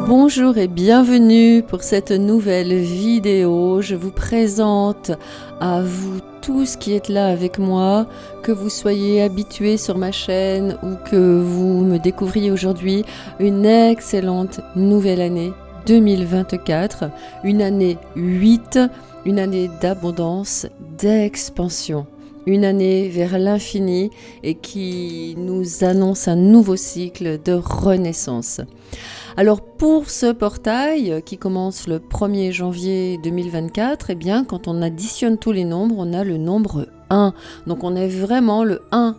Bonjour et bienvenue pour cette nouvelle vidéo. Je vous présente à vous tous qui êtes là avec moi, que vous soyez habitués sur ma chaîne ou que vous me découvriez aujourd'hui, une excellente nouvelle année 2024, une année 8, une année d'abondance, d'expansion. Une année vers l'infini et qui nous annonce un nouveau cycle de renaissance. Alors pour ce portail qui commence le 1er janvier 2024, eh bien quand on additionne tous les nombres, on a le nombre 1. Donc on est vraiment le 1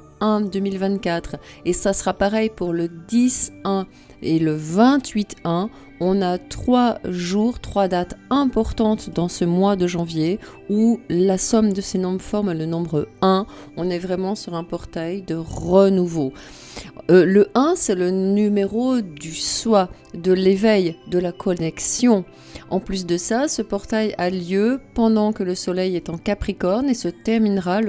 2024 et ça sera pareil pour le 10-1 et le 28-1. On a 3 jours, 3 dates importantes dans ce mois de janvier où la somme de ces nombres forme le nombre 1. On est vraiment sur un portail de renouveau. Le 1, c'est le numéro du soi, de l'éveil, de la connexion. En plus de ça, ce portail a lieu pendant que le soleil est en Capricorne et se terminera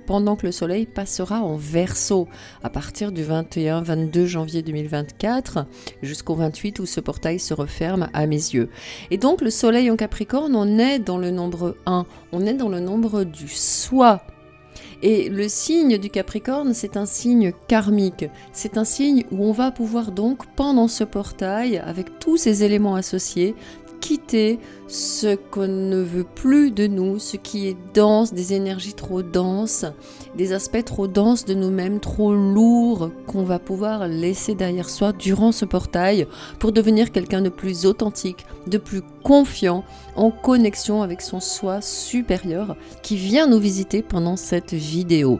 pendant que le soleil passera en Verseau, à partir du 21-22 janvier 2024 jusqu'au 28 où ce portail se referme à mes yeux. Et donc le soleil en Capricorne, on est dans le nombre 1, on est dans le nombre du soi. Et le signe du Capricorne, c'est un signe karmique. C'est un signe où on va pouvoir donc, pendant ce portail, avec tous ces éléments associés, quitter ce qu'on ne veut plus de nous, ce qui est dense, des énergies trop denses, des aspects trop denses de nous-mêmes, trop lourds, qu'on va pouvoir laisser derrière soi durant ce portail pour devenir quelqu'un de plus authentique, de plus confiant, en connexion avec son soi supérieur qui vient nous visiter pendant cette vidéo.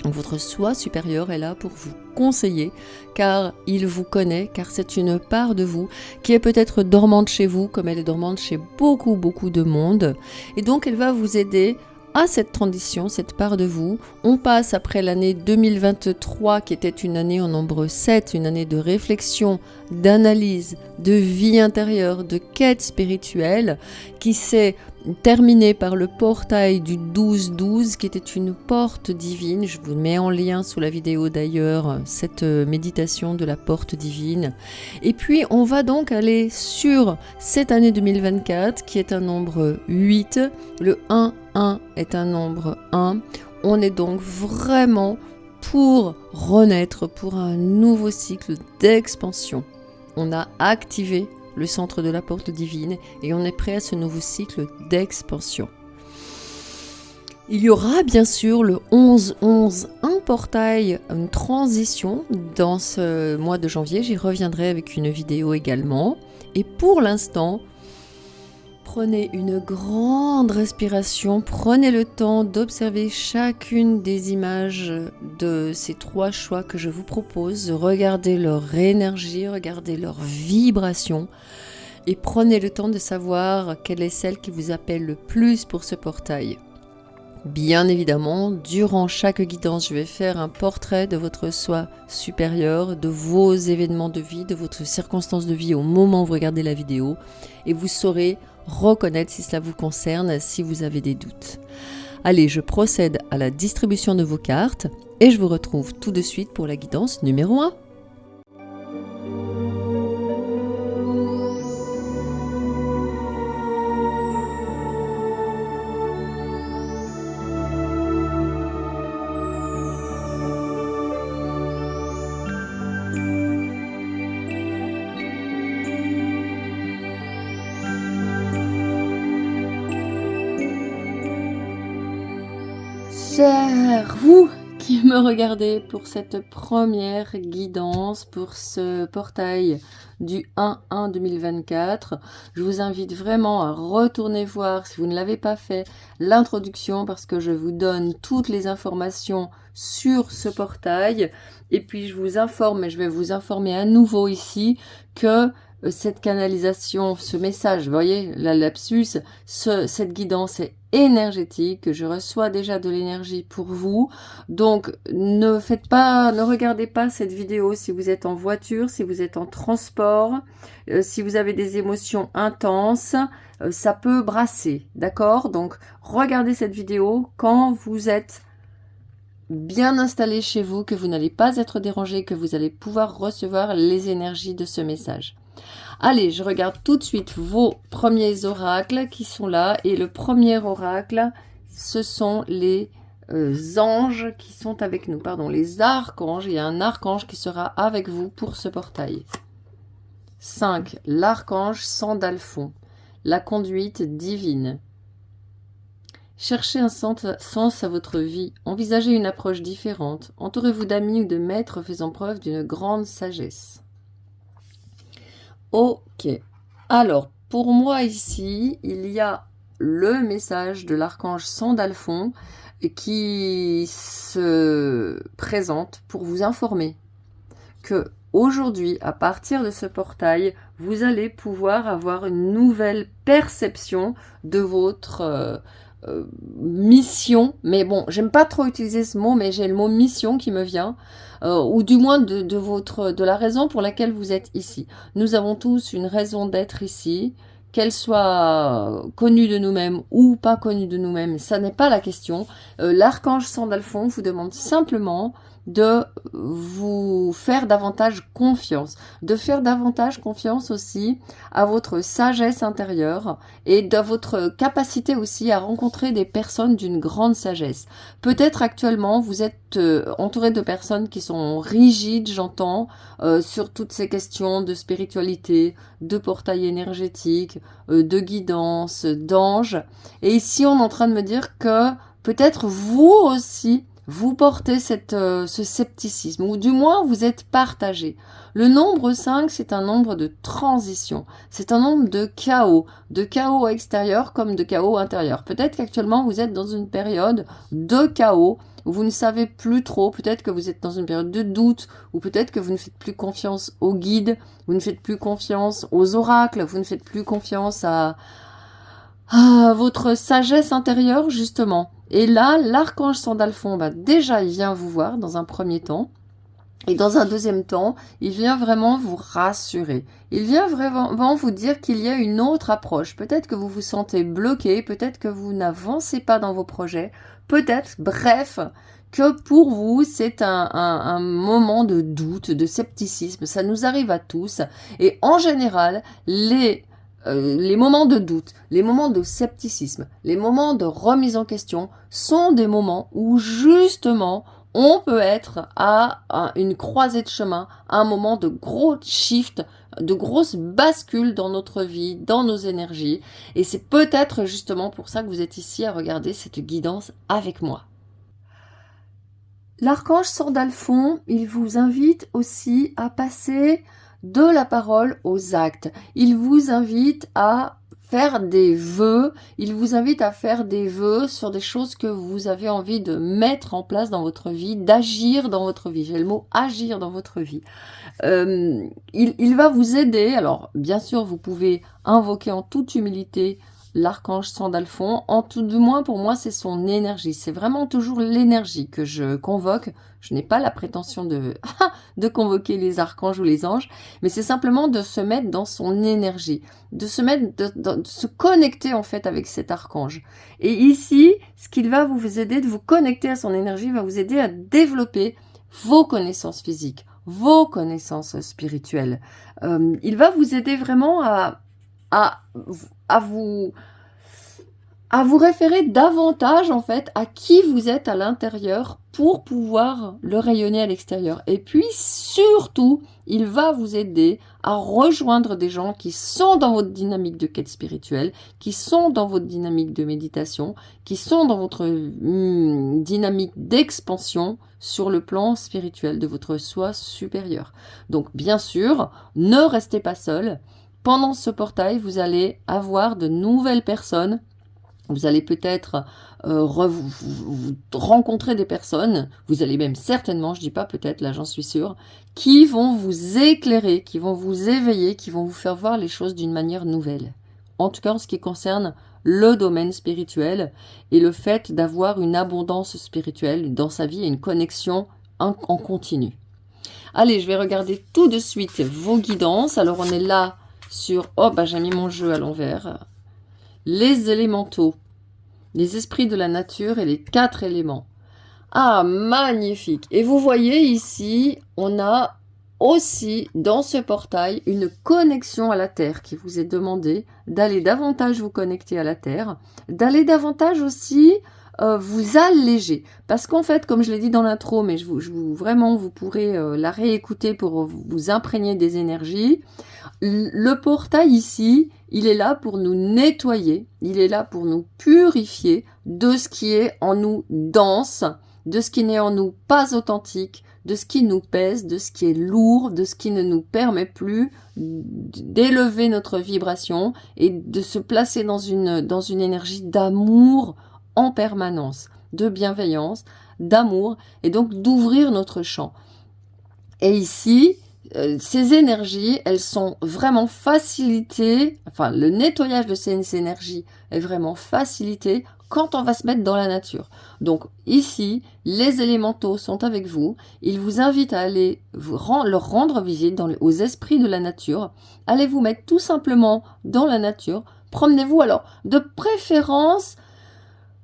Donc votre soi supérieur est là pour vous conseiller car il vous connaît, car c'est une part de vous qui est peut-être dormante chez vous comme elle est dormante chez beaucoup de monde. Et donc elle va vous aider à cette transition, cette part de vous. On passe après l'année 2023 qui était une année en nombre 7, une année de réflexion, d'analyse, de vie intérieure, de quête spirituelle qui s'est terminée par le portail du 12-12 qui était une porte divine. Je vous mets en lien sous la vidéo d'ailleurs cette méditation de la porte divine. Et puis on va donc aller sur cette année 2024 qui est un nombre 8, le 1 est un nombre 1. On est donc vraiment pour renaître, pour un nouveau cycle d'expansion. On a activé le centre de la porte divine et on est prêt à ce nouveau cycle d'expansion. Il y aura bien sûr le 11-11, un portail, une transition dans ce mois de janvier. J'y reviendrai avec une vidéo également. Et pour l'instant, prenez une grande respiration, prenez le temps d'observer chacune des images de ces 3 choix que je vous propose, regardez leur énergie, regardez leur vibration et prenez le temps de savoir quelle est celle qui vous appelle le plus pour ce portail. Bien évidemment, durant chaque guidance, je vais faire un portrait de votre soi supérieur, de vos événements de vie, de votre circonstance de vie au moment où vous regardez la vidéo et vous saurez reconnaître si cela vous concerne, si vous avez des doutes. Allez, je procède à la distribution de vos cartes et je vous retrouve tout de suite pour la guidance numéro 1. Chers vous qui me regardez pour cette première guidance, pour ce portail du 1-1 2024, je vous invite vraiment à retourner voir, si vous ne l'avez pas fait, l'introduction parce que je vous donne toutes les informations sur ce portail. Et puis je vous informe, et je vais vous informer à nouveau ici, que cette canalisation, ce message, vous voyez, la lapsus, cette guidance est énergétique, je reçois déjà de l'énergie pour vous, donc ne regardez pas cette vidéo si vous êtes en voiture, si vous êtes en transport, si vous avez des émotions intenses, ça peut brasser, d'accord? Donc regardez cette vidéo quand vous êtes bien installé chez vous, que vous n'allez pas être dérangé, que vous allez pouvoir recevoir les énergies de ce message. Allez, je regarde tout de suite vos premiers oracles qui sont là. Et le premier oracle, ce sont les anges qui sont avec nous. Pardon, les archanges. Il y a un archange qui sera avec vous pour ce portail. 5. L'archange Sandalphon. La conduite divine. Cherchez un sens à votre vie. Envisagez une approche différente. Entourez-vous d'amis ou de maîtres faisant preuve d'une grande sagesse. Ok. Alors, pour moi ici, il y a le message de l'archange Sandalphon qui se présente pour vous informer que aujourd'hui, à partir de ce portail, vous allez pouvoir avoir une nouvelle perception de votre mission. Mais bon, j'aime pas trop utiliser ce mot, mais j'ai le mot mission qui me vient, ou du moins de la raison pour laquelle vous êtes ici. Nous avons tous une raison d'être ici, qu'elle soit connue de nous-mêmes ou pas connue de nous-mêmes, ça n'est pas la question. L'archange Sandalphon vous demande simplement de vous faire davantage confiance, de faire davantage confiance aussi à votre sagesse intérieure et à votre capacité aussi à rencontrer des personnes d'une grande sagesse. Peut-être actuellement vous êtes entouré de personnes qui sont rigides, j'entends, sur toutes ces questions de spiritualité, de portail énergétique, de guidance, d'anges. Et ici on est en train de me dire que peut-être vous aussi vous portez ce scepticisme, ou du moins vous êtes partagé. Le nombre 5, c'est un nombre de transition, c'est un nombre de chaos extérieur comme de chaos intérieur. Peut-être qu'actuellement vous êtes dans une période de chaos, où vous ne savez plus trop, peut-être que vous êtes dans une période de doute, ou peut-être que vous ne faites plus confiance aux guides, vous ne faites plus confiance aux oracles, vous ne faites plus confiance à votre sagesse intérieure, justement. Et là, l'archange Sandalphon, déjà, il vient vous voir dans un premier temps. Et dans un deuxième temps, il vient vraiment vous rassurer. Il vient vraiment vous dire qu'il y a une autre approche. Peut-être que vous vous sentez bloqué, peut-être que vous n'avancez pas dans vos projets, peut-être, bref, que pour vous, c'est un moment de doute, de scepticisme. Ça nous arrive à tous. Et en général, les moments de doute, les moments de scepticisme, les moments de remise en question sont des moments où justement on peut être à une croisée de chemin, à un moment de gros shift, de grosses bascules dans notre vie, dans nos énergies. Et c'est peut-être justement pour ça que vous êtes ici à regarder cette guidance avec moi. L'archange Sandalphon, il vous invite aussi à passer de la parole aux actes. Il vous invite à faire des vœux, il vous invite à faire des vœux sur des choses que vous avez envie de mettre en place dans votre vie, d'agir dans votre vie. J'ai le mot agir dans votre vie. Il va vous aider. Alors, bien sûr, vous pouvez invoquer en toute humilité l'archange Sandalphon. En tout du moins, pour moi, c'est son énergie. C'est vraiment toujours l'énergie que je convoque. Je n'ai pas la prétention de convoquer les archanges ou les anges, mais c'est simplement de se mettre dans son énergie, de se connecter en fait avec cet archange. Et ici, ce qu'il va vous aider, de vous connecter à son énergie, va vous aider à développer vos connaissances physiques, vos connaissances spirituelles. Il va vous aider vraiment à vous référer davantage en fait à qui vous êtes à l'intérieur pour pouvoir le rayonner à l'extérieur. Et puis surtout, il va vous aider à rejoindre des gens qui sont dans votre dynamique de quête spirituelle, qui sont dans votre dynamique de méditation, qui sont dans votre dynamique d'expansion sur le plan spirituel de votre soi supérieur. Donc bien sûr, ne restez pas seul. Pendant ce portail, vous allez avoir de nouvelles personnes. Vous allez peut-être rencontrer des personnes, vous allez même certainement, je dis pas peut-être, là j'en suis sûre, qui vont vous éclairer, qui vont vous éveiller, qui vont vous faire voir les choses d'une manière nouvelle. En tout cas en ce qui concerne le domaine spirituel et le fait d'avoir une abondance spirituelle dans sa vie et une connexion en continu. Allez, je vais regarder tout de suite vos guidances. Alors on est là sur... Oh, j'ai mis mon jeu à l'envers. Les élémentaux, les esprits de la nature et les 4 éléments. Ah, magnifique. Et vous voyez ici, on a aussi dans ce portail une connexion à la Terre qui vous est demandée, d'aller davantage vous connecter à la Terre, d'aller davantage aussi vous alléger. Parce qu'en fait, comme je l'ai dit dans l'intro, mais vraiment, vous pourrez la réécouter pour vous imprégner des énergies. Le portail ici, il est là pour nous nettoyer, il est là pour nous purifier de ce qui est en nous dense, de ce qui n'est en nous pas authentique, de ce qui nous pèse, de ce qui est lourd, de ce qui ne nous permet plus d'élever notre vibration et de se placer dans une énergie d'amour en permanence, de bienveillance, d'amour, et donc d'ouvrir notre champ. Et ici, ces énergies, elles sont vraiment facilitées, enfin le nettoyage de ces énergies est vraiment facilité quand on va se mettre dans la nature. Donc ici, les élémentaux sont avec vous, ils vous invitent à aller leur rendre visite aux esprits de la nature, allez vous mettre tout simplement dans la nature, promenez-vous alors, de préférence,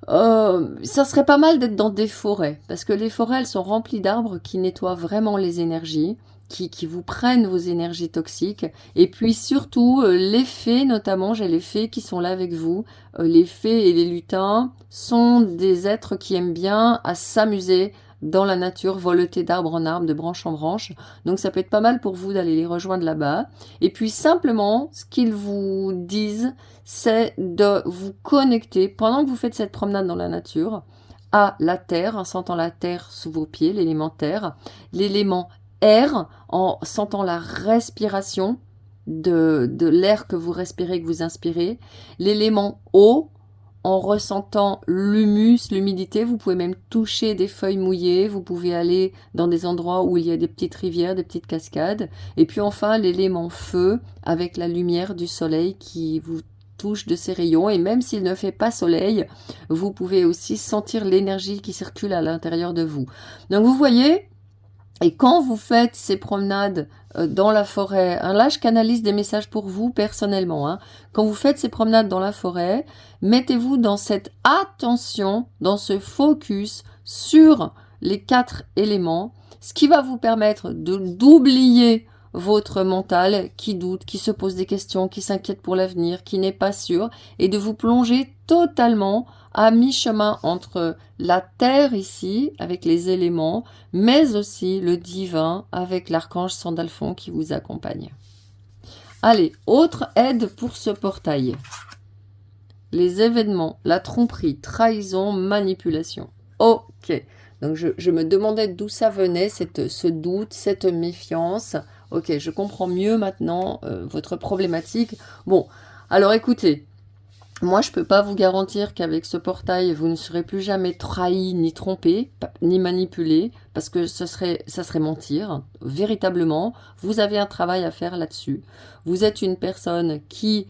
ça serait pas mal d'être dans des forêts, parce que les forêts, elles sont remplies d'arbres qui nettoient vraiment les énergies, qui vous prennent vos énergies toxiques, et puis surtout les fées, notamment j'ai les fées qui sont là avec vous. Les fées et les lutins sont des êtres qui aiment bien à s'amuser dans la nature, voleter d'arbre en arbre, de branche en branche, donc ça peut être pas mal pour vous d'aller les rejoindre là-bas. Et puis simplement, ce qu'ils vous disent, c'est de vous connecter, pendant que vous faites cette promenade dans la nature, à la terre, en sentant la terre sous vos pieds, l'élément terre, l'élément air, en sentant la respiration de l'air que vous respirez, que vous inspirez, l'élément eau, en ressentant l'humus, l'humidité. Vous pouvez même toucher des feuilles mouillées, vous pouvez aller dans des endroits où il y a des petites rivières, des petites cascades, et puis enfin l'élément feu, avec la lumière du soleil qui vous touche de ses rayons, et même s'il ne fait pas soleil, vous pouvez aussi sentir l'énergie qui circule à l'intérieur de vous. Donc vous voyez. Et quand vous faites ces promenades dans la forêt, là je canalise des messages pour vous personnellement, quand vous faites ces promenades dans la forêt, mettez-vous dans cette attention, dans ce focus sur les 4 éléments, ce qui va vous permettre d'oublier votre mental qui doute, qui se pose des questions, qui s'inquiète pour l'avenir, qui n'est pas sûr, et de vous plonger totalement à mi-chemin entre la terre ici, avec les éléments, mais aussi le divin, avec l'archange Sandalphon qui vous accompagne. Allez, autre aide pour ce portail. Les événements, la tromperie, trahison, manipulation. Ok, donc je me demandais d'où ça venait, ce doute, cette méfiance. Ok, je comprends mieux maintenant votre problématique. Bon, alors écoutez, moi je peux pas vous garantir qu'avec ce portail, vous ne serez plus jamais trahi, ni trompé, ni manipulé, parce que ça serait mentir, véritablement. Vous avez un travail à faire là-dessus. Vous êtes une personne qui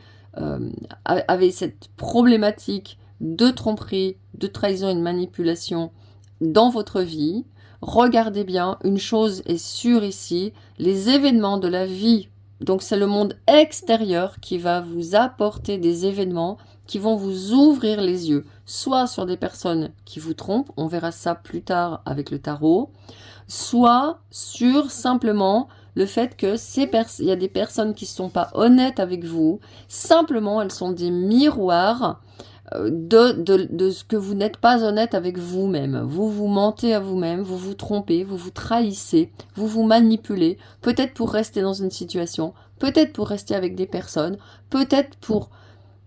avait cette problématique de tromperie, de trahison et de manipulation dans votre vie. Regardez bien, une chose est sûre ici, les événements de la vie, donc c'est le monde extérieur qui va vous apporter des événements qui vont vous ouvrir les yeux, soit sur des personnes qui vous trompent, on verra ça plus tard avec le tarot, soit sur simplement le fait que il y a des personnes qui ne sont pas honnêtes avec vous, simplement elles sont des miroirs de ce que vous n'êtes pas honnête avec vous-même. Vous vous mentez à vous-même, vous vous trompez, vous vous trahissez, vous vous manipulez, peut-être pour rester dans une situation, peut-être pour rester avec des personnes, peut-être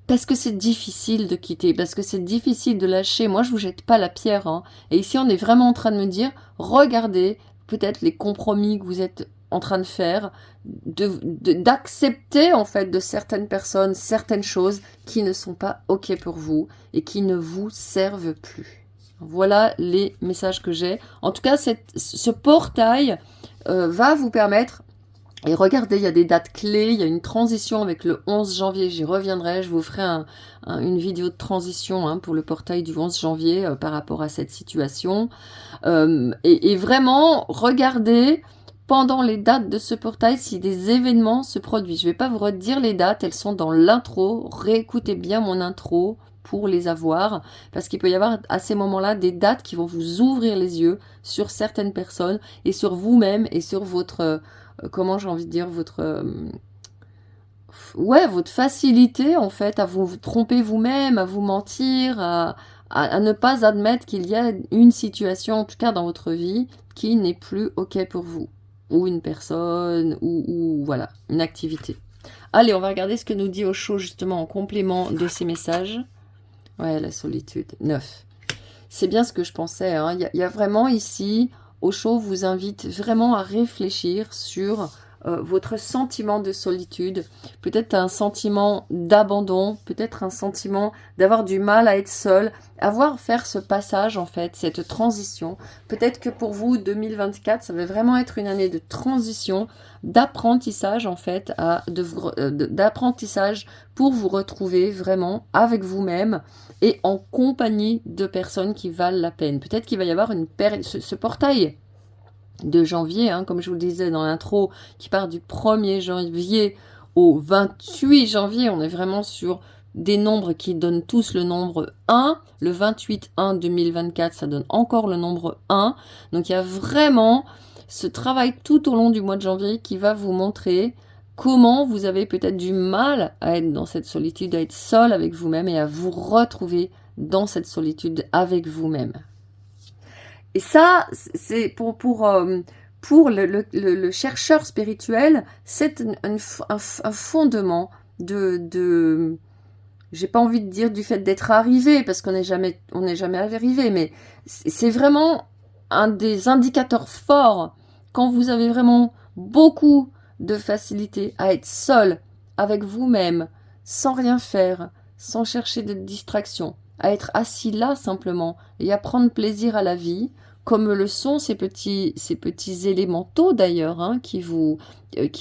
parce que c'est difficile de quitter, parce que c'est difficile de lâcher. Moi, je vous jette pas la pierre. Et ici, on est vraiment en train de me dire, regardez peut-être les compromis que vous êtes en train de faire, d'accepter en fait de certaines personnes, certaines choses qui ne sont pas ok pour vous et qui ne vous servent plus. Voilà les messages que j'ai. En tout cas, ce portail va vous permettre. Et regardez, il y a des dates clés, il y a une transition avec le 11 janvier, j'y reviendrai, je vous ferai une vidéo de transition pour le portail du 11 janvier par rapport à cette situation. Et vraiment, regardez pendant les dates de ce portail si des événements se produisent. Je ne vais pas vous redire les dates, elles sont dans l'intro, réécoutez bien mon intro pour les avoir, parce qu'il peut y avoir à ces moments-là des dates qui vont vous ouvrir les yeux sur certaines personnes et sur vous-même et sur votre, comment j'ai envie de dire, votre, ouais, votre facilité en fait à vous tromper vous-même, à vous mentir, à ne pas admettre qu'il y a une situation, en tout cas dans votre vie, qui n'est plus OK pour vous, ou une personne, ou voilà, une activité. Allez, on va regarder ce que nous dit Osho justement en complément de ces messages. Ouais, la solitude, 9. C'est bien ce que je pensais, hein. Il y a vraiment ici, Osho vous invite vraiment à réfléchir sur votre sentiment de solitude, peut-être un sentiment d'abandon, peut-être un sentiment d'avoir du mal à être seul, faire ce passage en fait, cette transition. Peut-être que pour vous, 2024, ça va vraiment être une année de transition, d'apprentissage en fait, d'apprentissage pour vous retrouver vraiment avec vous-même et en compagnie de personnes qui valent la peine. Peut-être qu'il va y avoir une période, ce portail de janvier, hein, comme je vous le disais dans l'intro, qui part du 1er janvier au 28 janvier, on est vraiment sur des nombres qui donnent tous le nombre 1, le 28-1-2024, ça donne encore le nombre 1, donc il y a vraiment ce travail tout au long du mois de janvier qui va vous montrer comment vous avez peut-être du mal à être dans cette solitude, à être seul avec vous-même et à vous retrouver dans cette solitude avec vous-même. Et ça, c'est pour le chercheur spirituel, c'est un fondement de j'ai pas envie de dire du fait d'être arrivé, parce qu'on n'est jamais arrivé, mais c'est vraiment un des indicateurs forts quand vous avez vraiment beaucoup de facilité à être seul avec vous-même, sans rien faire, sans chercher de distraction, à être assis là simplement et à prendre plaisir à la vie, comme le sont ces petits élémentaux d'ailleurs, hein, qui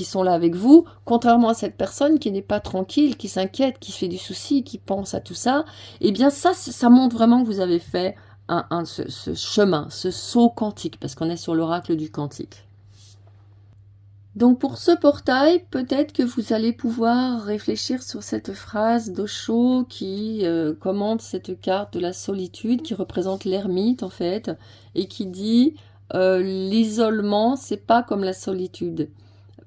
sont là avec vous, contrairement à cette personne qui n'est pas tranquille, qui s'inquiète, qui fait du souci, qui pense à tout ça. Eh bien ça montre vraiment que vous avez fait ce chemin, ce saut quantique, parce qu'on est sur l'oracle du quantique. Donc pour ce portail, peut-être que vous allez pouvoir réfléchir sur cette phrase d'Osho qui commente cette carte de la solitude, qui représente l'ermite en fait, et qui dit l'isolement, c'est pas comme la solitude.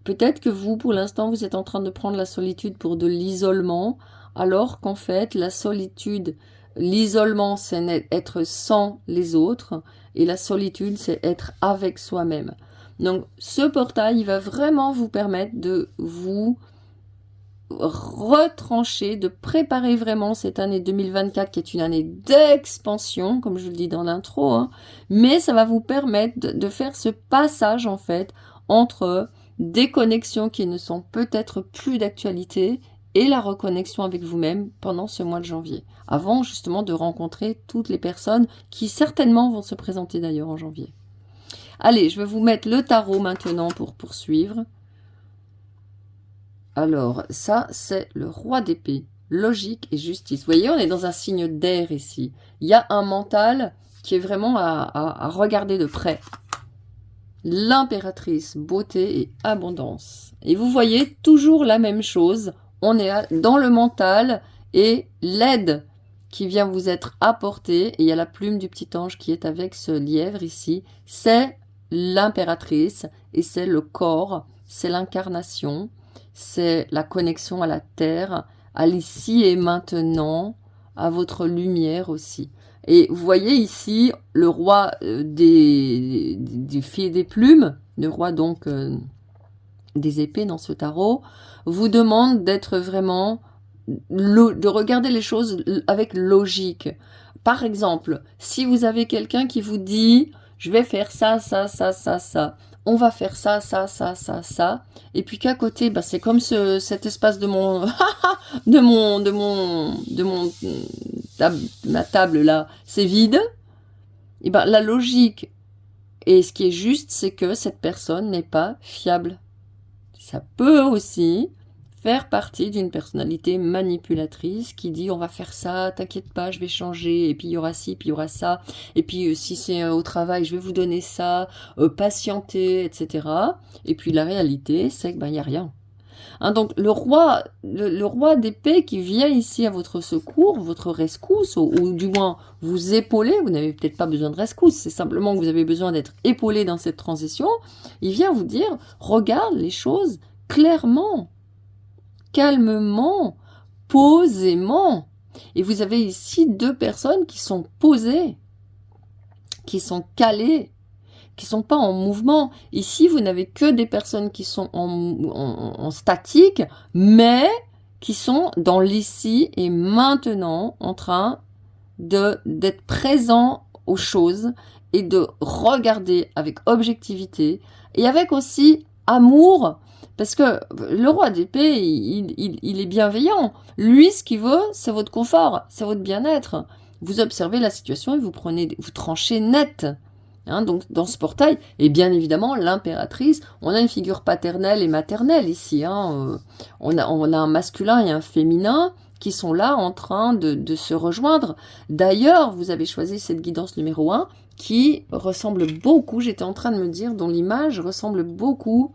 Peut-être que vous, pour l'instant, vous êtes en train de prendre la solitude pour de l'isolement, alors qu'en fait, la solitude, l'isolement, c'est être sans les autres, et la solitude, c'est être avec soi-même. Donc, ce portail, il va vraiment vous permettre de vous retrancher, de préparer vraiment cette année 2024 qui est une année d'expansion, comme je le dis dans l'intro, hein, mais ça va vous permettre de faire ce passage en fait entre des connexions qui ne sont peut-être plus d'actualité et la reconnexion avec vous-même pendant ce mois de janvier, avant justement de rencontrer toutes les personnes qui certainement vont se présenter d'ailleurs en janvier. Allez, je vais vous mettre le tarot maintenant pour poursuivre. Alors, ça, c'est le roi d'épée, logique et justice. Vous voyez, on est dans un signe d'air ici. Il y a un mental qui est vraiment à regarder de près. L'impératrice, beauté et abondance. Et vous voyez toujours la même chose. On est dans le mental et l'aide qui vient vous être apportée, et il y a la plume du petit ange qui est avec ce lièvre ici, c'est l'impératrice et c'est le corps, c'est l'incarnation, c'est la connexion à la terre, à l'ici et maintenant, à votre lumière aussi. Et vous voyez ici le roi des filles des plumes, le roi donc des épées dans ce tarot, vous demande d'être vraiment, de regarder les choses avec logique. Par exemple, si vous avez quelqu'un qui vous dit je vais faire ça, ça, ça, ça, ça. On va faire ça, ça, ça, ça, ça. Et puis qu'à côté, bah, c'est comme cet espace de ma table là, c'est vide. Et ben la logique et ce qui est juste, c'est que cette personne n'est pas fiable. Ça peut aussi faire partie d'une personnalité manipulatrice qui dit on va faire ça, t'inquiète pas, je vais changer, et puis il y aura ci, puis il y aura ça, et puis si c'est au travail, je vais vous donner ça, patienter, etc. Et puis la réalité, c'est que il y a rien. Hein, donc le roi d'épée qui vient ici à votre secours, votre rescousse, ou du moins vous épauler, vous n'avez peut-être pas besoin de rescousse, c'est simplement que vous avez besoin d'être épaulé dans cette transition, il vient vous dire, regarde les choses clairement, calmement, posément. Et vous avez ici deux personnes qui sont posées, qui sont calées, qui sont pas en mouvement. Ici, vous n'avez que des personnes qui sont en statique, mais qui sont dans l'ici et maintenant, en train d'être présents aux choses et de regarder avec objectivité et avec aussi amour, parce que le roi d'épée, il est bienveillant. Lui, ce qu'il veut, c'est votre confort, c'est votre bien-être. Vous observez la situation et vous tranchez net. Hein, donc dans ce portail, et bien évidemment l'impératrice, on a une figure paternelle et maternelle ici, hein, on a un masculin et un féminin qui sont là en train de se rejoindre. D'ailleurs, vous avez choisi cette guidance numéro 1 qui ressemble beaucoup, j'étais en train de me dire, dont l'image ressemble beaucoup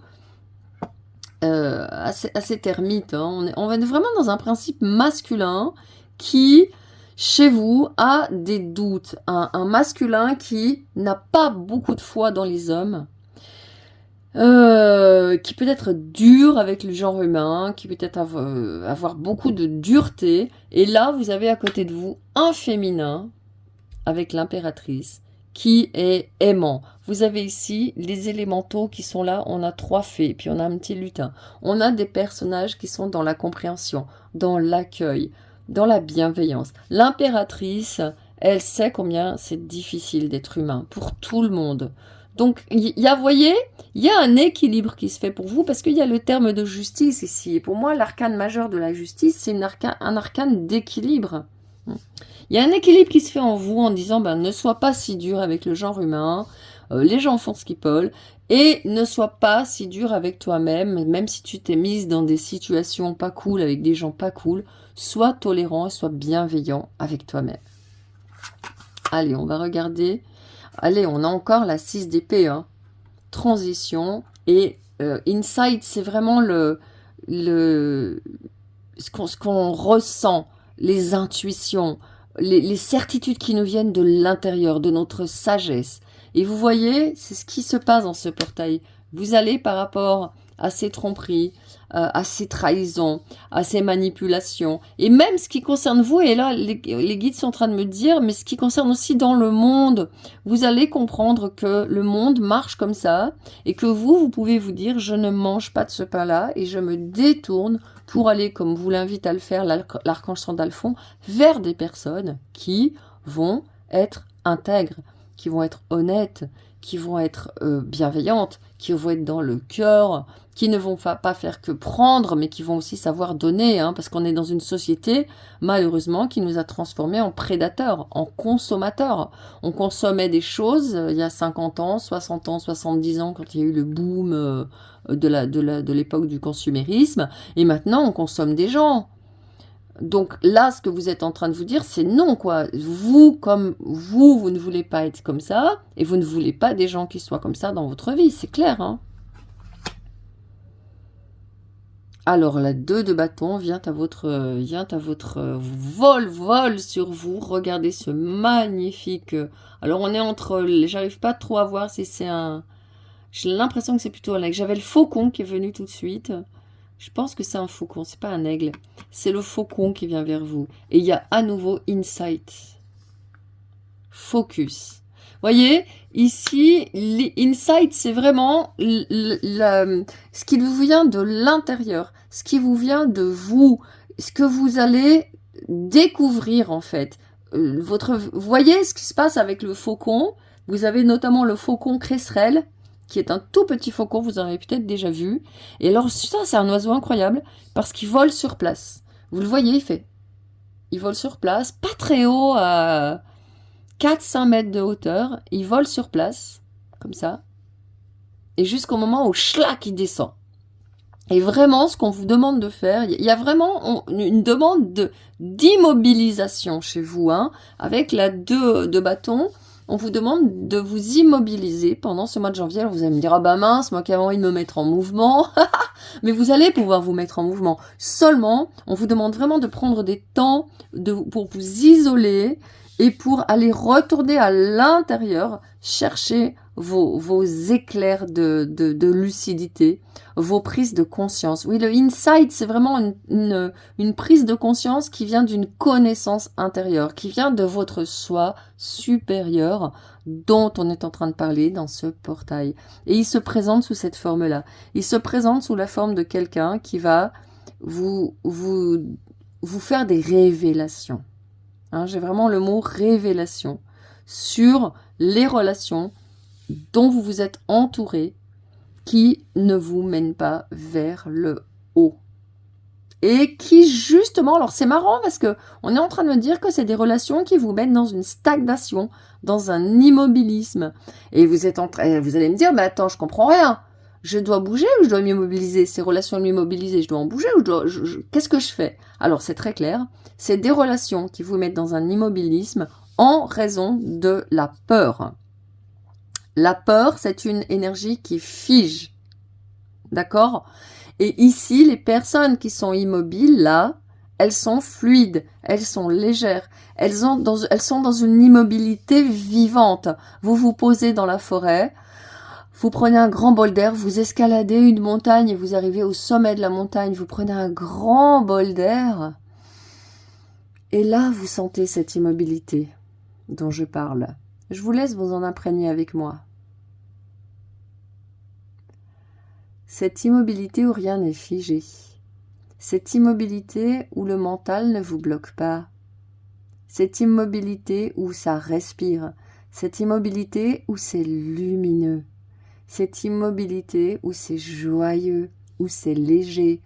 à ces termites. Hein. On est vraiment dans un principe masculin qui chez vous, a des doutes. Un masculin qui n'a pas beaucoup de foi dans les hommes, qui peut être dur avec le genre humain, qui peut être avoir beaucoup de dureté. Et là, vous avez à côté de vous un féminin, avec l'impératrice, qui est aimant. Vous avez ici les élémentaux qui sont là, on a 3 fées, puis on a un petit lutin. On a des personnages qui sont dans la compréhension, dans l'accueil, dans la bienveillance. L'impératrice, elle sait combien c'est difficile d'être humain pour tout le monde. Donc, vous voyez, il y a un équilibre qui se fait pour vous parce qu'il y a le terme de justice ici. Et pour moi, l'arcane majeur de la justice, c'est un arcane d'équilibre. Il y a un équilibre qui se fait en vous en disant, ne sois pas si dur avec le genre humain, les gens font ce qu'ils peuvent, et ne sois pas si dur avec toi-même, même si tu t'es mise dans des situations pas cool, avec des gens pas cool, sois tolérant et sois bienveillant avec toi-même. Allez, on va regarder. Allez, on a encore la 6 d'épée. Hein. Transition et insight, c'est vraiment ce qu'on ressent, les intuitions, les certitudes qui nous viennent de l'intérieur, de notre sagesse. Et vous voyez, c'est ce qui se passe dans ce portail. Vous allez par rapport à ces tromperies, à ces trahisons, à ces manipulations. Et même ce qui concerne vous, et là, les guides sont en train de me dire, mais ce qui concerne aussi dans le monde, vous allez comprendre que le monde marche comme ça, et que vous pouvez vous dire, je ne mange pas de ce pain-là, et je me détourne pour aller, comme vous l'invite à le faire l'archange Sandalphon, vers des personnes qui vont être intègres, qui vont être honnêtes, qui vont être bienveillantes, qui vont être dans le cœur, qui ne vont pas faire que prendre, mais qui vont aussi savoir donner, hein, parce qu'on est dans une société, malheureusement, qui nous a transformés en prédateurs, en consommateurs. On consommait des choses il y a 50 ans, 60 ans, 70 ans, quand il y a eu le boom de l'époque du consumérisme, et maintenant on consomme des gens. Donc là, ce que vous êtes en train de vous dire, c'est non, quoi. Vous, comme vous ne voulez pas être comme ça, et vous ne voulez pas des gens qui soient comme ça dans votre vie, c'est clair, hein. Alors, la 2 de bâton vient à votre vol sur vous. Regardez ce magnifique... Alors, on est entre... J'arrive pas trop à voir si c'est un... J'ai l'impression que c'est plutôt un aigle. J'avais le faucon qui est venu tout de suite. Je pense que c'est un faucon, c'est pas un aigle. C'est le faucon qui vient vers vous. Et il y a à nouveau insight. Focus. Voyez, ici, l'insight, c'est vraiment ce qui vous vient de l'intérieur, ce qui vous vient de vous, ce que vous allez découvrir en fait. Vous voyez ce qui se passe avec le faucon. Vous avez notamment le faucon cresserelle, qui est un tout petit faucon, vous en avez peut-être déjà vu. Et alors, ça, c'est un oiseau incroyable, parce qu'il vole sur place. Vous le voyez, il vole sur place, pas très haut, à 4-5 mètres de hauteur. Il vole sur place, comme ça. Et jusqu'au moment où, schlac, il descend. Et vraiment, ce qu'on vous demande de faire, il y a vraiment une demande d'immobilisation chez vous, hein, avec la 2 de bâton. on vous demande de vous immobiliser pendant ce mois de janvier. Alors vous allez me dire, ah bah mince, moi qui avais envie de me mettre en mouvement. Mais vous allez pouvoir vous mettre en mouvement. Seulement, on vous demande vraiment de prendre des temps pour vous isoler et pour aller retourner à l'intérieur, chercher vos éclairs de lucidité, vos prises de conscience. Oui, le insight, c'est vraiment une prise de conscience qui vient d'une connaissance intérieure, qui vient de votre soi supérieur dont on est en train de parler dans ce portail. Et il se présente sous cette forme-là. Il se présente sous la forme de quelqu'un qui va vous faire des révélations. Hein, j'ai vraiment le mot révélation sur les relations dont vous vous êtes entouré qui ne vous mènent pas vers le haut. Et qui justement, alors c'est marrant parce que on est en train de me dire que c'est des relations qui vous mènent dans une stagnation, dans un immobilisme. Et vous allez me dire, mais attends, je comprends rien. Je dois bouger ou je dois m'immobiliser? Ces relations m'immobiliser, je dois en bouger ou qu'est-ce que je fais? Alors c'est très clair, c'est des relations qui vous mettent dans un immobilisme en raison de la peur. La peur, c'est une énergie qui fige. D'accord? Et ici, les personnes qui sont immobiles, là, elles sont fluides, elles sont légères, elles sont dans une immobilité vivante. Vous vous posez dans la forêt, vous prenez un grand bol d'air, vous escaladez une montagne et vous arrivez au sommet de la montagne, vous prenez un grand bol d'air. Et là, vous sentez cette immobilité dont je parle. Je vous laisse vous en imprégner avec moi. Cette immobilité où rien n'est figé. Cette immobilité où le mental ne vous bloque pas. Cette immobilité où ça respire. Cette immobilité où c'est lumineux. Cette immobilité où c'est joyeux, où c'est léger,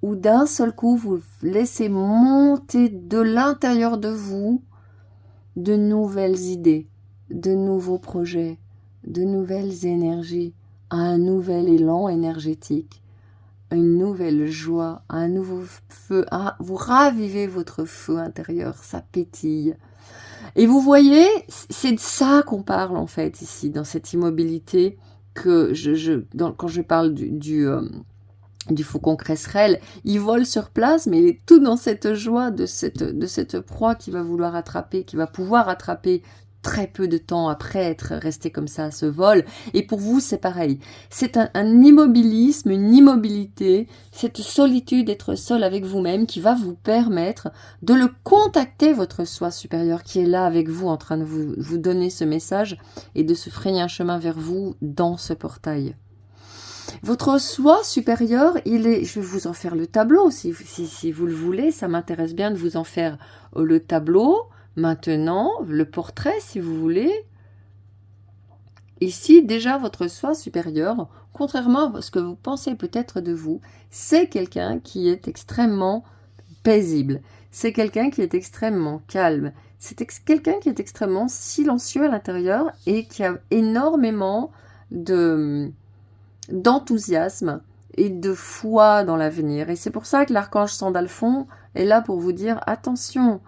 où d'un seul coup vous laissez monter de l'intérieur de vous de nouvelles idées, de nouveaux projets, de nouvelles énergies, un nouvel élan énergétique, une nouvelle joie, un nouveau feu, vous ravivez votre feu intérieur, ça pétille. Et vous voyez, c'est de ça qu'on parle en fait ici, dans cette immobilité que quand je parle du faucon cresserelle, il vole sur place, mais il est tout dans cette joie de cette proie qui va vouloir attraper, qui va pouvoir attraper très peu de temps après être resté comme ça à ce vol. Et pour vous, c'est pareil. C'est un immobilisme, une immobilité, cette solitude, être seul avec vous-même qui va vous permettre de le contacter, votre soi supérieur qui est là avec vous en train de vous donner ce message et de se frayer un chemin vers vous dans ce portail. Votre soi supérieur, je vais vous en faire le tableau, si vous le voulez, ça m'intéresse bien de vous en faire le tableau, maintenant, le portrait si vous voulez. Ici, déjà, votre soi supérieur, contrairement à ce que vous pensez peut-être de vous, c'est quelqu'un qui est extrêmement paisible, c'est quelqu'un qui est extrêmement calme, c'est quelqu'un qui est extrêmement silencieux à l'intérieur et qui a énormément d'enthousiasme et de foi dans l'avenir. Et c'est pour ça que l'archange Sandalphon est là pour vous dire attention,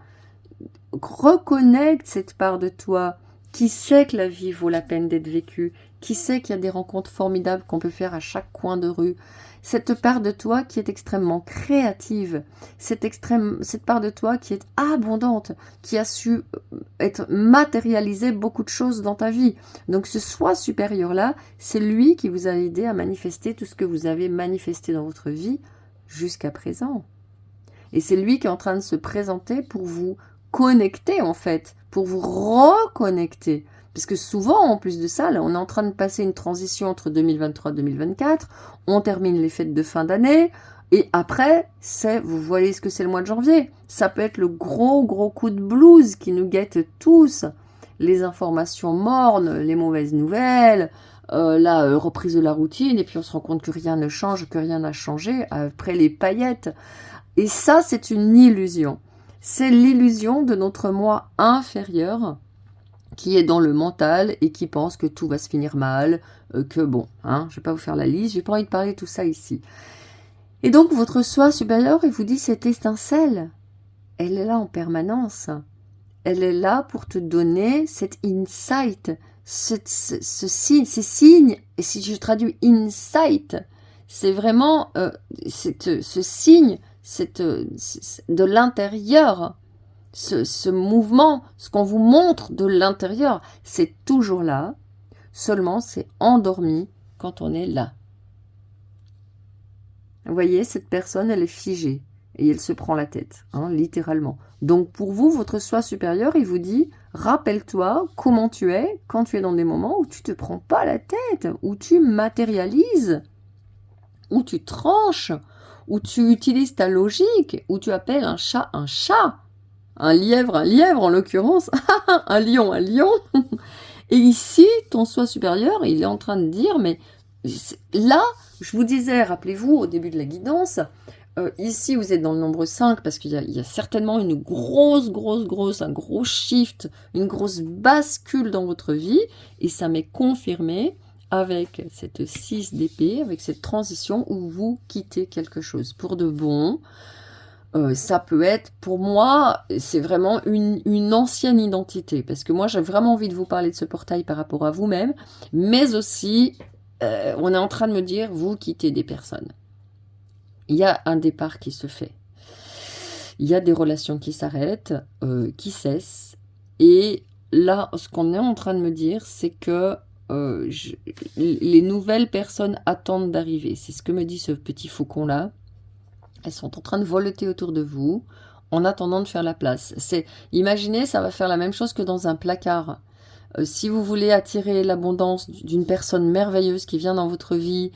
reconnecte cette part de toi qui sait que la vie vaut la peine d'être vécue, qui sait qu'il y a des rencontres formidables qu'on peut faire à chaque coin de rue. Cette part de toi qui est extrêmement créative, cette part de toi qui est abondante, qui a su matérialiser beaucoup de choses dans ta vie. Donc ce soi supérieur-là, c'est lui qui vous a aidé à manifester tout ce que vous avez manifesté dans votre vie jusqu'à présent. Et c'est lui qui est en train de se présenter pour vous connecter en fait, pour vous reconnecter. Parce que souvent, en plus de ça, là, on est en train de passer une transition entre 2023 et 2024, on termine les fêtes de fin d'année, et après, vous voyez ce que c'est le mois de janvier. Ça peut être le gros coup de blues qui nous guette tous. Les informations mornes, les mauvaises nouvelles, la reprise de la routine, et puis on se rend compte que rien ne change, que rien n'a changé, après les paillettes. Et ça, c'est une illusion. C'est l'illusion de notre moi inférieur, qui est dans le mental et qui pense que tout va se finir mal, que bon, hein, je vais pas vous faire la liste, j'ai pas envie de parler de tout ça ici. Et donc votre soi supérieur, il vous dit cette étincelle, elle est là en permanence, elle est là pour te donner cet insight, ce signe, ces signes, et si je traduis insight, c'est vraiment ce signe de l'intérieur, ce mouvement, ce qu'on vous montre de l'intérieur, c'est toujours là, seulement c'est endormi quand on est là. Vous voyez, cette personne, elle est figée et elle se prend la tête, hein, littéralement. Donc pour vous, votre soi supérieur, il vous dit, rappelle-toi comment tu es quand tu es dans des moments où tu te prends pas la tête, où tu matérialises, où tu tranches, où tu utilises ta logique, où tu appelles un chat, un lièvre en l'occurrence, un lion. Et ici, ton soi supérieur, il est en train de dire, mais là, je vous disais, rappelez-vous, au début de la guidance, ici, vous êtes dans le nombre 5, parce qu'il y a certainement une un gros shift, une grosse bascule dans votre vie, et ça m'est confirmé avec cette 6 d'épée, avec cette transition où vous quittez quelque chose pour de bon. Ça peut être, pour moi, c'est vraiment une ancienne identité, parce que moi, j'ai vraiment envie de vous parler de ce portail par rapport à vous-même, mais aussi, on est en train de me dire, vous quittez des personnes. Il y a un départ qui se fait. Il y a des relations qui s'arrêtent, qui cessent, et là, ce qu'on est en train de me dire, c'est que les nouvelles personnes attendent d'arriver. C'est ce que me dit ce petit faucon-là. Elles sont en train de voleter autour de vous en attendant de faire la place. Imaginez, ça va faire la même chose que dans un placard. Si vous voulez attirer l'abondance d'une personne merveilleuse qui vient dans votre vie,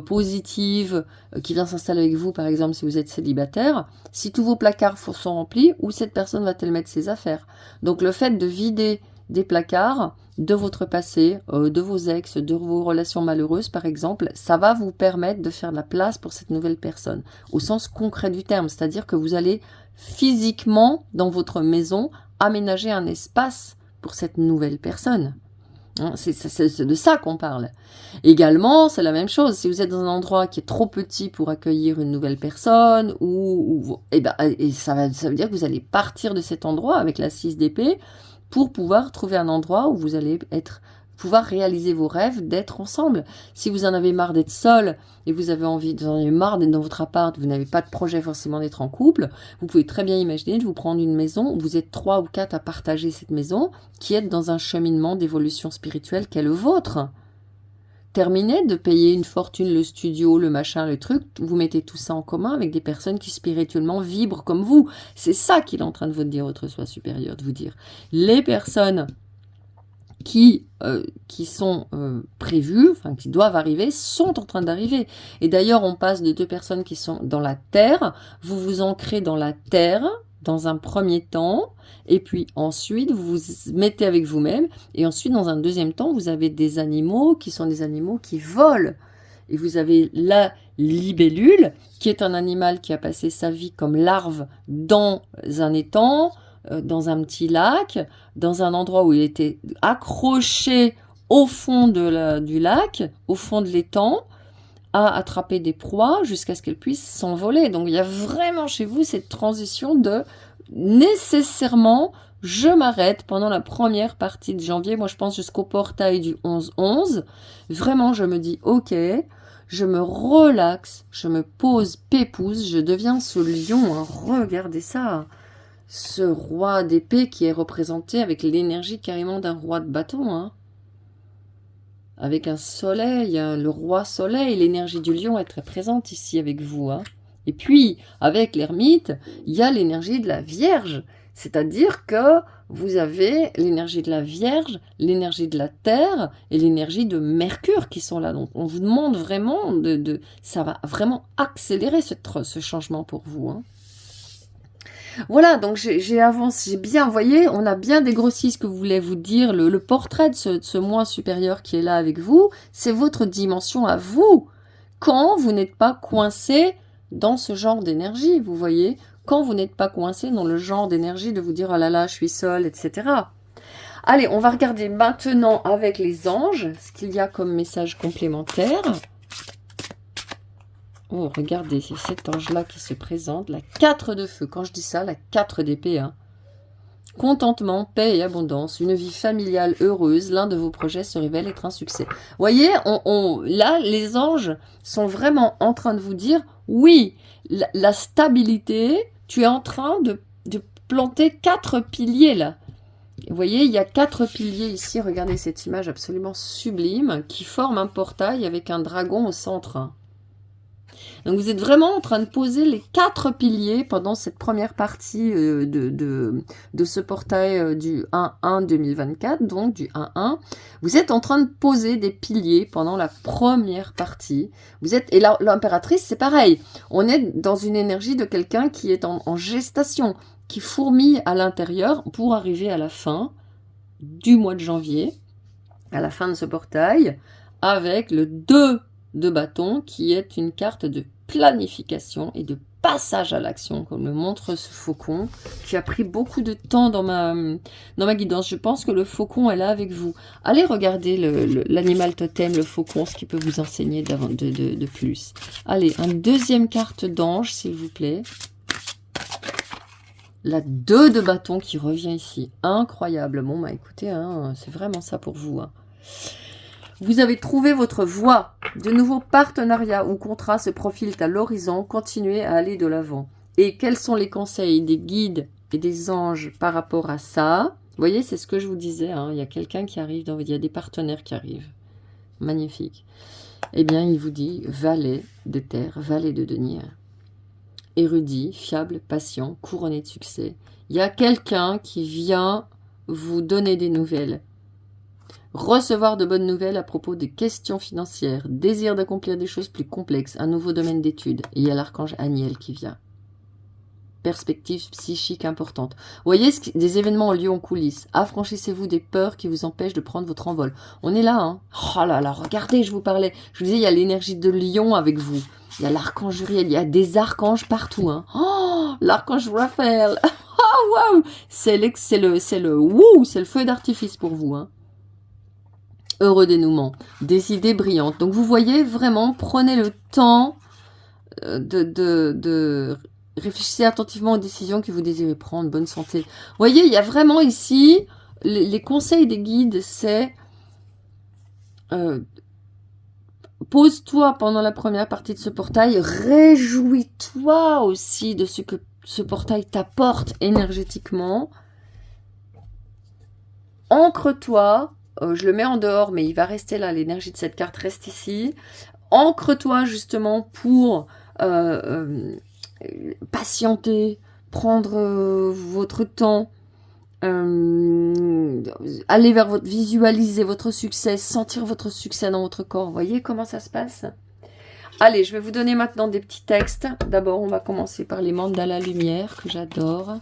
positive, qui vient s'installer avec vous, par exemple, si vous êtes célibataire, si tous vos placards sont remplis, où cette personne va-t-elle mettre ses affaires? Donc le fait de vider des placards de votre passé, de vos ex, de vos relations malheureuses par exemple, ça va vous permettre de faire de la place pour cette nouvelle personne, au sens concret du terme, c'est-à-dire que vous allez physiquement, dans votre maison, aménager un espace pour cette nouvelle personne. C'est de ça qu'on parle. Également, c'est la même chose. Si vous êtes dans un endroit qui est trop petit pour accueillir une nouvelle personne, ça veut dire que vous allez partir de cet endroit avec la 6 d'épée pour pouvoir trouver un endroit où vous allez pouvoir réaliser vos rêves, d'être ensemble. Si vous en avez marre d'être seul et vous en avez marre d'être dans votre appart, vous n'avez pas de projet forcément d'être en couple, vous pouvez très bien imaginer de vous prendre une maison où vous êtes 3 ou 4 à partager cette maison, qui est dans un cheminement d'évolution spirituelle qu'est le vôtre. Terminez de payer une fortune, le studio, le machin, le truc, vous mettez tout ça en commun avec des personnes qui spirituellement vibrent comme vous. C'est ça qu'il est en train de vous dire, votre soi supérieur, de vous dire. Les personnes qui sont prévues, enfin qui doivent arriver, sont en train d'arriver. Et d'ailleurs, on passe de 2 personnes qui sont dans la terre, vous vous ancrez dans la terre, dans un premier temps, et puis ensuite vous vous mettez avec vous-même, et ensuite dans un deuxième temps vous avez des animaux qui sont des animaux qui volent, et vous avez la libellule qui est un animal qui a passé sa vie comme larve dans un étang, dans un petit lac, dans un endroit où il était accroché au fond du lac, au fond de l'étang, à attraper des proies jusqu'à ce qu'elles puissent s'envoler. Donc il y a vraiment chez vous cette transition de nécessairement je m'arrête pendant la première partie de janvier, moi je pense jusqu'au portail du 11-11, vraiment je me dis ok, je me relaxe, je me pose pépouze, je deviens ce lion, hein. Regardez ça, ce roi d'épée qui est représenté avec l'énergie carrément d'un roi de bâton, hein. Avec un soleil, le roi soleil, l'énergie du lion est très présente ici avec vous, hein. Et puis, avec l'ermite, il y a l'énergie de la Vierge. C'est-à-dire que vous avez l'énergie de la Vierge, l'énergie de la Terre et l'énergie de Mercure qui sont là. Donc, on vous demande vraiment ça va vraiment accélérer ce changement pour vous, hein. Voilà, donc j'ai avancé, j'ai bien, vous voyez, on a bien dégrossi ce que voulait vous dire, le portrait de ce moi supérieur qui est là avec vous, c'est votre dimension à vous, quand vous n'êtes pas coincé dans ce genre d'énergie, vous voyez, quand vous n'êtes pas coincé dans le genre d'énergie de vous dire « oh là là, je suis seule », etc. Allez, on va regarder maintenant avec les anges, ce qu'il y a comme message complémentaire. Oh, regardez, c'est cet ange-là qui se présente, la 4 de feu. Quand je dis ça, la 4 d'épée, hein. Contentement, paix et abondance, une vie familiale heureuse, l'un de vos projets se révèle être un succès. Voyez, là, les anges sont vraiment en train de vous dire, oui, la stabilité, tu es en train de planter 4 piliers là. Vous voyez, il y a 4 piliers ici, regardez cette image absolument sublime, qui forme un portail avec un dragon au centre. Donc vous êtes vraiment en train de poser les 4 piliers pendant cette première partie de ce portail du 1-1 2024, donc du 1-1. Vous êtes en train de poser des piliers pendant la première partie. Et l'impératrice, c'est pareil. On est dans une énergie de quelqu'un qui est en gestation, qui fourmille à l'intérieur pour arriver à la fin du mois de janvier, à la fin de ce portail, avec le 2 de bâton, qui est une carte de planification et de passage à l'action, comme le montre ce faucon, qui a pris beaucoup de temps dans ma guidance. Je pense que le faucon est là avec vous. Allez regarder l'animal totem, le faucon, ce qui peut vous enseigner de plus. Allez, une deuxième carte d'ange, s'il vous plaît. La 2 de bâton qui revient ici. Incroyable. Bon, bah écoutez, hein, c'est vraiment ça pour vous. Hein. Vous avez trouvé votre voie. De nouveaux partenariats ou contrats se profilent à l'horizon. Continuez à aller de l'avant. Et quels sont les conseils des guides et des anges par rapport à ça? Vous voyez, c'est ce que je vous disais. Hein, il y a quelqu'un qui arrive, il y a des partenaires qui arrivent. Magnifique. Eh bien, il vous dit valet de terre, valet de denier. Érudit, fiable, patient, couronné de succès. Il y a quelqu'un qui vient vous donner des nouvelles. Recevoir de bonnes nouvelles à propos des questions financières, désir d'accomplir des choses plus complexes, un nouveau domaine d'études. Et il y a l'archange Aniel qui vient. Perspective psychique importante. Vous voyez, des événements ont lieu en coulisses. Affranchissez-vous des peurs qui vous empêchent de prendre votre envol. On est là, hein. Oh là là, regardez, je vous parlais. Je vous disais, il y a l'énergie de lion avec vous. Il y a l'archange Uriel, il y a des archanges partout, hein. Oh, l'archange Raphaël. Oh, waouh. C'est le feu d'artifice pour vous, hein. Heureux dénouement, des idées brillantes. Donc vous voyez, vraiment, prenez le temps de réfléchir attentivement aux décisions que vous désirez prendre. Bonne santé. Vous voyez, il y a vraiment ici, les conseils des guides, c'est pose-toi pendant la première partie de ce portail, réjouis-toi aussi de ce que ce portail t'apporte énergétiquement. Ancre-toi. Je le mets en dehors, mais il va rester là. L'énergie de cette carte reste ici. Ancre-toi justement pour patienter, prendre votre temps, aller vers visualiser votre succès, sentir votre succès dans votre corps. Vous voyez comment ça se passe? Allez, je vais vous donner maintenant des petits textes. D'abord, on va commencer par les mandalas lumière que j'adore.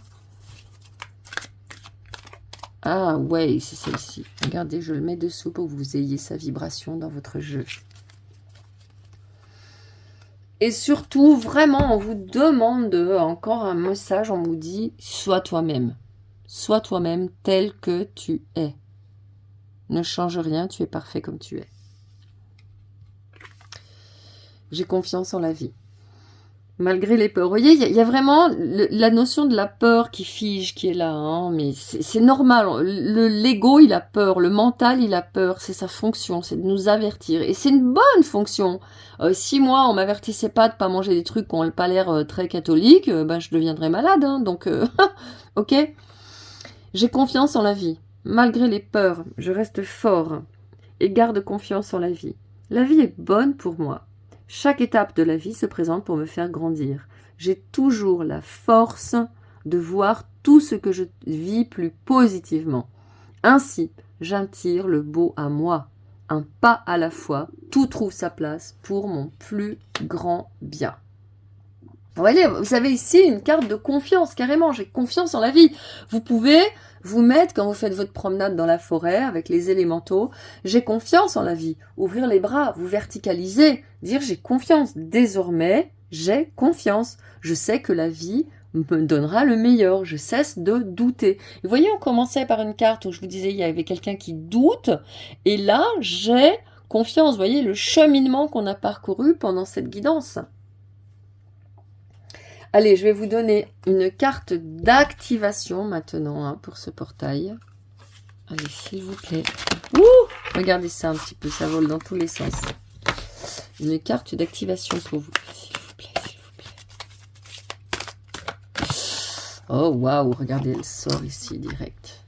Ah ouais, c'est celle-ci. Regardez, je le mets dessous pour que vous ayez sa vibration dans votre jeu. Et surtout, vraiment, on vous demande encore un message, on vous dit, sois toi-même. Sois toi-même tel que tu es. Ne change rien, tu es parfait comme tu es. J'ai confiance en la vie. Malgré les peurs. Vous voyez, il y a vraiment la notion de la peur qui fige, qui est là. Hein, mais c'est normal. L'ego, il a peur. Le mental, il a peur. C'est sa fonction. C'est de nous avertir. Et c'est une bonne fonction. Si moi, on m'avertissait pas de pas manger des trucs qui n'ont pas l'air très catholiques, je deviendrais malade. Hein, donc, ok. J'ai confiance en la vie. Malgré les peurs, je reste fort. Et garde confiance en la vie. La vie est bonne pour moi. Chaque étape de la vie se présente pour me faire grandir. J'ai toujours la force de voir tout ce que je vis plus positivement. Ainsi, j'attire le beau à moi. Un pas à la fois, tout trouve sa place pour mon plus grand bien. Vous voyez, vous avez ici une carte de confiance, carrément. J'ai confiance en la vie. Vous pouvez vous mettre, quand vous faites votre promenade dans la forêt avec les élémentaux, j'ai confiance en la vie. Ouvrir les bras, vous verticaliser, dire j'ai confiance. Désormais, j'ai confiance. Je sais que la vie me donnera le meilleur. Je cesse de douter. Et vous voyez, on commençait par une carte où je vous disais il y avait quelqu'un qui doute. Et là, j'ai confiance. Vous voyez le cheminement qu'on a parcouru pendant cette guidance. Allez, je vais vous donner une carte d'activation maintenant hein, pour ce portail. Allez, s'il vous plaît. Ouh, regardez ça un petit peu, ça vole dans tous les sens. Une carte d'activation pour vous. S'il vous plaît, s'il vous plaît. Oh, waouh, regardez, elle sort ici, direct.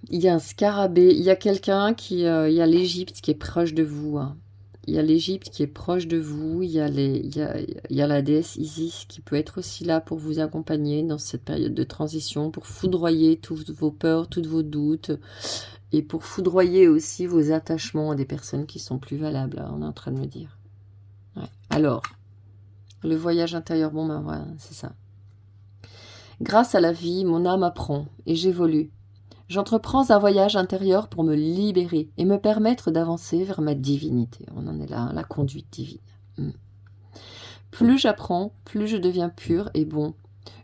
Il y a un scarabée, il y a quelqu'un qui... il y a l'Égypte qui est proche de vous, hein. Il y a l'Égypte qui est proche de vous, il y a la déesse Isis qui peut être aussi là pour vous accompagner dans cette période de transition, pour foudroyer toutes vos peurs, tous vos doutes, et pour foudroyer aussi vos attachements à des personnes qui sont plus valables, hein, on est en train de me dire. Ouais. Alors, le voyage intérieur, bon ben voilà, c'est ça. Grâce à la vie, mon âme apprend et j'évolue. J'entreprends un voyage intérieur pour me libérer et me permettre d'avancer vers ma divinité. On en est là, la conduite divine. Plus j'apprends, plus je deviens pur et bon.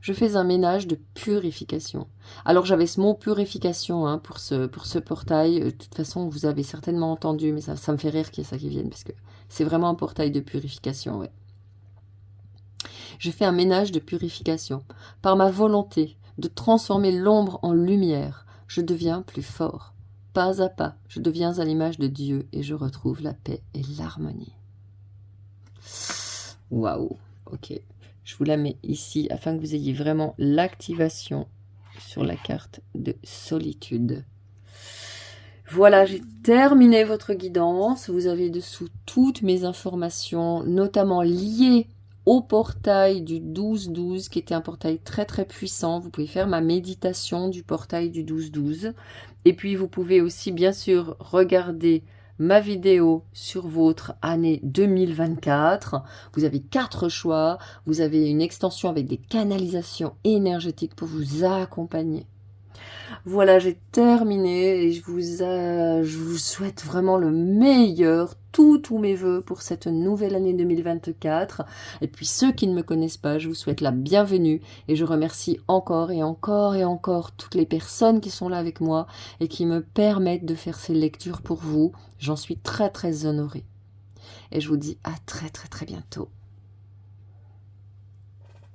Je fais un ménage de purification. Alors j'avais ce mot purification hein, pour ce portail. De toute façon, vous avez certainement entendu, mais ça me fait rire qu'il y ait ça qui vienne, parce que c'est vraiment un portail de purification. Ouais. Je fais un ménage de purification. Par ma volonté de transformer l'ombre en lumière, je deviens plus fort. Pas à pas, je deviens à l'image de Dieu et je retrouve la paix et l'harmonie. Waouh, ok. Je vous la mets ici afin que vous ayez vraiment l'activation sur la carte de solitude. Voilà, j'ai terminé votre guidance. Vous avez dessous toutes mes informations, notamment liées au portail du 12-12, qui était un portail très très puissant. Vous pouvez faire ma méditation du portail du 12-12. Et puis vous pouvez aussi bien sûr regarder ma vidéo sur votre année 2024. Vous avez 4 choix. Vous avez une extension avec des canalisations énergétiques pour vous accompagner. Voilà, j'ai terminé et je vous souhaite vraiment le meilleur, tous mes voeux pour cette nouvelle année 2024. Et puis ceux qui ne me connaissent pas, je vous souhaite la bienvenue et je remercie encore et encore et encore toutes les personnes qui sont là avec moi et qui me permettent de faire ces lectures pour vous. J'en suis très très honorée. Et je vous dis à très très très bientôt.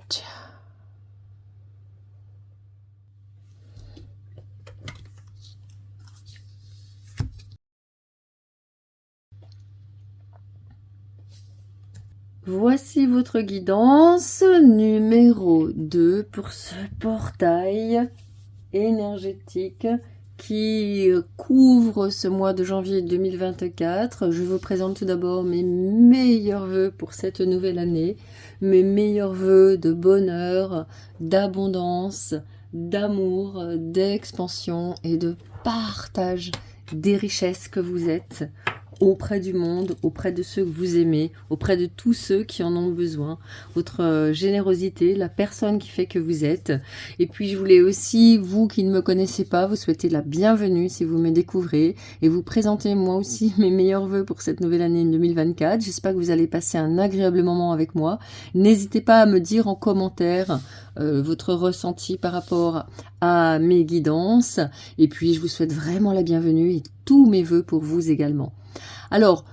Ciao. Voici votre guidance numéro 2 pour ce portail énergétique qui couvre ce mois de janvier 2024. Je vous présente tout d'abord mes meilleurs vœux pour cette nouvelle année, mes meilleurs vœux de bonheur, d'abondance, d'amour, d'expansion et de partage des richesses que vous êtes auprès du monde, auprès de ceux que vous aimez, auprès de tous ceux qui en ont besoin, votre générosité, la personne qui fait que vous êtes. Et puis je voulais aussi, vous qui ne me connaissez pas, vous souhaiter la bienvenue si vous me découvrez et vous présenter moi aussi mes meilleurs vœux pour cette nouvelle année 2024. J'espère que vous allez passer un agréable moment avec moi. N'hésitez pas à me dire en commentaire votre ressenti par rapport à mes guidances. Et puis je vous souhaite vraiment la bienvenue et tous mes vœux pour vous également. Alors,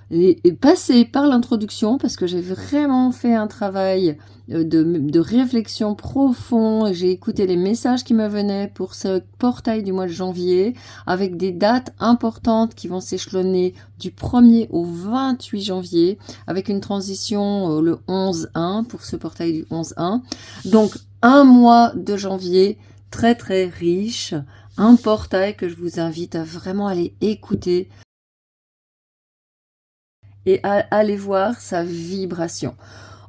passez par l'introduction parce que j'ai vraiment fait un travail de réflexion profond. J'ai écouté les messages qui me venaient pour ce portail du mois de janvier avec des dates importantes qui vont s'échelonner du 1er au 28 janvier avec une transition le 11-1 pour ce portail du 11-1. Donc, un mois de janvier très très riche, un portail que je vous invite à vraiment aller écouter et à aller voir sa vibration.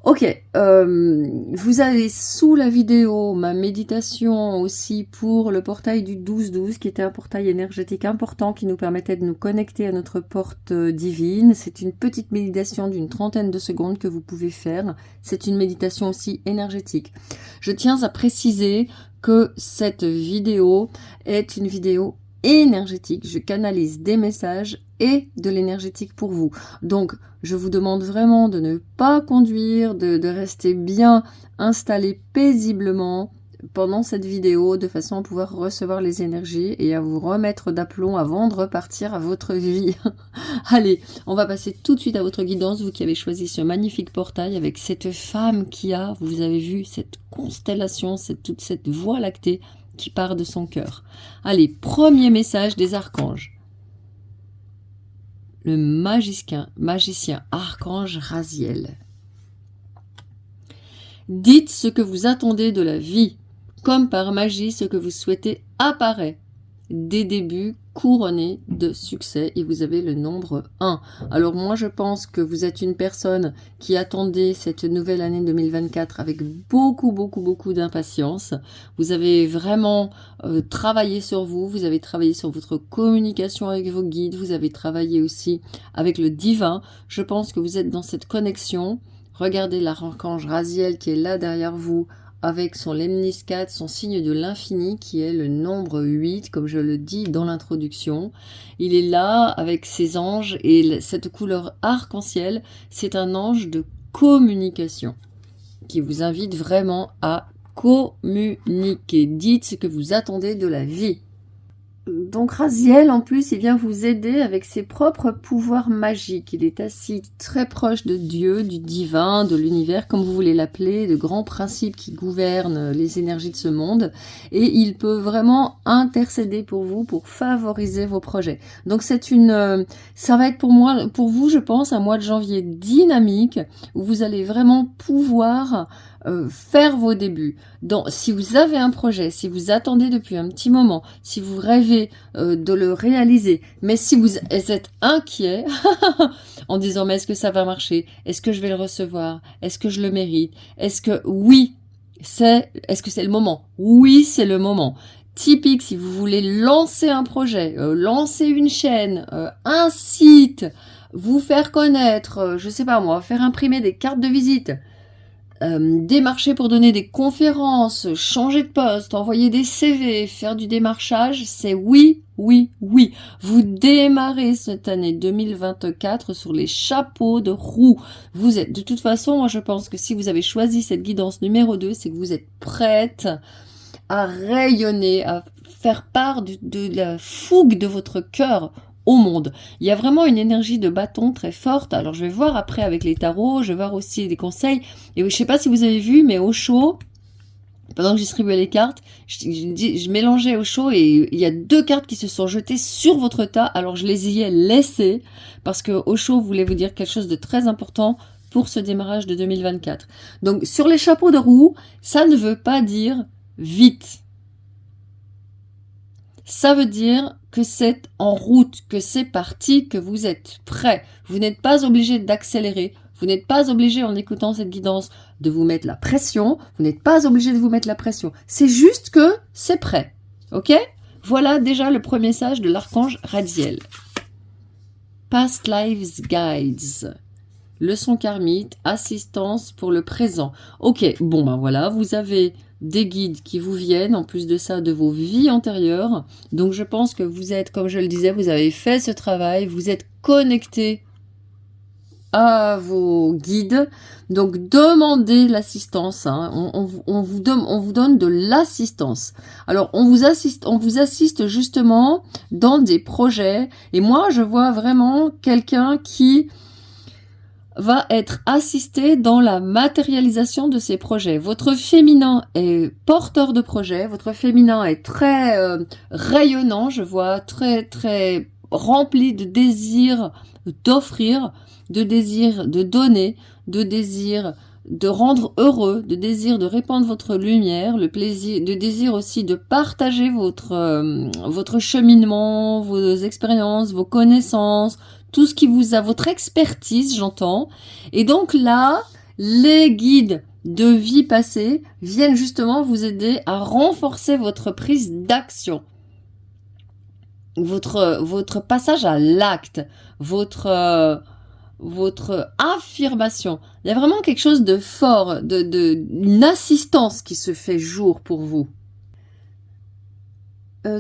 Ok, vous avez sous la vidéo ma méditation aussi pour le portail du 12-12 qui était un portail énergétique important qui nous permettait de nous connecter à notre porte divine. C'est une petite méditation d'une 30aine de secondes que vous pouvez faire. C'est une méditation aussi énergétique. Je tiens à préciser que cette vidéo est une vidéo énergétique. Je canalise des messages et de l'énergétique pour vous. Donc, je vous demande vraiment de ne pas conduire, de rester bien installé paisiblement. pendant cette vidéo de façon à pouvoir recevoir les énergies et à vous remettre d'aplomb avant de repartir à votre vie. Allez, on va passer tout de suite à votre guidance, vous qui avez choisi ce magnifique portail avec cette femme qui a, vous avez vu, cette constellation, toute cette voie lactée qui part de son cœur. Allez, premier message des archanges. Le magicien archange Raziel. Dites ce que vous attendez de la vie. Comme par magie, ce que vous souhaitez apparaît. Des débuts couronnés de succès et vous avez le nombre 1. Alors moi je pense que vous êtes une personne qui attendait cette nouvelle année 2024 avec beaucoup d'impatience. Vous avez vraiment travaillé sur vous, vous avez travaillé sur votre communication avec vos guides, vous avez travaillé aussi avec le divin. Je pense que vous êtes dans cette connexion. Regardez l'archange Raziel qui est là derrière vous, avec son lemniscate, son signe de l'infini, qui est le nombre 8, comme je le dis dans l'introduction. Il est là avec ses anges, et cette couleur arc-en-ciel, c'est un ange de communication, qui vous invite vraiment à communiquer. Dites ce que vous attendez de la vie. Donc Raziel, en plus, il vient vous aider avec ses propres pouvoirs magiques. Il est assis très proche de Dieu, du divin, de l'univers, comme vous voulez l'appeler, de grands principes qui gouvernent les énergies de ce monde. Et il peut vraiment intercéder pour vous, pour favoriser vos projets. Donc ça va être pour vous, je pense, un mois de janvier dynamique, où vous allez vraiment pouvoir faire vos débuts. Donc, si vous avez un projet, si vous attendez depuis un petit moment, si vous rêvez de le réaliser, mais si vous êtes inquiet en disant mais est-ce que ça va marcher? Est-ce que je vais le recevoir? Est-ce que je le mérite? Est-ce que c'est le moment? Oui, c'est le moment. Typique, si vous voulez lancer un projet, lancer une chaîne, un site, vous faire connaître, je sais pas moi, faire imprimer des cartes de visite, démarcher pour donner des conférences, changer de poste, envoyer des CV, faire du démarchage, c'est oui. Vous démarrez cette année 2024 sur les chapeaux de roue. Vous êtes, de toute façon, moi je pense que si vous avez choisi cette guidance numéro 2, c'est que vous êtes prête à rayonner, à faire part de la fougue de votre cœur au monde. Il y a vraiment une énergie de bâton très forte. Alors je vais voir après avec les tarots, je vais voir aussi des conseils. Et je sais pas si vous avez vu, mais au show, pendant que je distribuais les cartes, je mélangeais au show et il y a 2 cartes qui se sont jetées sur votre tas. Alors je les y ai laissées parce que au show voulait vous dire quelque chose de très important pour ce démarrage de 2024. Donc sur les chapeaux de roue, ça ne veut pas dire vite. Ça veut dire que c'est en route, que c'est parti, que vous êtes prêt. Vous n'êtes pas obligé d'accélérer. Vous n'êtes pas obligé, en écoutant cette guidance, de vous mettre la pression. Vous n'êtes pas obligé de vous mettre la pression. C'est juste que c'est prêt. Ok? Voilà déjà le premier message de l'archange Raziel. Past Lives Guides. Leçon karmique, assistance pour le présent. Ok, bon ben voilà, vous avez des guides qui vous viennent, en plus de ça, de vos vies antérieures. Donc je pense que vous êtes, comme je le disais, vous avez fait ce travail, vous êtes connecté à vos guides. Donc demandez l'assistance, hein. On vous donne de l'assistance. Alors on vous assiste justement dans des projets. Et moi je vois vraiment quelqu'un qui va être assisté dans la matérialisation de ces projets. Votre féminin est porteur de projets, votre féminin est très rayonnant, je vois, très rempli de désir d'offrir, de désir de donner, de désir de rendre heureux, de désir de répandre votre lumière, le plaisir, de désir aussi de partager votre cheminement, vos expériences, vos connaissances, tout ce qui vous a, votre expertise, j'entends. Et donc là, les guides de vie passée viennent justement vous aider à renforcer votre prise d'action. Votre passage à l'acte, votre affirmation. Il y a vraiment quelque chose de fort, une assistance qui se fait jour pour vous.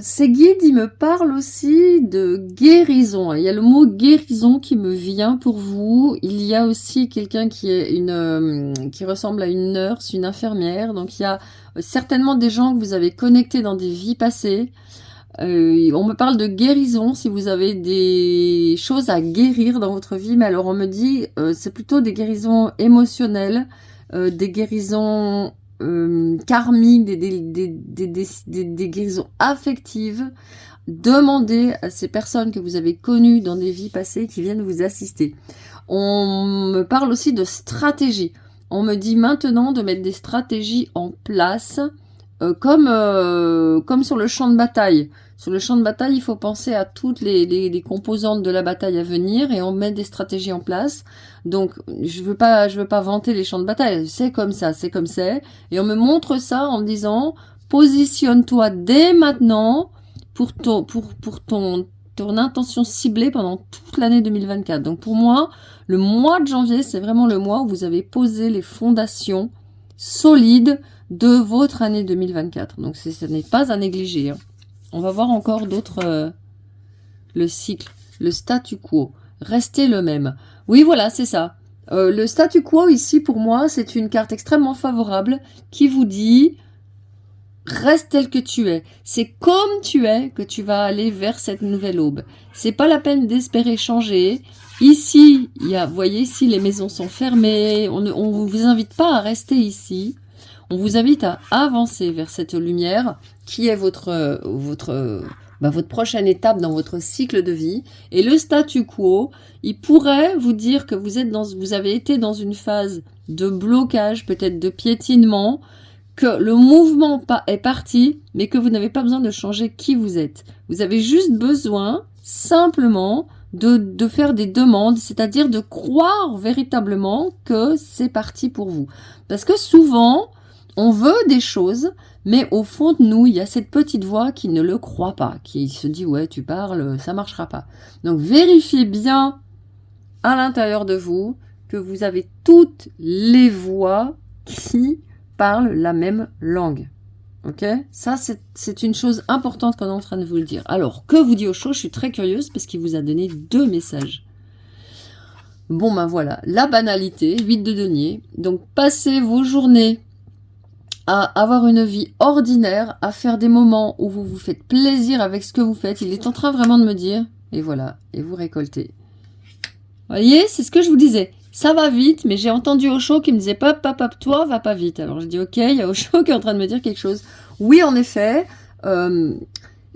ces guides, ils me parlent aussi de guérison. Il y a le mot guérison qui me vient pour vous. Il y a aussi quelqu'un qui est qui ressemble à une nurse, une infirmière. Donc il y a certainement des gens que vous avez connectés dans des vies passées. On me parle de guérison si vous avez des choses à guérir dans votre vie. Mais alors on me dit c'est plutôt des guérisons émotionnelles, des guérisons karmiques, des guérisons affectives. Demandez à ces personnes que vous avez connues dans des vies passées qui viennent vous assister. On me parle aussi de stratégie. On me dit maintenant de mettre des stratégies en place, comme sur le champ de bataille. Sur le champ de bataille, il faut penser à toutes les composantes de la bataille à venir et on met des stratégies en place. Donc, je veux pas vanter les champs de bataille. C'est comme ça, c'est comme c'est. Et on me montre ça en me disant, positionne-toi dès maintenant pour ton intention ciblée pendant toute l'année 2024. Donc, pour moi, le mois de janvier, c'est vraiment le mois où vous avez posé les fondations solides de votre année 2024. Donc, ce n'est pas à négliger, hein. On va voir encore d'autres, le cycle, le statu quo, rester le même. Oui, voilà, c'est ça. Le statu quo ici, pour moi, c'est une carte extrêmement favorable qui vous dit reste tel que tu es. C'est comme tu es que tu vas aller vers cette nouvelle aube. C'est pas la peine d'espérer changer. Ici, vous voyez, ici, les maisons sont fermées. On ne vous invite pas à rester ici. On vous invite à avancer vers cette lumière qui est votre prochaine étape dans votre cycle de vie. Et le statu quo, il pourrait vous dire que vous avez été dans une phase de blocage, peut-être de piétinement, que le mouvement est parti, mais que vous n'avez pas besoin de changer qui vous êtes. Vous avez juste besoin, simplement, de faire des demandes, c'est-à-dire de croire véritablement que c'est parti pour vous. Parce que souvent, on veut des choses, mais au fond de nous, il y a cette petite voix qui ne le croit pas, qui se dit « ouais, tu parles, ça marchera pas ». Donc, vérifiez bien à l'intérieur de vous que vous avez toutes les voix qui parlent la même langue. Ok ? Ça, c'est une chose importante qu'on est en train de vous le dire. Alors, que vous dit Osho ? Je suis très curieuse parce qu'il vous a donné 2 messages. Bon, ben voilà, la banalité, 8 de denier. Donc, passez vos journées à avoir une vie ordinaire, à faire des moments où vous vous faites plaisir avec ce que vous faites. Il est en train vraiment de me dire, et voilà, et vous récoltez. Vous voyez, c'est ce que je vous disais. Ça va vite, mais j'ai entendu Osho qui me disait, pop, toi, va pas vite. Alors je dis, ok, il y a Osho qui est en train de me dire quelque chose. Oui, en effet,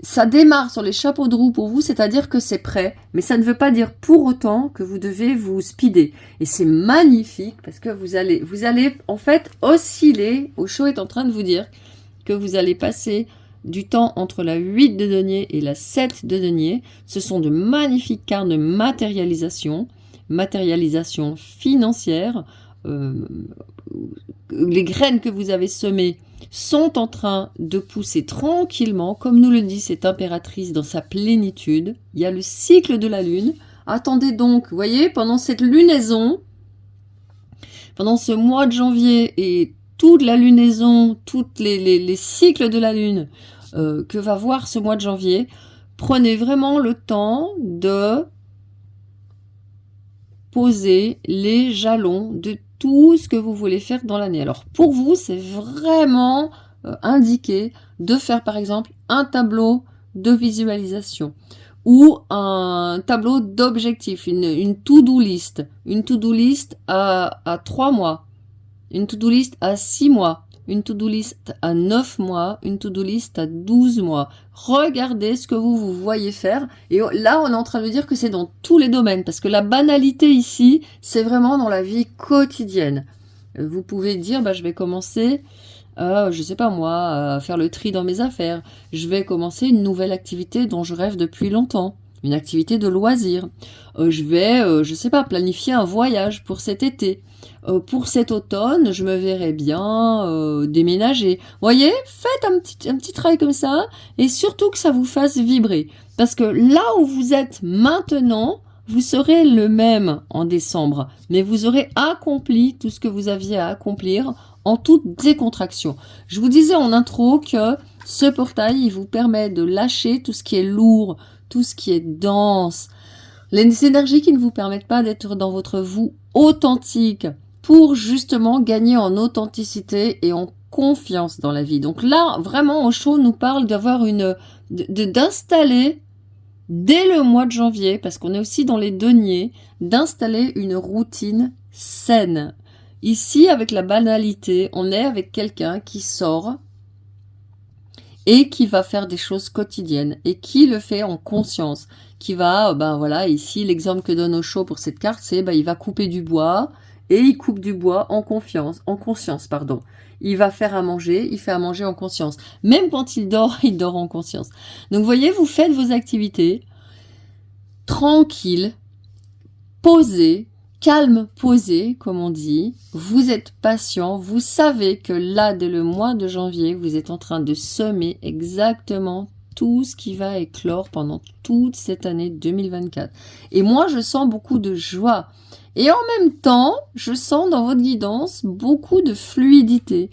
ça démarre sur les chapeaux de roue pour vous, c'est-à-dire que c'est prêt, mais ça ne veut pas dire pour autant que vous devez vous speeder. Et c'est magnifique parce que vous allez en fait osciller. Osho est en train de vous dire que vous allez passer du temps entre la 8 de denier et la 7 de denier. Ce sont de magnifiques cartes de matérialisation financière. Les graines que vous avez semées sont en train de pousser tranquillement, comme nous le dit cette impératrice dans sa plénitude. Il y a le cycle de la lune. Attendez donc, vous voyez, pendant cette lunaison, pendant ce mois de janvier et toute la lunaison, tous les cycles de la lune que va voir ce mois de janvier, prenez vraiment le temps de poser les jalons de tout ce que vous voulez faire dans l'année. Alors pour vous, c'est vraiment indiqué de faire par exemple un tableau de visualisation ou un tableau d'objectifs, une to-do list. Une to-do list à 3 mois, une to-do list à 6 mois, une to-do list à 9 mois, une to-do list à 12 mois. Regardez ce que vous voyez faire. Et là, on est en train de dire que c'est dans tous les domaines. Parce que la banalité ici, c'est vraiment dans la vie quotidienne. Vous pouvez dire, je vais commencer, je sais pas moi, à faire le tri dans mes affaires. Je vais commencer une nouvelle activité dont je rêve depuis longtemps. Une activité de loisir. Je vais, je sais pas, planifier un voyage pour cet été. Pour cet automne, je me verrais bien déménager. Voyez, faites un petit travail comme ça et surtout que ça vous fasse vibrer. Parce que là où vous êtes maintenant, vous serez le même en décembre, mais vous aurez accompli tout ce que vous aviez à accomplir en toute décontraction. Je vous disais en intro que ce portail, il vous permet de lâcher tout ce qui est lourd, tout ce qui est dense, les énergies qui ne vous permettent pas d'être dans votre vous authentique pour justement gagner en authenticité et en confiance dans la vie. Donc là, vraiment, Osho nous parle d'avoir d'installer dès le mois de janvier, parce qu'on est aussi dans les deniers, d'installer une routine saine. Ici, avec la banalité, on est avec quelqu'un qui sort et qui va faire des choses quotidiennes et qui le fait en conscience, qui va, ben voilà, ici l'exemple que donne Osho pour cette carte, c'est il va couper du bois et il coupe du bois en conscience, pardon. Il va faire à manger, il fait à manger en conscience. Même quand il dort en conscience. Donc vous voyez, vous faites vos activités tranquille, posé, calme, posé, comme on dit. Vous êtes patient, vous savez que là, dès le mois de janvier, vous êtes en train de semer exactement tout ce qui va éclore pendant toute cette année 2024. Et moi, je sens beaucoup de joie. Et en même temps, je sens dans votre guidance beaucoup de fluidité.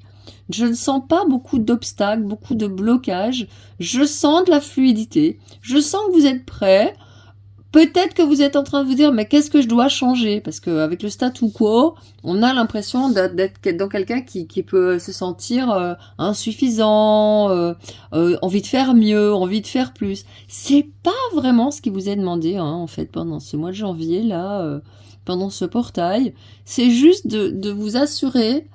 Je ne sens pas beaucoup d'obstacles, beaucoup de blocages. Je sens de la fluidité. Je sens que vous êtes prêts. Peut-être que vous êtes en train de vous dire, mais qu'est-ce que je dois changer? Parce qu'avec le statu quo, on a l'impression d'être dans quelqu'un qui peut se sentir insuffisant, envie de faire mieux, envie de faire plus. C'est pas vraiment ce qui vous est demandé, en fait, pendant ce mois de janvier, là, pendant ce portail. C'est juste de vous assurer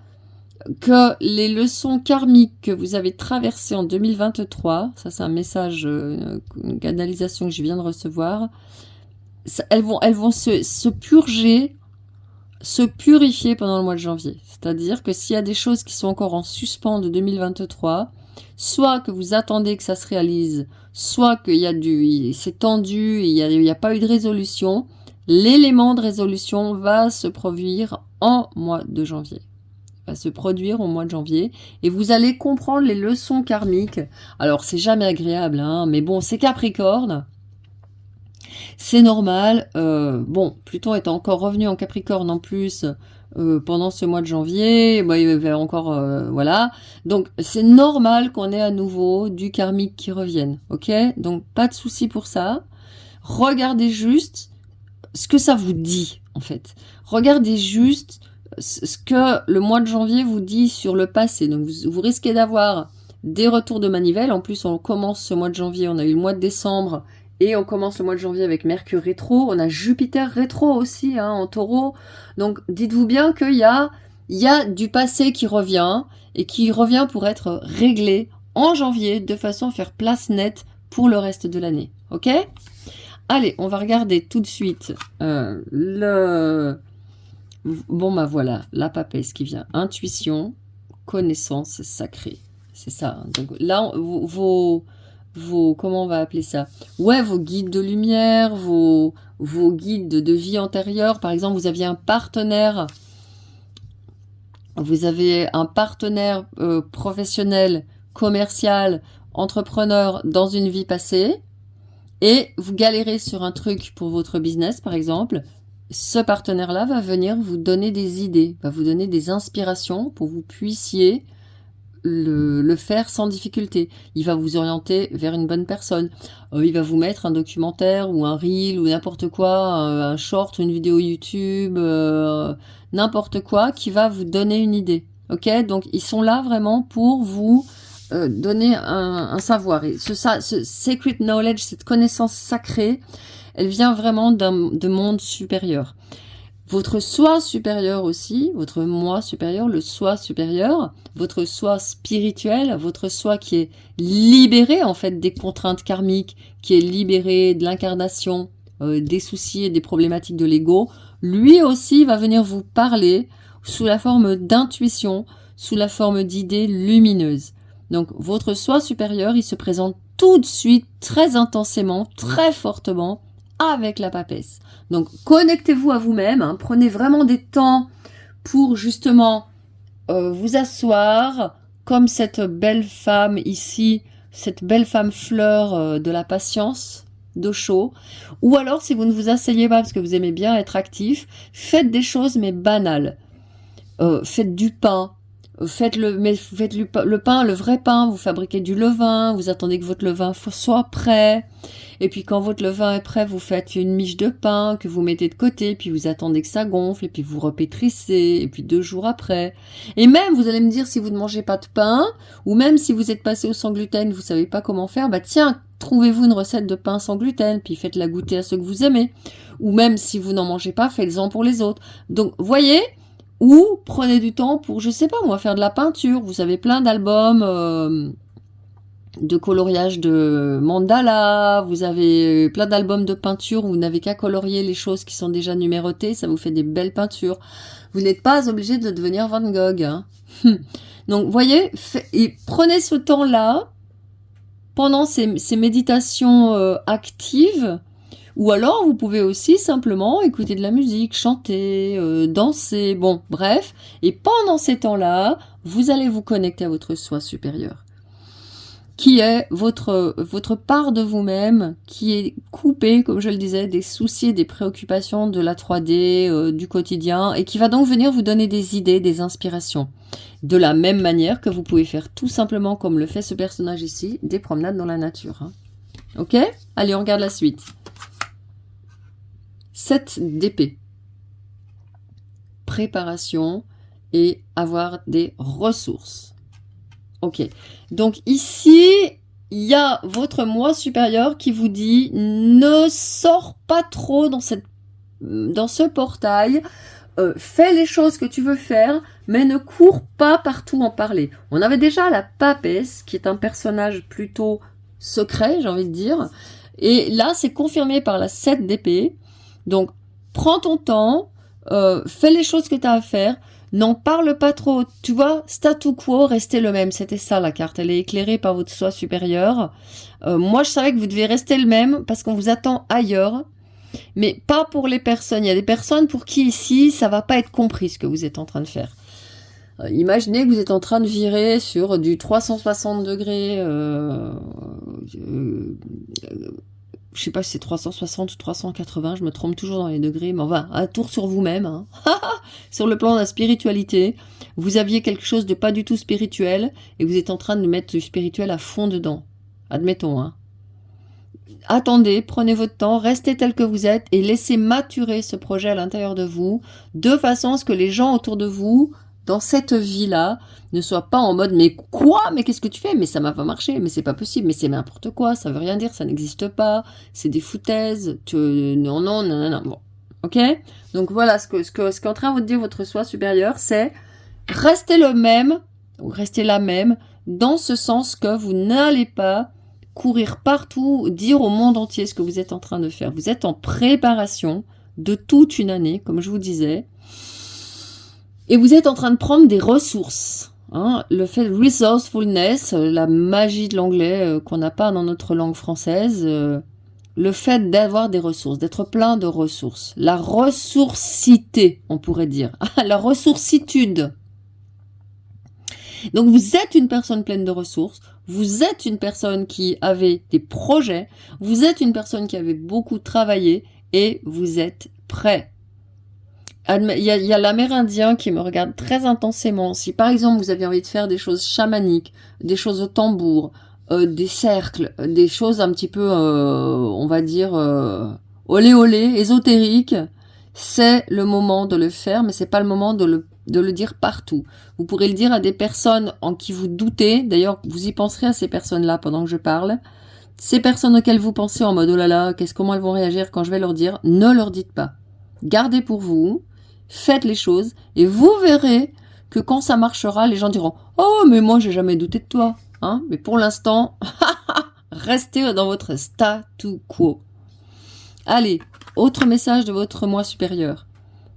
que les leçons karmiques que vous avez traversées en 2023, ça c'est un message, une canalisation que je viens de recevoir, elles vont se purger, se purifier pendant le mois de janvier. C'est-à-dire que s'il y a des choses qui sont encore en suspens de 2023, soit que vous attendez que ça se réalise, soit qu'il y a c'est tendu, et il n'y a pas eu de résolution, l'élément de résolution va se produire en mois de janvier. Va se produire au mois de janvier et vous allez comprendre les leçons karmiques. Alors c'est jamais agréable, mais bon, c'est Capricorne. C'est normal. Bon, Pluton est encore revenu en Capricorne en plus pendant ce mois de janvier. Il y avait encore, voilà. Donc c'est normal qu'on ait à nouveau du karmique qui revienne, ok? Donc pas de souci pour ça. Regardez juste ce que ça vous dit, en fait. Regardez juste ce que le mois de janvier vous dit sur le passé. Donc vous risquez d'avoir des retours de manivelle. En plus, on commence ce mois de janvier, on a eu le mois de décembre et on commence le mois de janvier avec Mercure rétro. On a Jupiter rétro aussi en taureau. Donc dites-vous bien qu'il y a du passé qui revient et qui revient pour être réglé en janvier de façon à faire place nette pour le reste de l'année. Ok ? Allez, on va regarder tout de suite voilà, la papesse qui vient. Intuition, connaissance sacrée. C'est ça. Donc là, vos comment on va appeler ça? Ouais, vos guides de lumière, vos guides de vie antérieure. Par exemple, vous avez un partenaire professionnel, commercial, entrepreneur dans une vie passée. Et vous galérez sur un truc pour votre business, par exemple, ce partenaire-là va venir vous donner des idées, va vous donner des inspirations pour que vous puissiez le faire sans difficulté. Il va vous orienter vers une bonne personne. Il va vous mettre un documentaire ou un reel ou n'importe quoi, un short ou une vidéo YouTube, n'importe quoi qui va vous donner une idée. Ok ? Donc, ils sont là vraiment pour vous donner un savoir. Et ce sacred knowledge, cette connaissance sacrée, elle vient vraiment de monde supérieur. Votre soi supérieur aussi, votre moi supérieur, le soi supérieur, votre soi spirituel, votre soi qui est libéré en fait des contraintes karmiques, qui est libéré de l'incarnation, des soucis et des problématiques de l'ego, lui aussi va venir vous parler sous la forme d'intuition, sous la forme d'idées lumineuses. Donc votre soi supérieur, il se présente tout de suite, très intensément, très fortement, avec la papesse. Donc connectez-vous à vous-même, prenez vraiment des temps pour justement vous asseoir comme cette belle femme ici, cette belle femme fleur de la patience, d'eau chaude. Ou alors, si vous ne vous asseyez pas parce que vous aimez bien être actif, faites des choses mais banales. Faites du pain. Faites le pain, le vrai pain. Vous fabriquez du levain. Vous attendez que votre levain soit prêt. Et puis quand votre levain est prêt, vous faites une miche de pain que vous mettez de côté, puis vous attendez que ça gonfle, et puis vous repétrissez, et puis 2 jours après. Et même, vous allez me dire, si vous ne mangez pas de pain, ou même si vous êtes passé au sans gluten, vous savez pas comment faire, bah tiens, trouvez-vous une recette de pain sans gluten, puis faites-la goûter à ceux que vous aimez. Ou même si vous n'en mangez pas, faites-en pour les autres. Donc, voyez, ou prenez du temps pour, je sais pas moi, faire de la peinture. Vous avez plein d'albums de coloriage de mandala, vous avez plein d'albums de peinture où vous n'avez qu'à colorier les choses qui sont déjà numérotées, ça vous fait des belles peintures. Vous n'êtes pas obligé de devenir Van Gogh. Hein. Donc, voyez, et prenez ce temps-là pendant ces méditations actives, ou alors vous pouvez aussi simplement écouter de la musique, chanter, danser, bon, bref. Et pendant ces temps-là, vous allez vous connecter à votre soi supérieur, qui est votre part de vous-même, qui est coupée, comme je le disais, des soucis, des préoccupations de la 3D, du quotidien, et qui va donc venir vous donner des idées, des inspirations. De la même manière que vous pouvez faire tout simplement, comme le fait ce personnage ici, des promenades dans la nature. Hein. Ok ? Allez, on regarde la suite. 7 d'épée. Préparation et avoir des ressources. Ok, donc ici, il y a votre moi supérieur qui vous dit « Ne sors pas trop dans ce portail, fais les choses que tu veux faire, mais ne cours pas partout en parler. » On avait déjà la papesse, qui est un personnage plutôt secret, j'ai envie de dire, et là, c'est confirmé par la 7 d'épée. Donc, prends ton temps, fais les choses que tu as à faire, n'en parle pas trop, tu vois, statu quo, restez le même. C'était ça la carte, elle est éclairée par votre soi supérieur. Moi, je savais que vous devez rester le même parce qu'on vous attend ailleurs, mais pas pour les personnes. Il y a des personnes pour qui ici, ça va pas être compris ce que vous êtes en train de faire. Imaginez que vous êtes en train de virer sur du 360 degrés, je sais pas si c'est 360 ou 380, je me trompe toujours dans les degrés, mais enfin, un tour sur vous-même, hein. Sur le plan de la spiritualité, vous aviez quelque chose de pas du tout spirituel, et vous êtes en train de mettre du spirituel à fond dedans. Admettons, hein. Attendez, prenez votre temps, restez tel que vous êtes, et laissez maturer ce projet à l'intérieur de vous, de façon à ce que les gens autour de vous, dans cette vie-là, ne soient pas en mode « Mais quoi? Mais qu'est-ce que tu fais? Mais ça m'a pas marché, mais c'est pas possible, mais c'est n'importe quoi, ça veut rien dire, ça n'existe pas, c'est des foutaises, non. » Bon, ok? Donc voilà, ce qu'est en train de vous dire votre soi supérieur, c'est restez le même, ou restez la même, dans ce sens que vous n'allez pas courir partout, dire au monde entier ce que vous êtes en train de faire. Vous êtes en préparation de toute une année, comme je vous disais, et vous êtes en train de prendre des ressources. Hein, le fait de resourcefulness, la magie de l'anglais qu'on n'a pas dans notre langue française, le fait d'avoir des ressources, d'être plein de ressources. La ressourcité, on pourrait dire. La ressourcitude. Donc vous êtes une personne pleine de ressources, vous êtes une personne qui avait des projets, vous êtes une personne qui avait beaucoup travaillé et vous êtes prêt. Il y a l'Amérindien qui me regarde très intensément. Si par exemple vous avez envie de faire des choses chamaniques, des choses au tambour, des cercles, des choses un petit peu, on va dire, olé olé, ésotériques, c'est le moment de le faire, mais c'est pas le moment de le dire partout. Vous pourrez le dire à des personnes en qui vous doutez. D'ailleurs, vous y penserez à ces personnes-là pendant que je parle. Ces personnes auxquelles vous pensez en mode oh là là, comment elles vont réagir quand je vais leur dire, ne leur dites pas. Gardez pour vous, faites les choses et vous verrez que quand ça marchera, les gens diront oh mais moi j'ai jamais douté de toi. Hein, mais pour l'instant, restez dans votre statu quo. Allez, autre message de votre moi supérieur.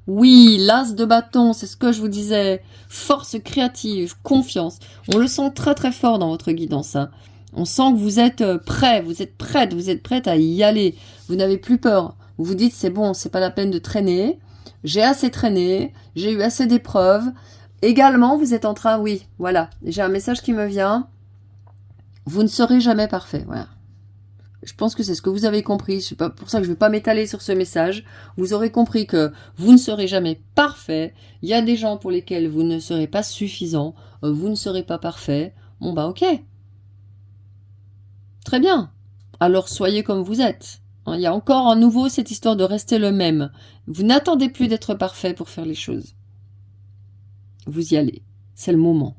Oui, l'as de bâton, c'est ce que je vous disais. Force créative, confiance. On le sent très très fort dans votre guidance. Hein. On sent que vous êtes prêt, vous êtes prête à y aller. Vous n'avez plus peur. Vous vous dites c'est bon, c'est pas la peine de traîner. J'ai assez traîné, j'ai eu assez d'épreuves. Également, vous êtes en train, oui, voilà, j'ai un message qui me vient. Vous ne serez jamais parfait, voilà. Je pense que c'est ce que vous avez compris. C'est pas pour ça que je ne vais pas m'étaler sur ce message. Vous aurez compris que vous ne serez jamais parfait. Il y a des gens pour lesquels vous ne serez pas suffisant. Vous ne serez pas parfait. Bon bah ok. Très bien. Alors soyez comme vous êtes. Il y a encore à nouveau cette histoire de rester le même. Vous n'attendez plus d'être parfait pour faire les choses. Vous y allez. C'est le moment.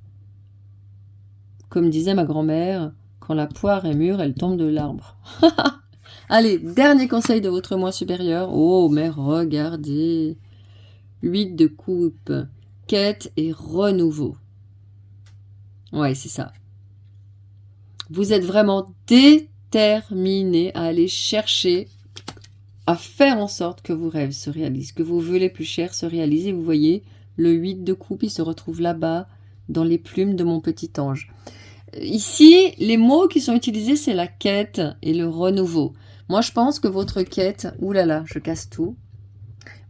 Comme disait ma grand-mère, quand la poire est mûre, elle tombe de l'arbre. Allez, dernier conseil de votre moi supérieur. Oh, mais regardez. 8 de coupe. Quête et renouveau. Ouais, c'est ça. Vous êtes vraiment déterminé à aller chercher, à faire en sorte que vos rêves se réalisent, que vos vœux les plus chers se réalisent. Et vous voyez, le 8 de coupe, il se retrouve là-bas, dans les plumes de mon petit ange. Ici, les mots qui sont utilisés, c'est la quête et le renouveau. Moi, je pense que votre quête... Ouh là là, je casse tout.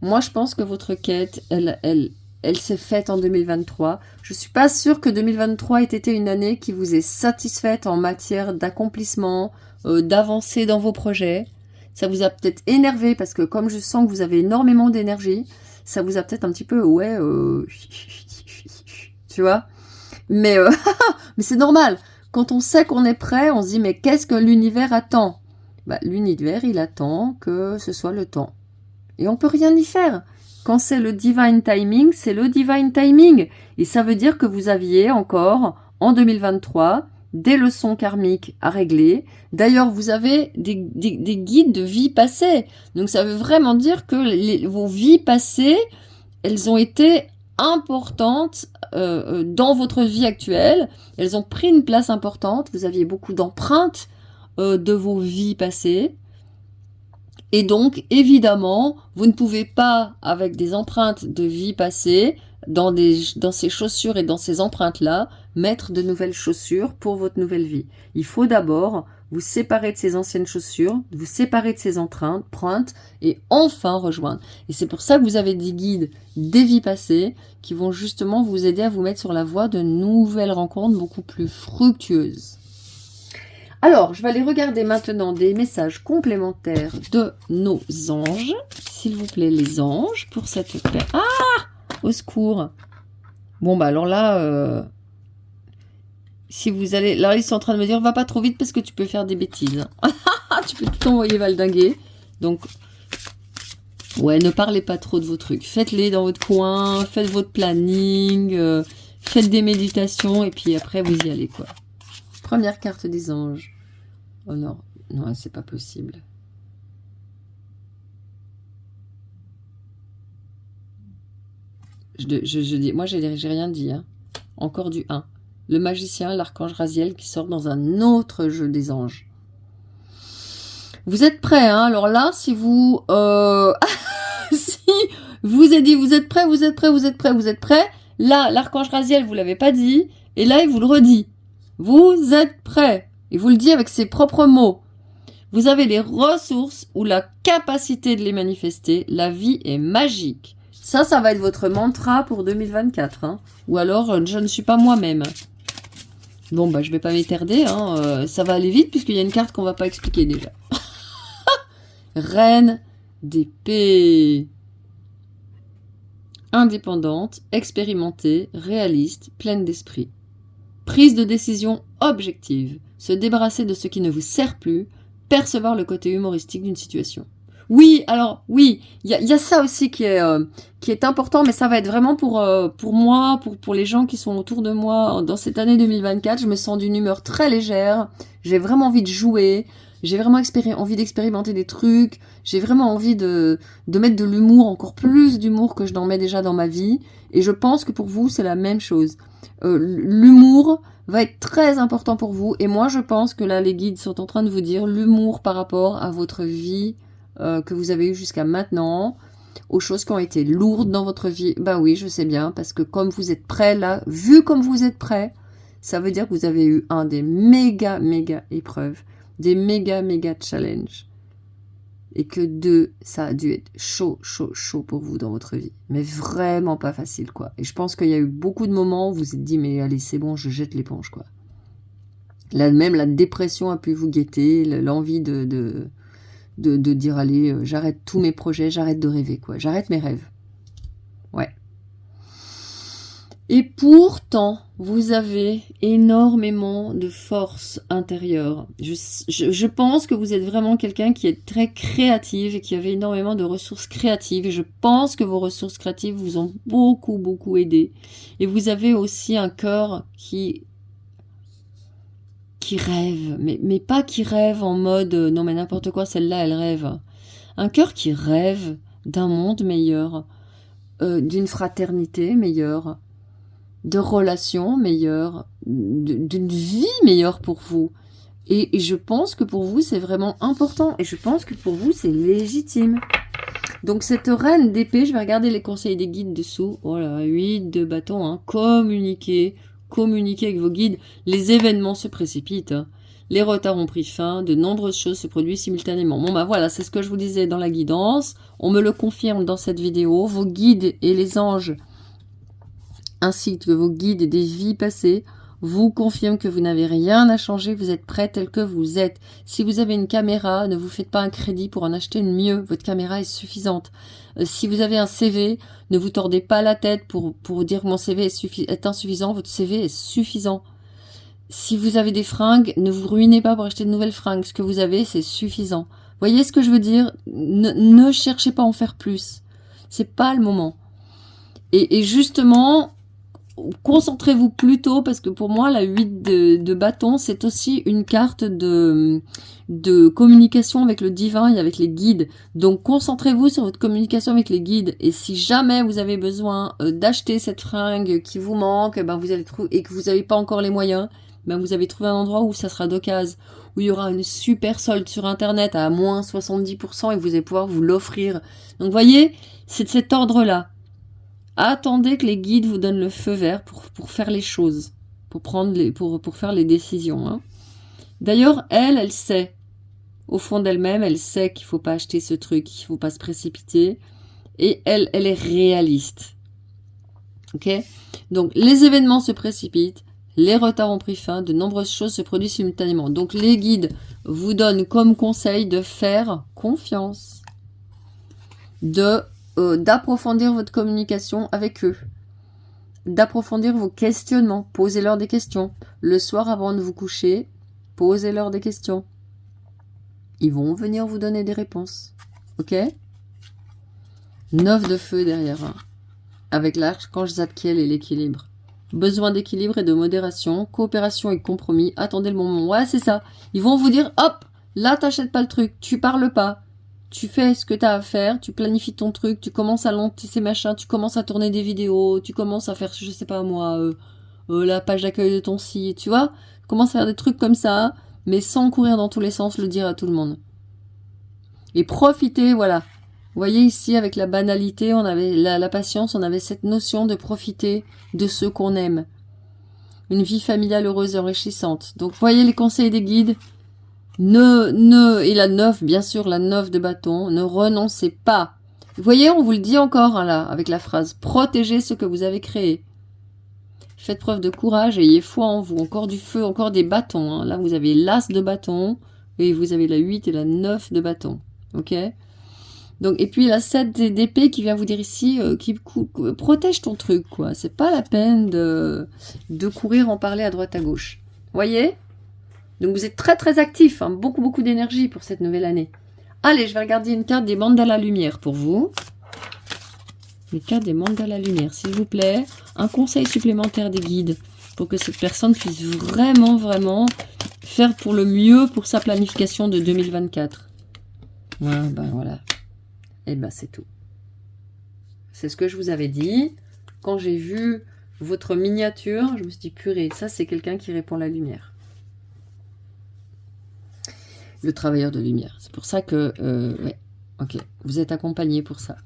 Moi, je pense que votre quête, elle s'est faite en 2023. Je ne suis pas sûre que 2023 ait été une année qui vous ait satisfaite en matière d'accomplissement, d'avancée dans vos projets. Ça vous a peut-être énervé parce que comme je sens que vous avez énormément d'énergie, ça vous a peut-être un petit peu... Ouais, tu vois. Mais c'est normal. Quand on sait qu'on est prêt, on se dit mais qu'est-ce que l'univers attend? Bah, l'univers, il attend que ce soit le temps. Et on peut rien y faire. Quand c'est le divine timing, c'est le divine timing. Et ça veut dire que vous aviez encore, en 2023, des leçons karmiques à régler. D'ailleurs, vous avez des guides de vie passée. Donc ça veut vraiment dire que vos vies passées, elles ont été importantes dans votre vie actuelle. Elles ont pris une place importante. Vous aviez beaucoup d'empreintes de vos vies passées. Et donc, évidemment, vous ne pouvez pas, avec des empreintes de vie passée, dans ces chaussures et dans ces empreintes-là, mettre de nouvelles chaussures pour votre nouvelle vie. Il faut d'abord vous séparer de ces anciennes chaussures, vous séparer de ces empreintes et enfin rejoindre. Et c'est pour ça que vous avez des guides des vies passées qui vont justement vous aider à vous mettre sur la voie de nouvelles rencontres beaucoup plus fructueuses. Alors, je vais aller regarder maintenant des messages complémentaires de nos anges. S'il vous plaît, les anges, pour cette paix. Ah! Au secours. Bon, bah alors là, si vous allez... Là, ils sont en train de me dire, va pas trop vite parce que tu peux faire des bêtises. Tu peux tout envoyer valdinguer. Donc, ouais, ne parlez pas trop de vos trucs. Faites-les dans votre coin, faites votre planning, faites des méditations et puis après, vous y allez, quoi. Première carte des anges. Oh non, non, c'est pas possible. Je dis, moi, j'ai rien dit. Hein. Encore du 1. Le magicien, l'archange Raziel qui sort dans un autre jeu des anges. Vous êtes prêts, hein? Alors là, si vous... si vous avez dit, vous êtes prêts, vous êtes prêts, vous êtes prêts, vous êtes prêts. Là, l'archange Raziel, vous l'avez pas dit. Et là, il vous le redit. Vous êtes prêts. Il vous le dit avec ses propres mots. Vous avez les ressources ou la capacité de les manifester. La vie est magique. Ça va être votre mantra pour 2024. Hein. Ou alors, je ne suis pas moi-même. Bon, bah, je vais pas m'éterder. Hein. Ça va aller vite puisqu'il y a une carte qu'on va pas expliquer déjà. Reine d'épée. Indépendante, expérimentée, réaliste, pleine d'esprit. Prise de décision objective. Se débarrasser de ce qui ne vous sert plus. Percevoir le côté humoristique d'une situation. Oui, alors, oui, il y a ça aussi qui est important, mais ça va être vraiment pour moi, pour les gens qui sont autour de moi. Dans cette année 2024, je me sens d'une humeur très légère. J'ai vraiment envie de jouer. J'ai vraiment envie d'expérimenter des trucs. J'ai vraiment envie de mettre de l'humour, encore plus d'humour que je n'en mets déjà dans ma vie. Et je pense que pour vous, c'est la même chose. L'humour va être très important pour vous. Et moi, je pense que là, les guides sont en train de vous dire l'humour par rapport à votre vie que vous avez eue jusqu'à maintenant, aux choses qui ont été lourdes dans votre vie. Bah oui, je sais bien, parce que comme vous êtes prêts là, vu comme vous êtes prêts, ça veut dire que vous avez eu un des méga épreuves, des méga challenges. Et que ça a dû être chaud pour vous dans votre vie. Mais vraiment pas facile, quoi. Et je pense qu'il y a eu beaucoup de moments où vous vous êtes dit, mais allez, c'est bon, je jette l'éponge, quoi. Là, même la dépression a pu vous guetter, l'envie de dire, allez, j'arrête tous mes projets, j'arrête de rêver, quoi. J'arrête mes rêves. Ouais. Et pourtant, vous avez énormément de force intérieure. Je pense que vous êtes vraiment quelqu'un qui est très créative et qui avait énormément de ressources créatives. Et je pense que vos ressources créatives vous ont beaucoup, beaucoup aidé. Et vous avez aussi un cœur qui rêve, mais pas qui rêve en mode non mais n'importe quoi, celle-là elle rêve. Un cœur qui rêve d'un monde meilleur, d'une fraternité meilleure, de relations meilleures, d'une vie meilleure pour vous. Et je pense que pour vous c'est vraiment important, et je pense que pour vous c'est légitime. Donc cette reine d'épée, je vais regarder les conseils des guides dessous. Voilà, 8 de bâton, hein. Communiquez avec vos guides. Les événements se précipitent. Hein. Les retards ont pris fin. De nombreuses choses se produisent simultanément. Bon bah voilà, c'est ce que je vous disais dans la guidance. On me le confirme dans cette vidéo. Vos guides et les anges, ainsi que vos guides des vies passées, vous confirme que vous n'avez rien à changer, vous êtes prêt tel que vous êtes. Si vous avez une caméra, ne vous faites pas un crédit pour en acheter une mieux, votre caméra est suffisante. Si vous avez un CV, ne vous tordez pas la tête pour dire que mon CV est insuffisant, votre CV est suffisant. Si vous avez des fringues, ne vous ruinez pas pour acheter de nouvelles fringues, ce que vous avez c'est suffisant. Voyez ce que je veux dire? Ne cherchez pas à en faire plus, c'est pas le moment. Et justement, concentrez-vous plutôt, parce que pour moi, la 8 de bâton, c'est aussi une carte de communication avec le divin et avec les guides. Donc, concentrez-vous sur votre communication avec les guides. Et si jamais vous avez besoin d'acheter cette fringue qui vous manque, ben vous allez trouver, et que vous n'avez pas encore les moyens, ben vous avez trouvé un endroit où ça sera d'occasion, où il y aura une super solde sur Internet à moins 70% et vous allez pouvoir vous l'offrir. Donc, voyez, c'est de cet ordre-là. Attendez que les guides vous donnent le feu vert pour faire les choses, pour faire les décisions. Hein. D'ailleurs, elle sait, au fond d'elle-même, elle sait qu'il faut pas acheter ce truc, qu'il faut pas se précipiter, et elle est réaliste. Ok ? Donc, les événements se précipitent, les retards ont pris fin, de nombreuses choses se produisent simultanément. Donc, les guides vous donnent comme conseil de faire confiance, d'approfondir votre communication avec eux, d'approfondir vos questionnements, posez-leur des questions. Le soir avant de vous coucher, posez-leur des questions. Ils vont venir vous donner des réponses. Ok ? 9 de feu derrière, hein, avec l'archange Zadkiel et l'équilibre. Besoin d'équilibre et de modération, coopération et compromis, attendez le moment. Ouais, c'est ça. Ils vont vous dire, hop, là t'achètes pas le truc, tu parles pas. Tu fais ce que tu as à faire, tu planifies ton truc, tu commences à lancer ces machins, tu commences à tourner des vidéos, tu commences à faire, je sais pas moi, la page d'accueil de ton site, tu vois. Tu commences à faire des trucs comme ça, mais sans courir dans tous les sens, le dire à tout le monde. Et profitez, voilà. Vous voyez ici, avec la banalité, on avait la patience, on avait cette notion de profiter de ceux qu'on aime. Une vie familiale heureuse et enrichissante. Donc, voyez les conseils des guides. Et la 9, bien sûr, la 9 de bâton, ne renoncez pas. Vous voyez, on vous le dit encore, hein, là, avec la phrase, protégez ce que vous avez créé. Faites preuve de courage, ayez foi en vous, encore du feu, encore des bâtons. Hein. Là, vous avez l'as de bâton, et vous avez la 8 et la 9 de bâton. Ok ? Donc, et puis la 7 d'épée qui vient vous dire ici, protège ton truc, quoi. C'est pas la peine de courir en parler à droite à gauche. Voyez ? Donc vous êtes très très actif, hein, beaucoup beaucoup d'énergie pour cette nouvelle année. Allez, je vais regarder une carte des mandalas lumière pour vous. Les cartes des mandalas lumière, s'il vous plaît. Un conseil supplémentaire des guides pour que cette personne puisse vraiment faire pour le mieux pour sa planification de 2024. Ouais, ben voilà. Et ben c'est tout. C'est ce que je vous avais dit. Quand j'ai vu votre miniature, je me suis dit, purée, ça c'est quelqu'un qui répond à la lumière. Le travailleur de lumière. C'est pour ça que... ouais, ok, vous êtes accompagné pour ça.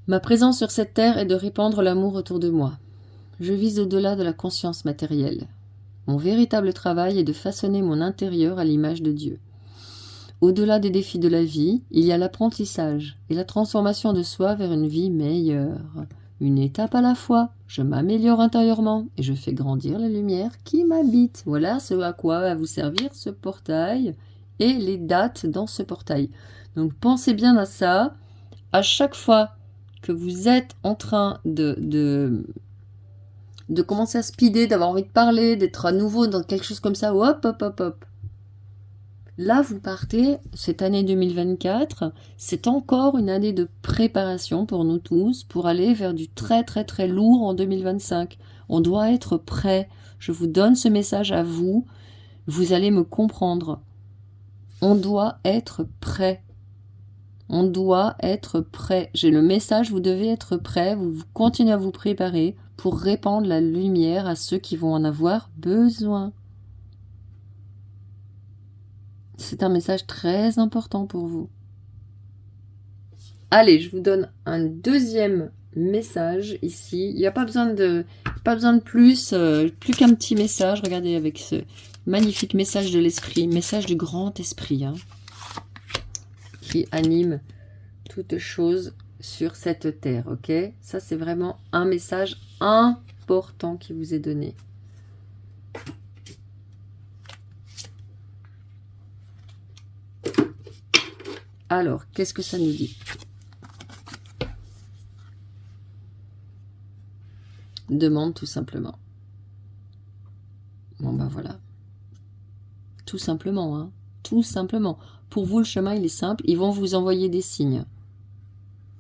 Ma présence sur cette terre est de répandre l'amour autour de moi. Je vise au-delà de la conscience matérielle. Mon véritable travail est de façonner mon intérieur à l'image de Dieu. Au-delà des défis de la vie, il y a l'apprentissage et la transformation de soi vers une vie meilleure. une étape à la fois. Je m'améliore intérieurement et je fais grandir la lumière qui m'habite. Voilà ce à quoi va vous servir ce portail et les dates dans ce portail. Donc pensez bien à ça. À chaque fois que vous êtes en train de commencer à speeder, d'avoir envie de parler, d'être à nouveau dans quelque chose comme ça, hop, hop, hop, hop. Là, vous partez, cette année 2024, c'est encore une année de préparation pour nous tous, pour aller vers du très très très lourd en 2025. On doit être prêt. Je vous donne ce message à vous, vous allez me comprendre. On doit être prêt. On doit être prêt. J'ai le message, vous devez être prêt, vous continuez à vous préparer pour répandre la lumière à ceux qui vont en avoir besoin. C'est un message très important pour vous. Allez, je vous donne un deuxième message ici. Il n'y a pas besoin de plus qu'un petit message. Regardez avec ce magnifique message de l'esprit, message du grand esprit, hein, qui anime toute chose sur cette terre, ok? Ça, c'est vraiment un message important qui vous est donné. Alors, qu'est-ce que ça nous dit? Demande tout simplement. Bon ben voilà. Tout simplement, hein. Tout simplement. Pour vous, le chemin, il est simple. Ils vont vous envoyer des signes.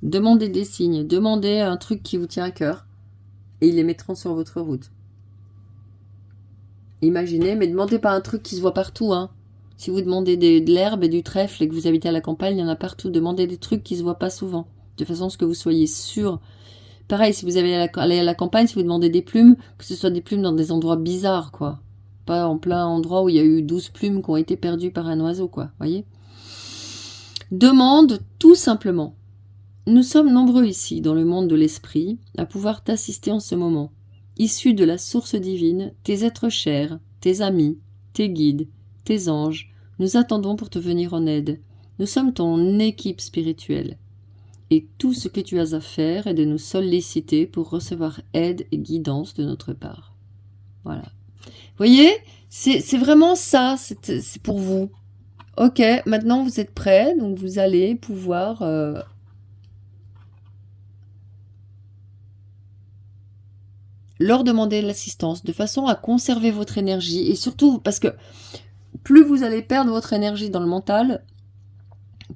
Demandez des signes. Demandez un truc qui vous tient à cœur. Et ils les mettront sur votre route. Imaginez, mais demandez pas un truc qui se voit partout, hein. Si vous demandez de l'herbe et du trèfle et que vous habitez à la campagne, il y en a partout. Demandez des trucs qui ne se voient pas souvent. De façon à ce que vous soyez sûr. Pareil, si vous allez à la campagne, si vous demandez des plumes, que ce soit des plumes dans des endroits bizarres, quoi. Pas en plein endroit où il y a eu 12 plumes qui ont été perdues par un oiseau, quoi. Voyez ? Demande tout simplement. Nous sommes nombreux ici, dans le monde de l'esprit, à pouvoir t'assister en ce moment. Issus de la source divine, tes êtres chers, tes amis, tes guides, tes anges, nous attendons pour te venir en aide. Nous sommes ton équipe spirituelle. Et tout ce que tu as à faire est de nous solliciter pour recevoir aide et guidance de notre part. Voilà. Vous voyez, c'est vraiment ça, c'est pour vous. Ok, maintenant vous êtes prêts, donc vous allez pouvoir... leur demander l'assistance de façon à conserver votre énergie et surtout parce que plus vous allez perdre votre énergie dans le mental,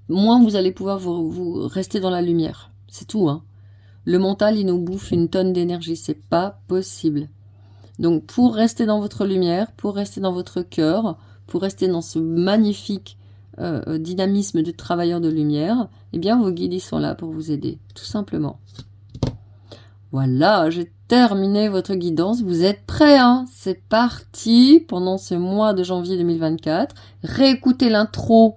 moins vous allez pouvoir vous rester dans la lumière. C'est tout, hein. Le mental, il nous bouffe une tonne d'énergie. C'est pas possible. Donc, pour rester dans votre lumière, pour rester dans votre cœur, pour rester dans ce magnifique dynamisme de travailleur de lumière, eh bien, vos guides, ils sont là pour vous aider. Tout simplement. Voilà, j'ai terminé votre guidance. Vous êtes prêts, hein? C'est parti pendant ce mois de janvier 2024. Réécoutez l'intro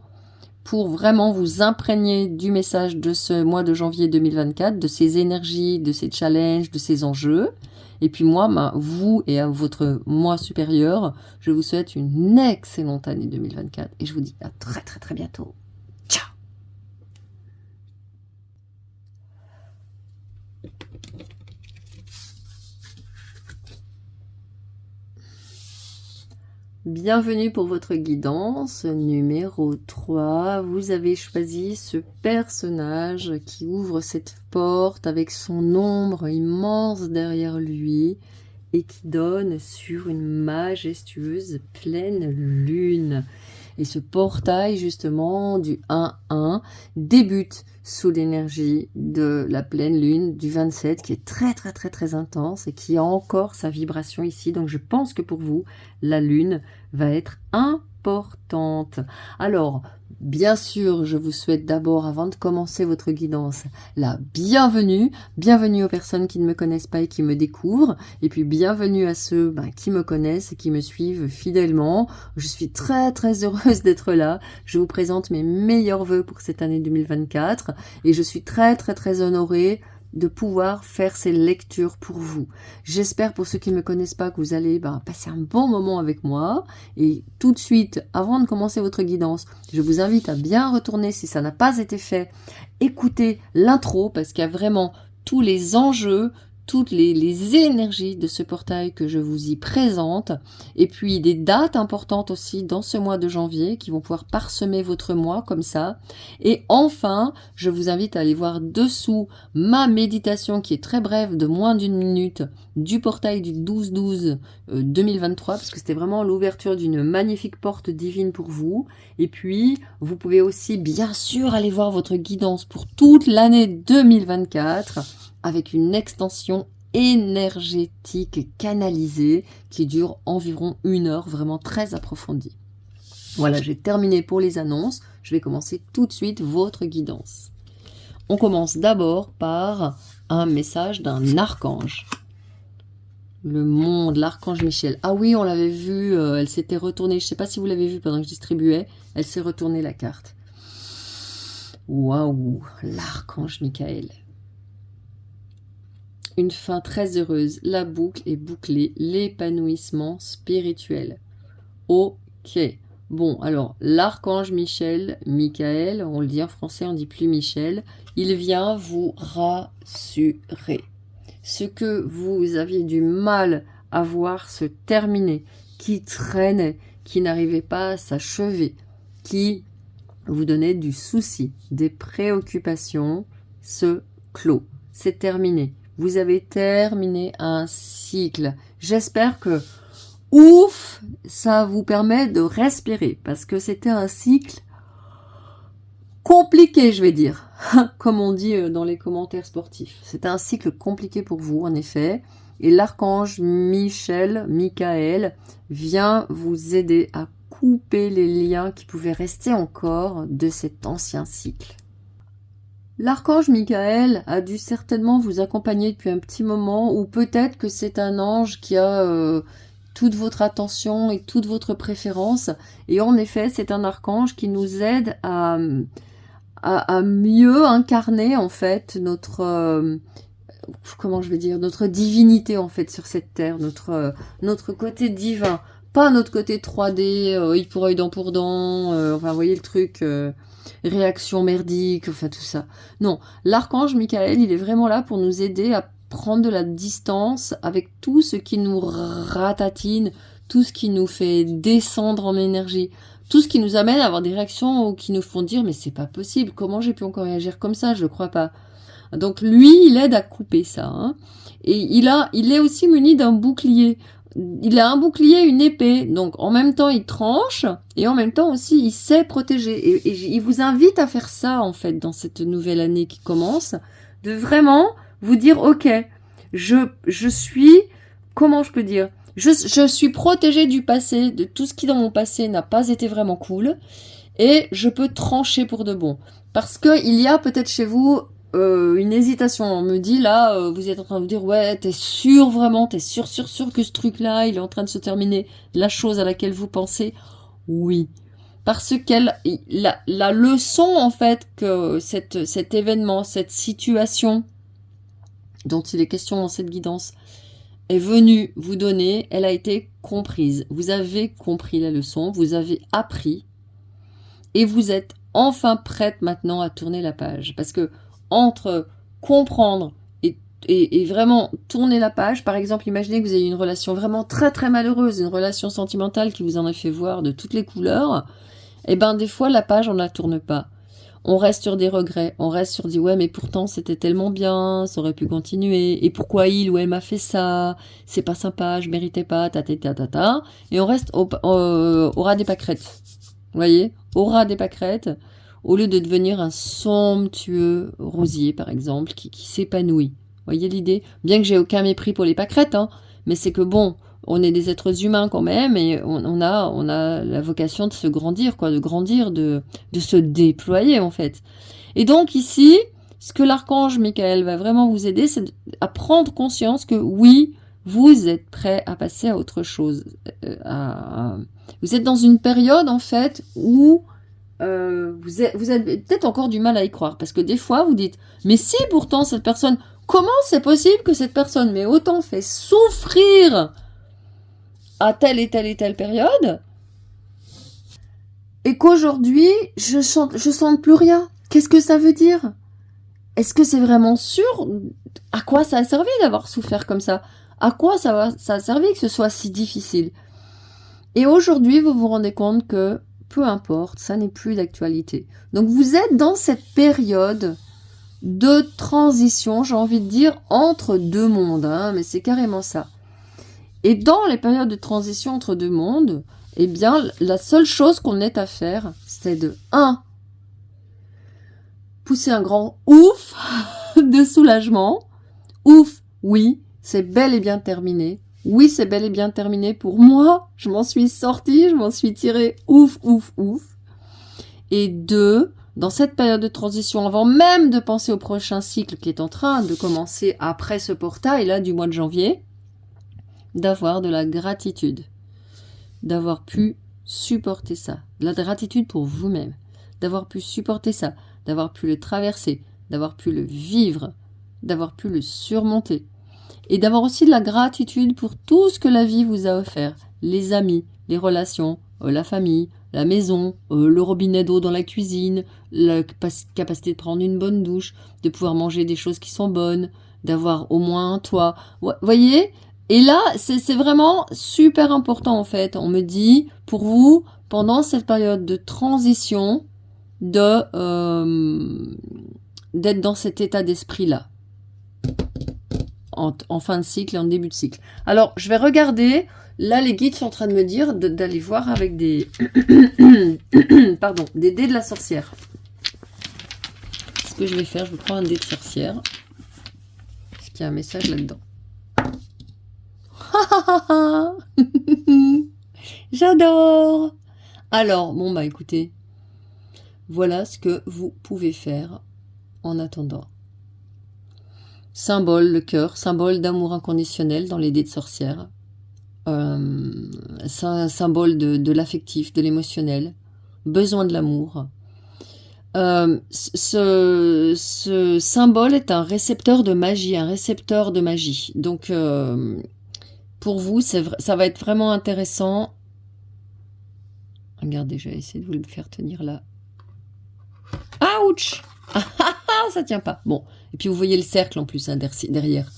pour vraiment vous imprégner du message de ce mois de janvier 2024, de ces énergies, de ces challenges, de ces enjeux. Et puis moi, vous et à votre moi supérieur, je vous souhaite une excellente année 2024. Et je vous dis à très très très bientôt. Ciao! Bienvenue pour votre guidance numéro 3. Vous avez choisi ce personnage qui ouvre cette porte avec son ombre immense derrière lui et qui donne sur une majestueuse pleine lune. Et ce portail justement du 1-1 débute sous l'énergie de la pleine lune du 27 qui est très très très très intense et qui a encore sa vibration ici. Donc je pense que pour vous, la lune va être importante. Alors, bien sûr, je vous souhaite d'abord, avant de commencer votre guidance, la bienvenue. Bienvenue aux personnes qui ne me connaissent pas et qui me découvrent. Et puis bienvenue à ceux qui me connaissent et qui me suivent fidèlement. Je suis très très heureuse d'être là. Je vous présente mes meilleurs vœux pour cette année 2024. Et je suis très très très honorée de pouvoir faire ces lectures pour vous. J'espère pour ceux qui ne me connaissent pas que vous allez passer un bon moment avec moi. Et tout de suite, avant de commencer votre guidance, je vous invite à bien retourner, si ça n'a pas été fait, écouter l'intro parce qu'il y a vraiment tous les enjeux, toutes les énergies de ce portail que je vous y présente, et puis des dates importantes aussi dans ce mois de janvier qui vont pouvoir parsemer votre mois comme ça. Et enfin, je vous invite à aller voir dessous ma méditation qui est très brève, de moins d'1 minute, du portail du 12-12 2023, parce que c'était vraiment l'ouverture d'une magnifique porte divine pour vous. Et puis, vous pouvez aussi bien sûr aller voir votre guidance pour toute l'année 2024, avec une extension énergétique canalisée qui dure environ 1 heure, vraiment très approfondie. Voilà, j'ai terminé pour les annonces. Je vais commencer tout de suite votre guidance. On commence d'abord par un message d'un archange. Le monde, l'archange Michel. Ah oui, on l'avait vu, elle s'était retournée. Je ne sais pas si vous l'avez vu pendant que je distribuais. Elle s'est retournée la carte. Waouh, l'archange Michael. Une fin très heureuse, la boucle est bouclée, l'épanouissement spirituel. Ok. Bon, alors, l'archange Michael, on le dit en français, on dit plus Michel, il vient vous rassurer. Ce que vous aviez du mal à voir se terminer, qui traînait, qui n'arrivait pas à s'achever, qui vous donnait du souci, des préoccupations, se clôt. C'est terminé. Vous avez terminé un cycle. J'espère que, ouf, ça vous permet de respirer, parce que c'était un cycle compliqué, je vais dire, comme on dit dans les commentaires sportifs. C'était un cycle compliqué pour vous, en effet, et l'archange Michael, vient vous aider à couper les liens qui pouvaient rester encore de cet ancien cycle. L'archange Michael a dû certainement vous accompagner depuis un petit moment, ou peut-être que c'est un ange qui a toute votre attention et toute votre préférence. Et en effet, c'est un archange qui nous aide à mieux incarner en fait notre notre divinité en fait sur cette terre, notre côté divin, pas notre côté 3D, œil pour œil, dent pour dent, enfin vous voyez le truc. Réaction merdique, enfin tout ça. Non, l'archange Michael, il est vraiment là pour nous aider à prendre de la distance avec tout ce qui nous ratatine, tout ce qui nous fait descendre en énergie, tout ce qui nous amène à avoir des réactions ou qui nous font dire mais c'est pas possible, comment j'ai pu encore réagir comme ça, je le crois pas. Donc lui, il aide à couper ça. Hein. Et il est aussi muni d'un bouclier. Il a un bouclier, une épée, donc en même temps il tranche et en même temps aussi il sait protéger. Et il vous invite à faire ça en fait dans cette nouvelle année qui commence, de vraiment vous dire ok, je suis, comment je peux dire, je suis protégée du passé, de tout ce qui dans mon passé n'a pas été vraiment cool et je peux trancher pour de bon. Parce que il y a peut-être chez vous une hésitation. On me dit là, vous êtes en train de vous dire ouais, t'es sûr vraiment, t'es sûr que ce truc-là, il est en train de se terminer, la chose à laquelle vous pensez, oui. Parce qu'elle, la leçon en fait que cet événement, cette situation dont il est question dans cette guidance est venue vous donner, elle a été comprise. Vous avez compris la leçon, vous avez appris et vous êtes enfin prête maintenant à tourner la page. Parce que entre comprendre et vraiment tourner la page, par exemple, imaginez que vous ayez une relation vraiment très très malheureuse, une relation sentimentale qui vous en a fait voir de toutes les couleurs, et ben des fois la page on la tourne pas. On reste sur des regrets, on reste sur des ouais mais pourtant c'était tellement bien, ça aurait pu continuer, et pourquoi il ou elle m'a fait ça, c'est pas sympa, je méritais pas, ta, et on reste au ras des pâquerettes, vous voyez, au ras des pâquerettes, au lieu de devenir un somptueux rosier, par exemple, qui s'épanouit. Vous voyez l'idée? Bien que j'ai aucun mépris pour les pâquerettes, hein, mais c'est que bon, on est des êtres humains quand même, et on a la vocation de se grandir, quoi, de se déployer, en fait. Et donc, ici, ce que l'archange Michael va vraiment vous aider, c'est à prendre conscience que oui, vous êtes prêt à passer à autre chose. Vous êtes dans une période, en fait, où vous avez peut-être encore du mal à y croire, parce que des fois vous dites mais si pourtant cette personne, comment c'est possible que cette personne m'ait autant fait souffrir à telle et telle période et qu'aujourd'hui je sente plus rien. Qu'est-ce que ça veut dire? est-ce que c'est vraiment sûr? À quoi ça a servi d'avoir souffert comme ça? À quoi ça a servi que ce soit si difficile? Et aujourd'hui, vous vous rendez compte que peu importe, ça n'est plus d'actualité. Donc vous êtes dans cette période de transition, j'ai envie de dire, entre deux mondes, hein, mais c'est carrément ça. Et dans les périodes de transition entre deux mondes, eh bien, la seule chose qu'on ait à faire, c'est de 1. Pousser un grand ouf de soulagement. Ouf, oui, c'est bel et bien terminé. Oui, c'est bel et bien terminé pour moi. Je m'en suis sortie, je m'en suis tirée. Ouf, ouf, ouf. Et 2, dans cette période de transition, avant même de penser au prochain cycle qui est en train de commencer après ce portail là du mois de janvier, d'avoir de la gratitude, d'avoir pu supporter ça, de la gratitude pour vous-même, d'avoir pu supporter ça, d'avoir pu le traverser, d'avoir pu le vivre, d'avoir pu le surmonter, et d'avoir aussi de la gratitude pour tout ce que la vie vous a offert, les amis, les relations, la famille, la maison, le robinet d'eau dans la cuisine, la capacité de prendre une bonne douche, de pouvoir manger des choses qui sont bonnes, d'avoir au moins un toit. Voyez ? Et là, c'est vraiment super important en fait. On me dit, pour vous, pendant cette période de transition, d'être dans cet état d'esprit-là. En fin de cycle et en début de cycle. Alors, je vais regarder. Là, les guides sont en train de me dire d'aller voir avec des... Pardon, des dés de la sorcière. Ce que je vais faire, je vais prendre un dé de sorcière. Est-ce qu'il y a un message là-dedans? J'adore! Alors, bon bah écoutez, voilà ce que vous pouvez faire en attendant. Symbole, le cœur, symbole d'amour inconditionnel dans les dés de sorcière. Symbole de l'affectif, de l'émotionnel, besoin de l'amour. Ce symbole est un récepteur de magie, Donc, pour vous, ça va être vraiment intéressant. Regardez, je vais essayer de vous le faire tenir là. Ouch! Ça tient pas. Bon, et puis vous voyez le cercle en plus, hein, derrière.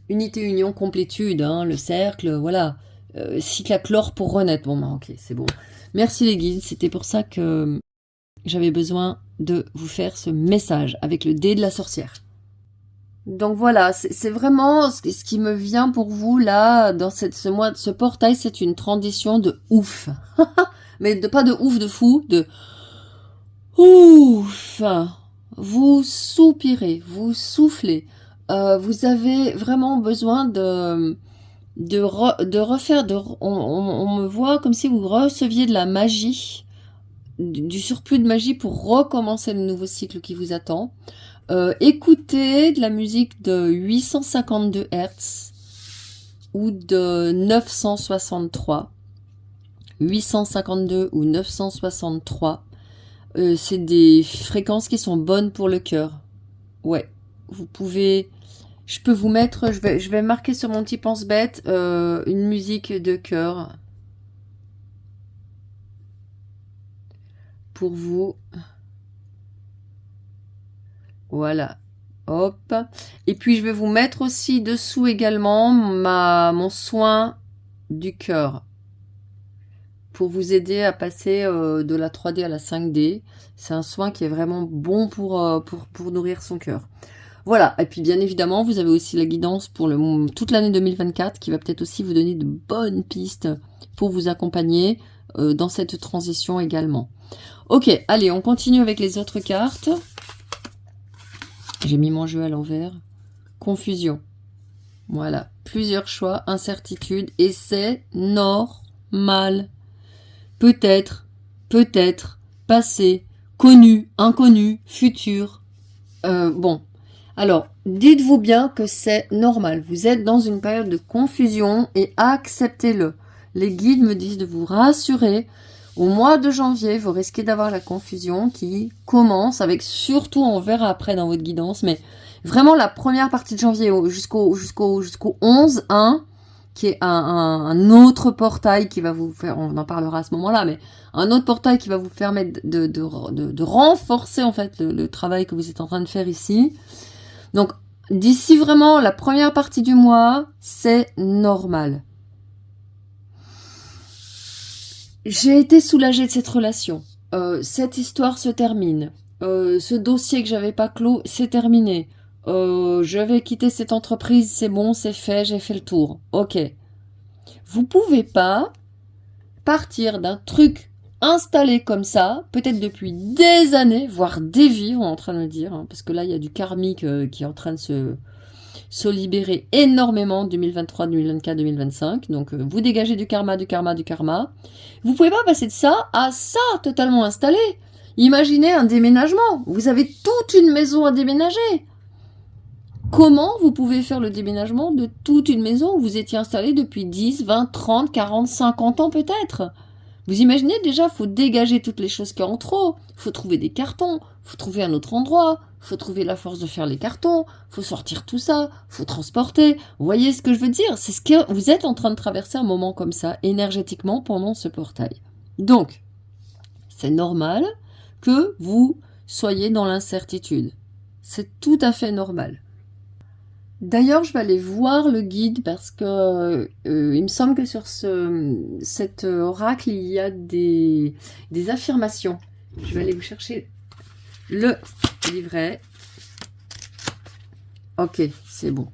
Unité, union, complétude, hein, le cercle, voilà. Cycle à chlore pour renaître. Bon, bah, ok, c'est bon. Merci les guides, c'était pour ça que j'avais besoin de vous faire ce message avec le dé de la sorcière. Donc voilà, c'est vraiment ce qui me vient pour vous là, dans ce mois, ce portail, c'est une transition de ouf. Mais pas de ouf de fou, de ouf. Vous soupirez, vous soufflez. Vous avez vraiment besoin de refaire, on me voit comme si vous receviez de la magie, du surplus de magie pour recommencer le nouveau cycle qui vous attend. Écoutez de la musique de 852 Hz ou de 963. 852 ou 963. C'est des fréquences qui sont bonnes pour le cœur. Ouais, vous pouvez... Je peux vous mettre... Je vais marquer sur mon petit pense-bête une musique de cœur. Pour vous. Voilà. Hop. Et puis, je vais vous mettre aussi dessous également mon soin du cœur. Pour vous aider à passer de la 3D à la 5D. C'est un soin qui est vraiment bon pour nourrir son cœur. Voilà, et puis bien évidemment, vous avez aussi la guidance pour toute l'année 2024 qui va peut-être aussi vous donner de bonnes pistes pour vous accompagner dans cette transition également. Ok, allez, on continue avec les autres cartes. J'ai mis mon jeu à l'envers. Confusion. Voilà, plusieurs choix, incertitude, et c'est normal. Peut-être, passé, connu, inconnu, futur. Bon, alors, dites-vous bien que c'est normal. Vous êtes dans une période de confusion et acceptez-le. Les guides me disent de vous rassurer. Au mois de janvier, vous risquez d'avoir la confusion qui commence avec surtout, on verra après dans votre guidance, mais vraiment la première partie de janvier jusqu'au 11, 1, qui est un autre portail qui va vous faire, on en parlera à ce moment-là, mais un autre portail qui va vous permettre de renforcer en fait le travail que vous êtes en train de faire ici. Donc d'ici vraiment la première partie du mois, c'est normal. J'ai été soulagée de cette relation. Cette histoire se termine. Ce dossier que j'avais pas clos, c'est terminé. Je vais quitter cette entreprise, c'est bon, c'est fait, j'ai fait le tour. Ok. Vous pouvez pas partir d'un truc installé comme ça, peut-être depuis des années, voire des vies, on est en train de le dire, hein, parce que là, il y a du karmique qui est en train de se libérer énormément 2023, 2024, 2025. Donc, vous dégagez du karma, du karma, du karma. Vous pouvez pas passer de ça à ça totalement installé. Imaginez un déménagement. Vous avez toute une maison à déménager. Comment vous pouvez faire le déménagement de toute une maison où vous étiez installé depuis 10, 20, 30, 40, 50 ans peut-être? Vous imaginez déjà, faut dégager toutes les choses qui ont trop. Faut trouver des cartons, faut trouver un autre endroit, faut trouver la force de faire les cartons, faut sortir tout ça, faut transporter. Vous voyez ce que je veux dire? C'est ce que vous êtes en train de traverser un moment comme ça, énergétiquement, pendant ce portail. Donc, c'est normal que vous soyez dans l'incertitude. C'est tout à fait normal. D'ailleurs, je vais aller voir le guide parce que il me semble que sur cet oracle, il y a des affirmations. Je vais aller vous chercher le livret. Ok, c'est bon.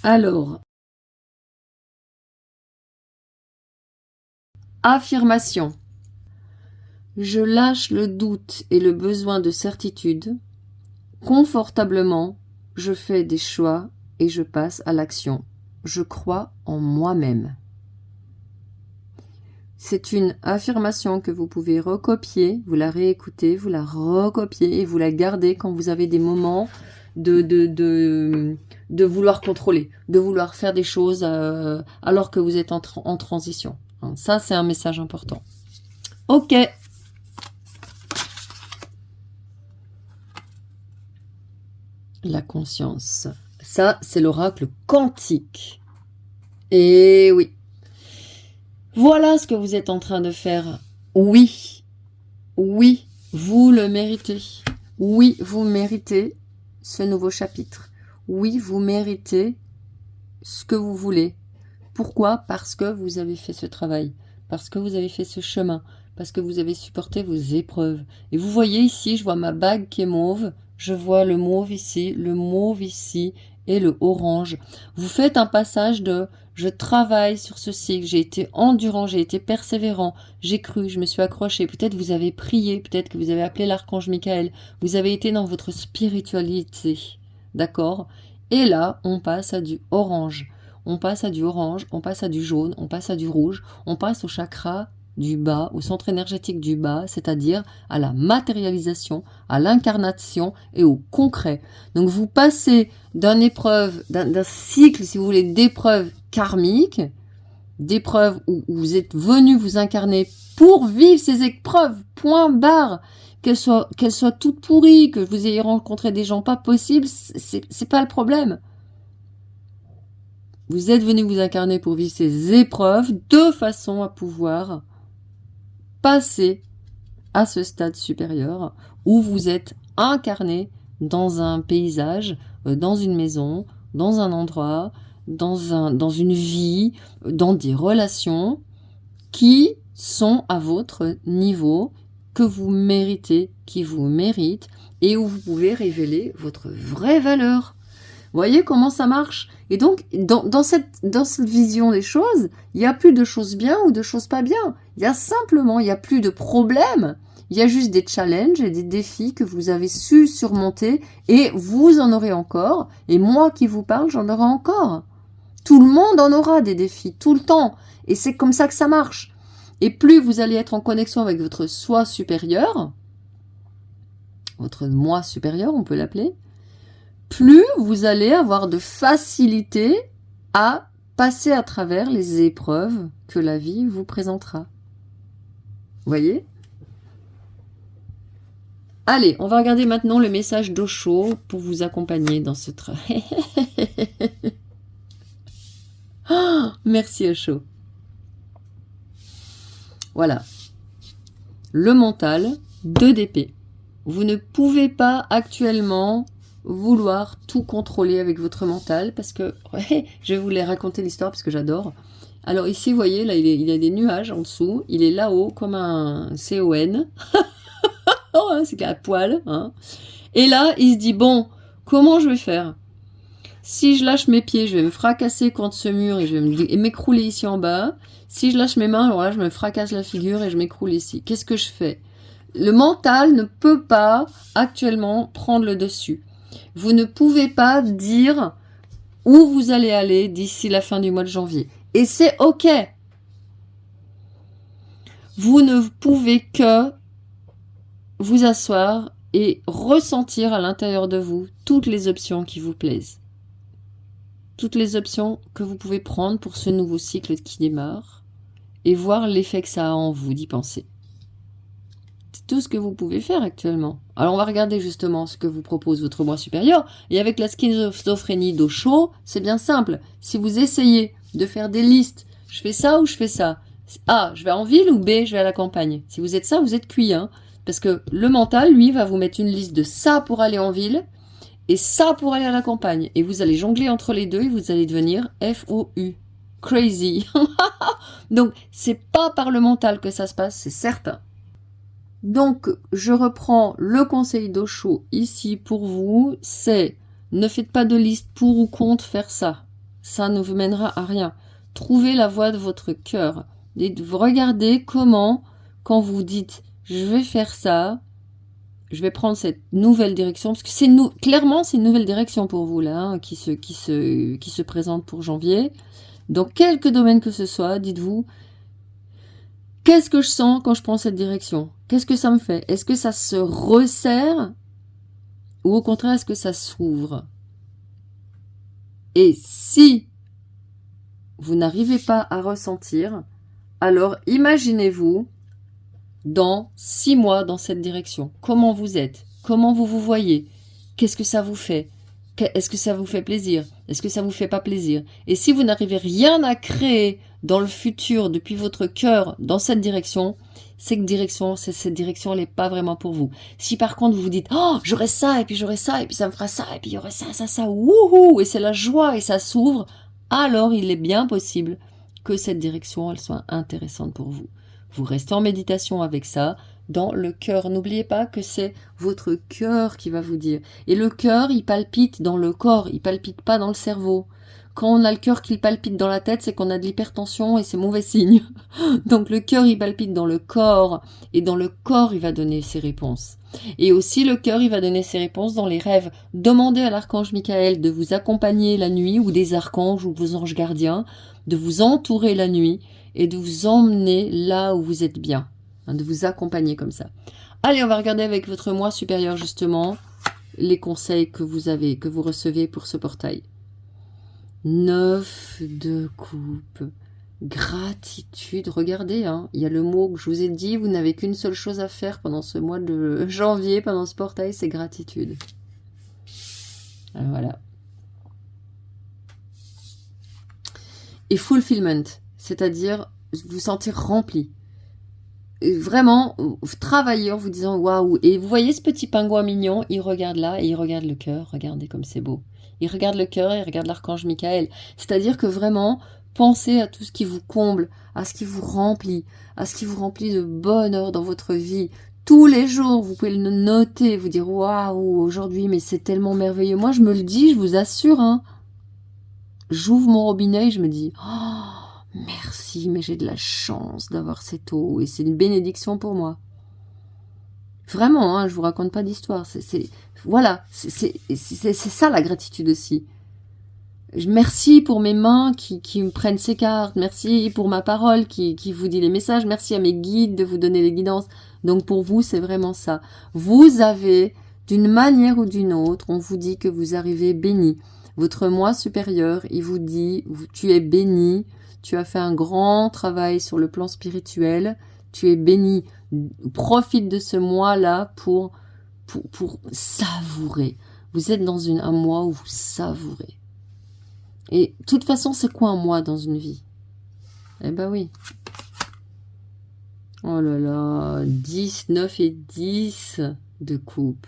Alors, affirmation. Je lâche le doute et le besoin de certitude. Confortablement, je fais des choix et je passe à l'action. Je crois en moi-même. C'est une affirmation que vous pouvez recopier, vous la réécoutez, vous la recopiez et vous la gardez quand vous avez des moments de vouloir contrôler, de vouloir faire des choses alors que vous êtes en transition. Ça, c'est un message important. Ok. La conscience. Ça, c'est l'oracle quantique. Et oui. Voilà ce que vous êtes en train de faire. Oui. Oui, vous le méritez. Oui, vous méritez ce nouveau chapitre. Oui, vous méritez ce que vous voulez. Pourquoi? Parce que vous avez fait ce travail. Parce que vous avez fait ce chemin. Parce que vous avez supporté vos épreuves. Et vous voyez ici, je vois ma bague qui est mauve. Je vois le mauve ici et le orange. Vous faites un passage de je travaille sur ce cycle, j'ai été endurant, j'ai été persévérant, j'ai cru, je me suis accroché. Peut-être vous avez prié, peut-être que vous avez appelé l'archange Michael. Vous avez été dans votre spiritualité. D'accord? Et là, on passe à du orange. On passe à du orange, on passe à du jaune, on passe à du rouge, on passe au chakra du bas, au centre énergétique du bas, c'est-à-dire à la matérialisation, à l'incarnation et au concret. Donc vous passez d'une épreuve, d'un cycle, si vous voulez, d'épreuves karmiques, d'épreuves où vous êtes venu vous incarner pour vivre ces épreuves, point barre, qu'elles soient toutes pourries, que vous ayez rencontré des gens pas possibles, c'est pas le problème. Vous êtes venu vous incarner pour vivre ces épreuves de façon à pouvoir passer à ce stade supérieur où vous êtes incarné dans un paysage, dans une maison, dans un endroit, dans une vie, dans des relations qui sont à votre niveau, que vous méritez, qui vous méritent et où vous pouvez révéler votre vraie valeur. Vous voyez comment ça marche? Et donc, dans cette vision des choses, il n'y a plus de choses bien ou de choses pas bien. Il n'y a plus de problèmes. Il y a juste des challenges et des défis que vous avez su surmonter et vous en aurez encore. Et moi qui vous parle, j'en aurai encore. Tout le monde en aura des défis, tout le temps. Et c'est comme ça que ça marche. Et plus vous allez être en connexion avec votre soi supérieur, votre moi supérieur, on peut l'appeler, plus vous allez avoir de facilité à passer à travers les épreuves que la vie vous présentera. Vous voyez? Allez, on va regarder maintenant le message d'Osho pour vous accompagner dans ce travail. Merci Osho. Voilà. Le mental, 2 d'épée. Vous ne pouvez pas actuellement vouloir tout contrôler avec votre mental parce que, je vais vous les raconter l'histoire parce que j'adore. Alors ici, vous voyez, là, il y a des nuages en dessous. Il est là-haut comme un CON. Oh, c'est qu'à poil. Hein. Et là, il se dit, bon, comment je vais faire? Si je lâche mes pieds, je vais me fracasser contre ce mur et je vais m'écrouler ici en bas. Si je lâche mes mains, alors là, je me fracasse la figure et je m'écroule ici. Qu'est-ce que je fais? Le mental ne peut pas actuellement prendre le dessus. Vous ne pouvez pas dire où vous allez aller d'ici la fin du mois de janvier. Et c'est OK. Vous ne pouvez que vous asseoir et ressentir à l'intérieur de vous toutes les options qui vous plaisent. Toutes les options que vous pouvez prendre pour ce nouveau cycle qui démarre et voir l'effet que ça a en vous d'y penser. C'est tout ce que vous pouvez faire actuellement. Alors on va regarder justement ce que vous propose votre moi supérieur. Et avec la schizophrénie d'Osho, c'est bien simple. Si vous essayez de faire des listes, je fais ça ou je fais ça. A, je vais en ville ou B, je vais à la campagne. Si vous êtes ça, vous êtes cuit. Hein, parce que le mental, lui, va vous mettre une liste de ça pour aller en ville et ça pour aller à la campagne. Et vous allez jongler entre les deux et vous allez devenir FOU. Crazy. Donc, c'est pas par le mental que ça se passe, c'est certain. Donc, je reprends le conseil d'Osho ici pour vous, c'est ne faites pas de liste pour ou contre faire ça. Ça ne vous mènera à rien. Trouvez la voie de votre cœur. Regardez comment, quand vous dites je vais faire ça, je vais prendre cette nouvelle direction, parce que clairement c'est une nouvelle direction pour vous là, hein, qui se présente pour janvier. Dans quelque domaine que ce soit, dites-vous, qu'est-ce que je sens quand je prends cette direction? Qu'est-ce que ça me fait? Est-ce que ça se resserre? Ou au contraire, est-ce que ça s'ouvre? Et si vous n'arrivez pas à ressentir, alors imaginez-vous dans 6 mois dans cette direction. Comment vous êtes? Comment vous vous voyez? Qu'est-ce que ça vous fait? Est-ce que ça vous fait plaisir? Est-ce que ça vous fait pas plaisir? Et si vous n'arrivez rien à créer dans le futur depuis votre cœur dans cette direction, cette direction, elle n'est pas vraiment pour vous. Si par contre vous vous dites, oh, j'aurai ça, et puis j'aurai ça, et puis ça me fera ça, et puis il y aurait ça, wouhou, et c'est la joie, et ça s'ouvre, alors il est bien possible que cette direction, elle soit intéressante pour vous. Vous restez en méditation avec ça, dans le cœur. N'oubliez pas que c'est votre cœur qui va vous dire. Et le cœur, il palpite dans le corps, il palpite pas dans le cerveau. Quand on a le cœur qui palpite dans la tête, c'est qu'on a de l'hypertension et c'est mauvais signe. Donc le cœur, il palpite dans le corps. Et dans le corps, il va donner ses réponses. Et aussi, le cœur, il va donner ses réponses dans les rêves. Demandez à l'archange Michael de vous accompagner la nuit, ou des archanges, ou vos anges gardiens, de vous entourer la nuit et de vous emmener là où vous êtes bien. De vous accompagner comme ça. Allez, on va regarder avec votre moi supérieur, justement, les conseils que vous recevez pour ce portail. 9 de coupe. Gratitude. Regardez, hein, il y a le mot que je vous ai dit, vous n'avez qu'une seule chose à faire pendant ce mois de janvier, pendant ce portail, c'est gratitude. Alors, voilà. Et fulfillment, c'est-à-dire vous sentir rempli. Et vraiment, travailler en vous disant waouh. Et vous voyez ce petit pingouin mignon, il regarde là et il regarde le cœur. Regardez comme c'est beau. Il regarde le cœur et il regarde l'archange Michael. C'est-à-dire que vraiment, pensez à tout ce qui vous comble, à ce qui vous remplit, de bonheur dans votre vie. Tous les jours, vous pouvez le noter, vous dire waouh, aujourd'hui, mais c'est tellement merveilleux. Moi, je me le dis, je vous assure, hein. J'ouvre mon robinet et je me dis oh, merci, mais j'ai de la chance d'avoir cette eau et c'est une bénédiction pour moi. Vraiment, hein, je vous raconte pas d'histoire. C'est ça la gratitude aussi. Merci pour mes mains qui me prennent ces cartes. Merci pour ma parole qui vous dit les messages. Merci à mes guides de vous donner les guidances. Donc pour vous, c'est vraiment ça. Vous avez, d'une manière ou d'une autre, on vous dit que vous arrivez béni. Votre moi supérieur, il vous dit, tu es béni, tu as fait un grand travail sur le plan spirituel, tu es béni. Profite de ce mois-là pour savourer. Vous êtes dans un mois où vous savourez. Et de toute façon, c'est quoi un mois dans une vie? Eh ben oui. Oh là là, 10, 9 et 10 de coupe.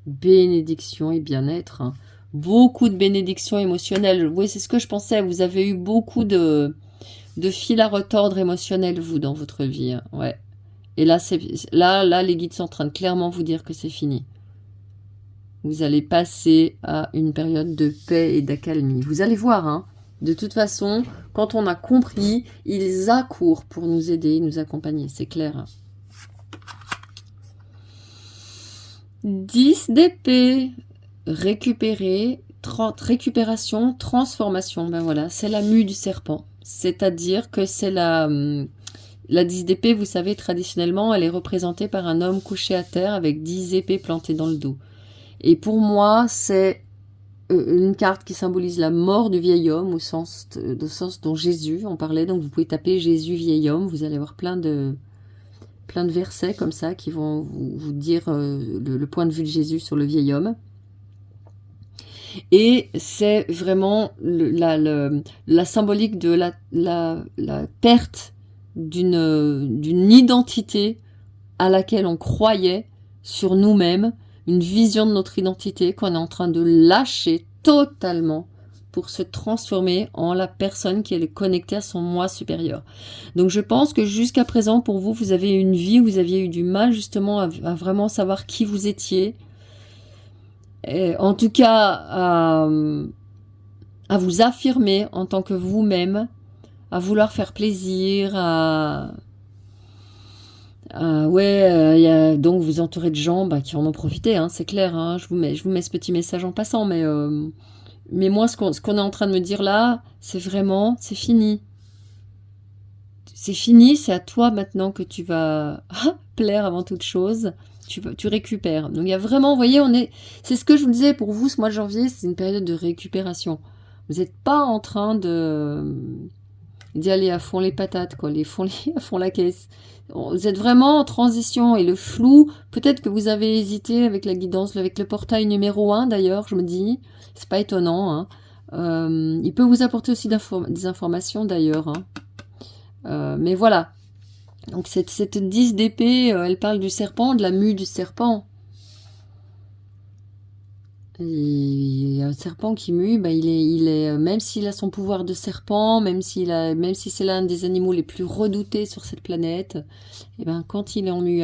Bénédiction et bien-être. Hein. Beaucoup de bénédictions émotionnelles. Oui, c'est ce que je pensais. Vous avez eu beaucoup de fil à retordre émotionnel, vous, dans votre vie. Hein. Ouais. Et là, les guides sont en train de clairement vous dire que c'est fini. Vous allez passer à une période de paix et d'accalmie. Vous allez voir, hein. De toute façon, quand on a compris, ils accourent pour nous aider, nous accompagner, c'est clair. Hein. 10 d'épée, récupération, transformation. Ben voilà, c'est la mue du serpent. C'est-à-dire que c'est la 10 d'épée, vous savez, traditionnellement, elle est représentée par un homme couché à terre avec 10 épées plantées dans le dos. Et pour moi, c'est une carte qui symbolise la mort du vieil homme au sens dont Jésus en parlait. Donc vous pouvez taper Jésus vieil homme, vous allez avoir plein de versets comme ça qui vont vous dire le point de vue de Jésus sur le vieil homme. Et c'est vraiment la symbolique de la perte d'une identité à laquelle on croyait sur nous-mêmes, une vision de notre identité qu'on est en train de lâcher totalement pour se transformer en la personne qui est connectée à son moi supérieur. Donc je pense que jusqu'à présent, pour vous, vous avez une vie où vous aviez eu du mal justement à vraiment savoir qui vous étiez. Et en tout cas, à vous affirmer en tant que vous-même, à vouloir faire plaisir, donc vous entourez de gens qui en ont profité, hein, c'est clair. Hein, je vous mets ce petit message en passant, mais moi, ce qu'on est en train de me dire là, c'est vraiment, c'est fini. C'est fini, c'est à toi maintenant que tu vas plaire avant toute chose. Tu récupères. Donc il y a vraiment, vous voyez, c'est ce que je vous disais pour vous, ce mois de janvier, c'est une période de récupération. Vous n'êtes pas en train d'y aller à fond les patates, quoi, à fond la caisse. Vous êtes vraiment en transition et le flou, peut-être que vous avez hésité avec la guidance, avec le portail numéro 1 d'ailleurs, je me dis, c'est pas étonnant. Hein. Il peut vous apporter aussi des informations d'ailleurs. Hein. Mais voilà. Donc cette 10 d'épée, elle parle du serpent, de la mue du serpent. Et un serpent qui mue, il est, même s'il a son pouvoir de serpent, même si c'est l'un des animaux les plus redoutés sur cette planète, et quand il est en mue,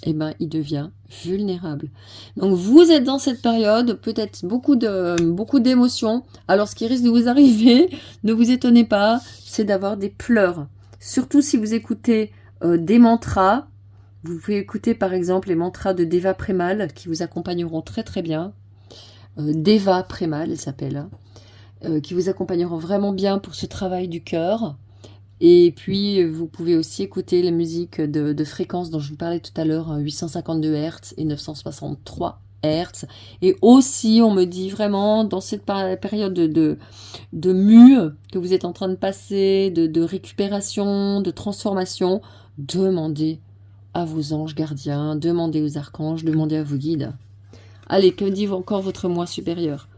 il devient vulnérable. Donc vous êtes dans cette période, peut-être beaucoup d'émotions. Alors ce qui risque de vous arriver, ne vous étonnez pas, c'est d'avoir des pleurs. Surtout si vous écoutez des mantras. Vous pouvez écouter par exemple les mantras de Deva Premal qui vous accompagneront très très bien. Deva Premal, elle s'appelle, qui vous accompagneront vraiment bien pour ce travail du cœur. Et puis, vous pouvez aussi écouter la musique de fréquences dont je vous parlais tout à l'heure, 852 Hz et 963 Hz. Et aussi, on me dit vraiment, dans cette période de mue que vous êtes en train de passer, de récupération, de transformation, demandez à vos anges gardiens, demandez aux archanges, demandez à vos guides. Allez, que dit encore votre moi supérieur?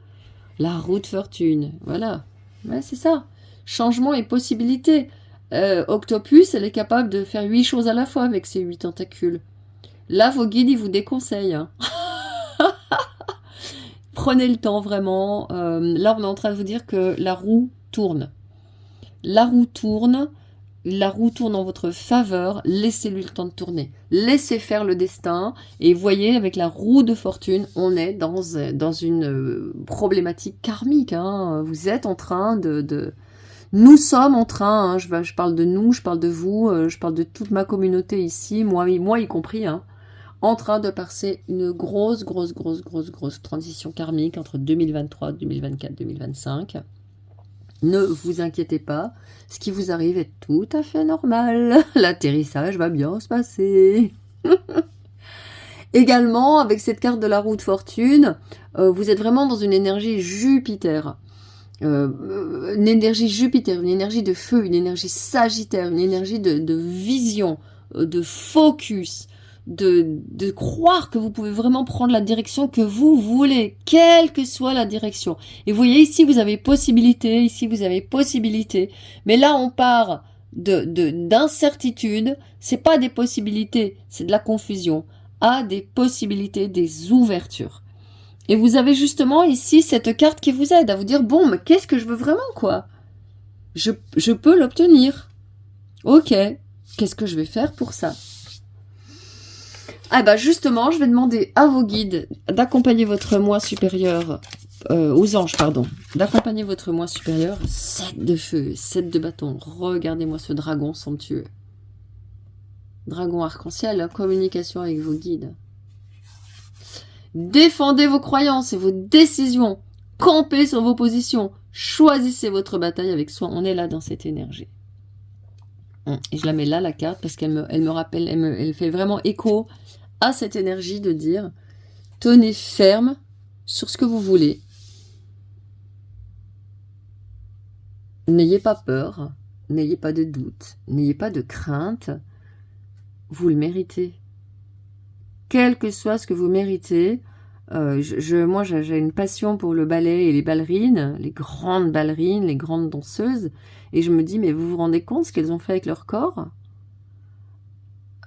La roue de fortune, voilà. Ouais, c'est ça. Changement et possibilité. Octopus, elle est capable de faire 8 choses à la fois avec ses 8 tentacules. Là, vos guides, ils vous déconseillent. Hein. Prenez le temps, vraiment. Là, on est en train de vous dire que la roue tourne. La roue tourne. La roue tourne en votre faveur, laissez-lui le temps de tourner. Laissez faire le destin. Et voyez, avec la roue de fortune, on est dans une problématique karmique. Hein. Vous êtes en train Nous sommes en train, hein, je parle de nous, je parle de vous, je parle de toute ma communauté ici, moi y compris, hein, en train de passer une grosse transition karmique entre 2023, 2024, 2025. Ne vous inquiétez pas, ce qui vous arrive est tout à fait normal. L'atterrissage va bien se passer. Également, avec cette carte de la roue de fortune, vous êtes vraiment dans une énergie Jupiter. Une énergie Jupiter, une énergie de feu, une énergie Sagittaire, une énergie de vision, de focus, de croire que vous pouvez vraiment prendre la direction que vous voulez, quelle que soit la direction. Et vous voyez, ici, vous avez possibilité, ici, vous avez possibilité. Mais là, on part d'incertitude. C'est pas des possibilités, c'est de la confusion. À des possibilités, des ouvertures. Et vous avez justement ici cette carte qui vous aide à vous dire, bon, mais qu'est-ce que je veux vraiment, quoi? Je peux l'obtenir. Ok, qu'est-ce que je vais faire pour ça? Ah bah justement, je vais demander à vos guides d'accompagner votre moi supérieur, aux anges, pardon, d'accompagner votre moi supérieur, 7 de feu, 7 de bâton. Regardez-moi ce dragon somptueux. Dragon arc-en-ciel, communication avec vos guides. Défendez vos croyances et vos décisions. Campez sur vos positions. Choisissez votre bataille avec soin. On est là dans cette énergie. Et je la mets là, la carte, parce qu'elle me rappelle, elle fait vraiment écho à cette énergie de dire, tenez ferme sur ce que vous voulez. N'ayez pas peur, n'ayez pas de doute, n'ayez pas de crainte. Vous le méritez. Quel que soit ce que vous méritez, moi j'ai une passion pour le ballet et les ballerines, les grandes ballerines, les grandes danseuses, et je me dis, mais vous vous rendez compte ce qu'elles ont fait avec leur corps?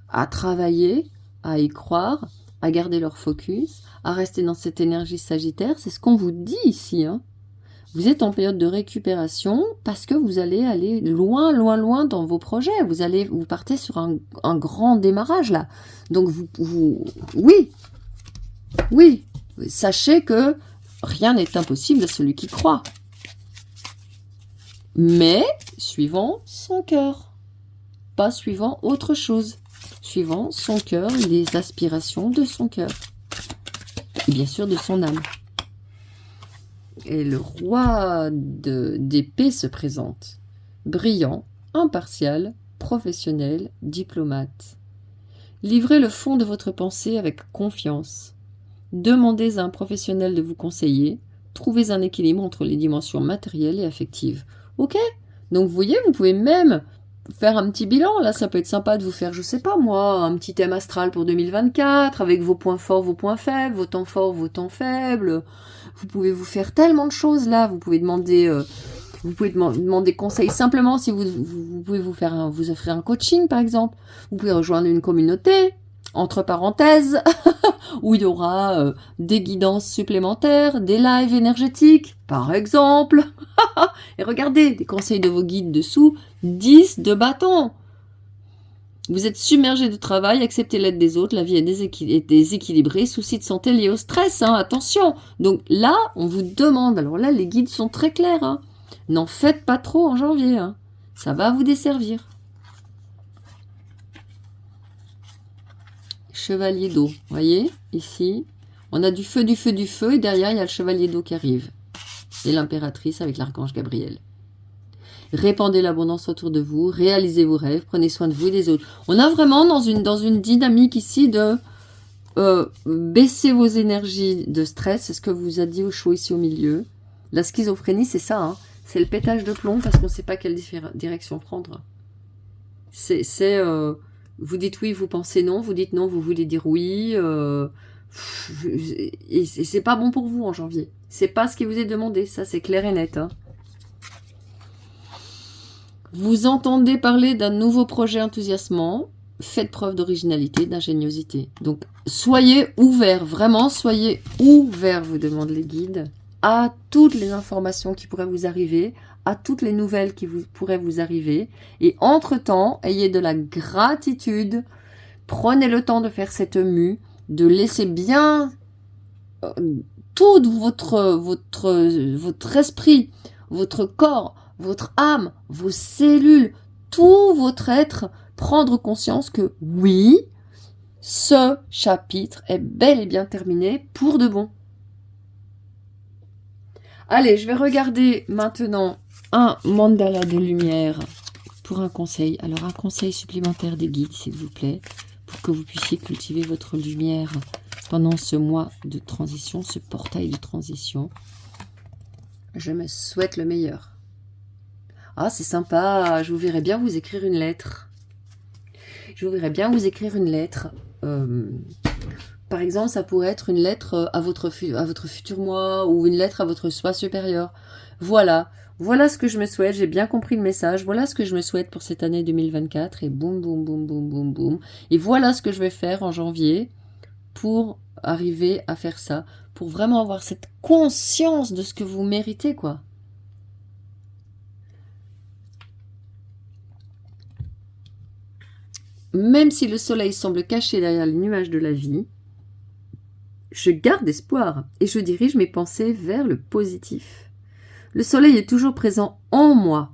À travailler, à y croire, à garder leur focus, à rester dans cette énergie sagittaire, c'est ce qu'on vous dit ici, hein. Vous êtes en période de récupération parce que vous allez aller loin, loin, loin dans vos projets. Vous partez sur un grand démarrage là. Donc oui, sachez que rien n'est impossible à celui qui croit. Mais suivant son cœur, pas suivant autre chose. Suivant son cœur, les aspirations de son cœur. Et bien sûr de son âme. Et le roi d'épée se présente. Brillant, impartial, professionnel, diplomate. Livrez le fond de votre pensée avec confiance. Demandez à un professionnel de vous conseiller. Trouvez un équilibre entre les dimensions matérielles et affectives. Ok? Donc vous voyez, vous pouvez même faire un petit bilan. Là, ça peut être sympa de vous faire, je sais pas moi, un petit thème astral pour 2024 avec vos points forts, vos points faibles, vos temps forts, vos temps faibles. Vous pouvez vous faire tellement de choses là. Vous pouvez demander, demander conseil simplement si vous pouvez vous offrir un coaching par exemple. Vous pouvez rejoindre une communauté entre parenthèses où il y aura des guidances supplémentaires, des lives énergétiques par exemple. Et regardez, des conseils de vos guides dessous, 10 de bâton. Vous êtes submergé de travail, acceptez l'aide des autres, la vie est déséquilibrée, soucis de santé liés au stress, hein, attention. Donc là, on vous demande, alors là, les guides sont très clairs, hein. N'en faites pas trop en janvier, hein. Ça va vous desservir. Chevalier d'eau, voyez, ici, on a du feu, et derrière, il y a le chevalier d'eau qui arrive. Et l'impératrice avec l'archange Gabriel. Répandez l'abondance autour de vous, réalisez vos rêves, prenez soin de vous et des autres. On a vraiment dans une dynamique ici de baisser vos énergies de stress, c'est ce que vous a dit au show ici au milieu. La schizophrénie, c'est ça, hein. C'est le pétage de plomb parce qu'on ne sait pas quelle direction prendre. Vous dites oui, vous pensez non, vous dites non, vous voulez dire oui. Et c'est pas bon pour vous en janvier. C'est pas ce qui vous est demandé, ça c'est clair et net, hein. Vous entendez parler d'un nouveau projet enthousiasmant, faites preuve d'originalité, d'ingéniosité. Donc, soyez ouverts, vraiment, soyez ouverts, vous demandent les guides, à toutes les informations qui pourraient vous arriver, à toutes les nouvelles qui pourraient vous arriver. Et entre-temps, ayez de la gratitude, prenez le temps de faire cette mue, de laisser bien tout votre esprit, votre corps, votre âme, vos cellules, tout votre être, prendre conscience que oui, ce chapitre est bel et bien terminé pour de bon. Allez, je vais regarder maintenant un mandala de lumière pour un conseil. Alors, un conseil supplémentaire des guides, s'il vous plaît, pour que vous puissiez cultiver votre lumière pendant ce mois de transition, ce portail de transition. Je me souhaite le meilleur. Ah, c'est sympa, je vous verrai bien vous écrire une lettre. Je voudrais bien vous écrire une lettre. Par exemple, ça pourrait être une lettre à votre futur moi ou une lettre à votre soi supérieur. Voilà. Voilà ce que je me souhaite. J'ai bien compris le message. Voilà ce que je me souhaite pour cette année 2024. Et boum, boum, boum, boum, boum, boum. Et voilà ce que je vais faire en janvier pour arriver à faire ça. Pour vraiment avoir cette conscience de ce que vous méritez, quoi. Même si le soleil semble caché derrière les nuages de la vie, je garde espoir et je dirige mes pensées vers le positif. Le soleil est toujours présent en moi,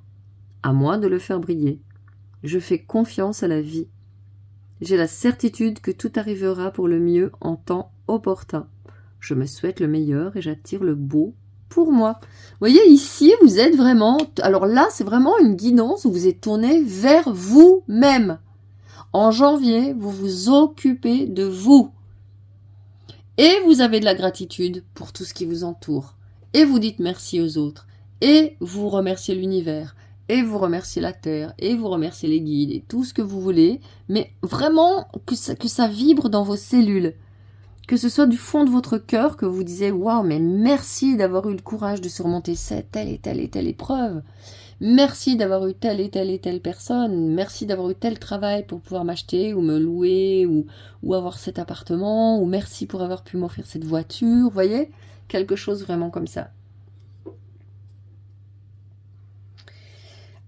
à moi de le faire briller. Je fais confiance à la vie. J'ai la certitude que tout arrivera pour le mieux en temps opportun. Je me souhaite le meilleur et j'attire le beau pour moi. Vous voyez, ici, vous êtes vraiment... Alors là, c'est vraiment une guidance où vous êtes tourné vers vous-même. En janvier, vous vous occupez de vous. Et vous avez de la gratitude pour tout ce qui vous entoure. Et vous dites merci aux autres. Et vous remerciez l'univers. Et vous remerciez la terre. Et vous remerciez les guides. Et tout ce que vous voulez. Mais vraiment que ça vibre dans vos cellules. Que ce soit du fond de votre cœur que vous disiez « Waouh, mais merci d'avoir eu le courage de surmonter telle et telle épreuve. Merci d'avoir eu telle et telle personne. Merci d'avoir eu tel travail pour pouvoir m'acheter ou me louer ou avoir cet appartement. Ou merci pour avoir pu m'offrir cette voiture. » Vous voyez? Quelque chose vraiment comme ça.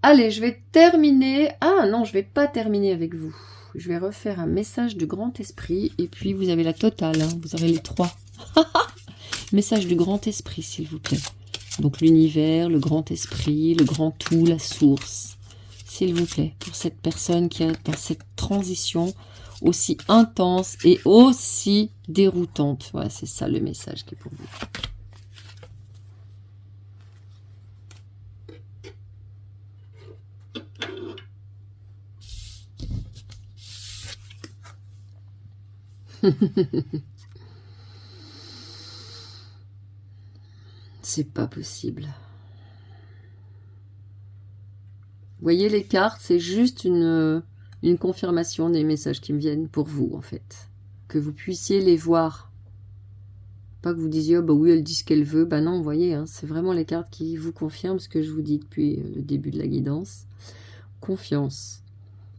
Allez, je vais terminer. Ah non, je vais pas terminer avec vous. Je vais refaire un message du grand esprit. Et puis, vous avez la totale. Hein. Vous avez les 3. Message du grand esprit, s'il vous plaît. Donc, l'univers, le grand esprit, le grand tout, la source. S'il vous plaît, pour cette personne qui est dans cette transition aussi intense et aussi déroutante. Voilà, c'est ça le message qui est pour vous. C'est pas possible. Vous voyez les cartes, c'est juste une confirmation des messages qui me viennent pour vous en fait. Que vous puissiez les voir. Pas que vous disiez, oh bah oui, elle dit ce qu'elle veut. Bah non, vous voyez, hein, c'est vraiment les cartes qui vous confirment ce que je vous dis depuis le début de la guidance. Confiance.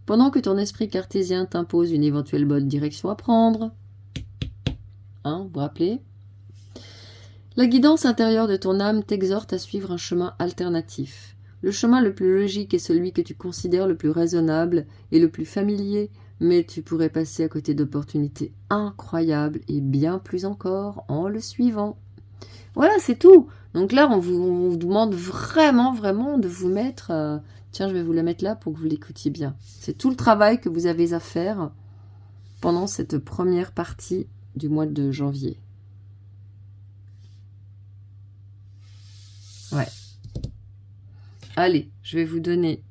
Pendant que ton esprit cartésien t'impose une éventuelle bonne direction à prendre, hein, vous vous rappelez? La guidance intérieure de ton âme t'exhorte à suivre un chemin alternatif. Le chemin le plus logique est celui que tu considères le plus raisonnable et le plus familier, mais tu pourrais passer à côté d'opportunités incroyables et bien plus encore en le suivant. Voilà, c'est tout. Donc là, on vous demande vraiment, vraiment de vous mettre... Tiens, je vais vous la mettre là pour que vous l'écoutiez bien. C'est tout le travail que vous avez à faire pendant cette première partie du mois de janvier. Ouais. Allez, je vais vous donner...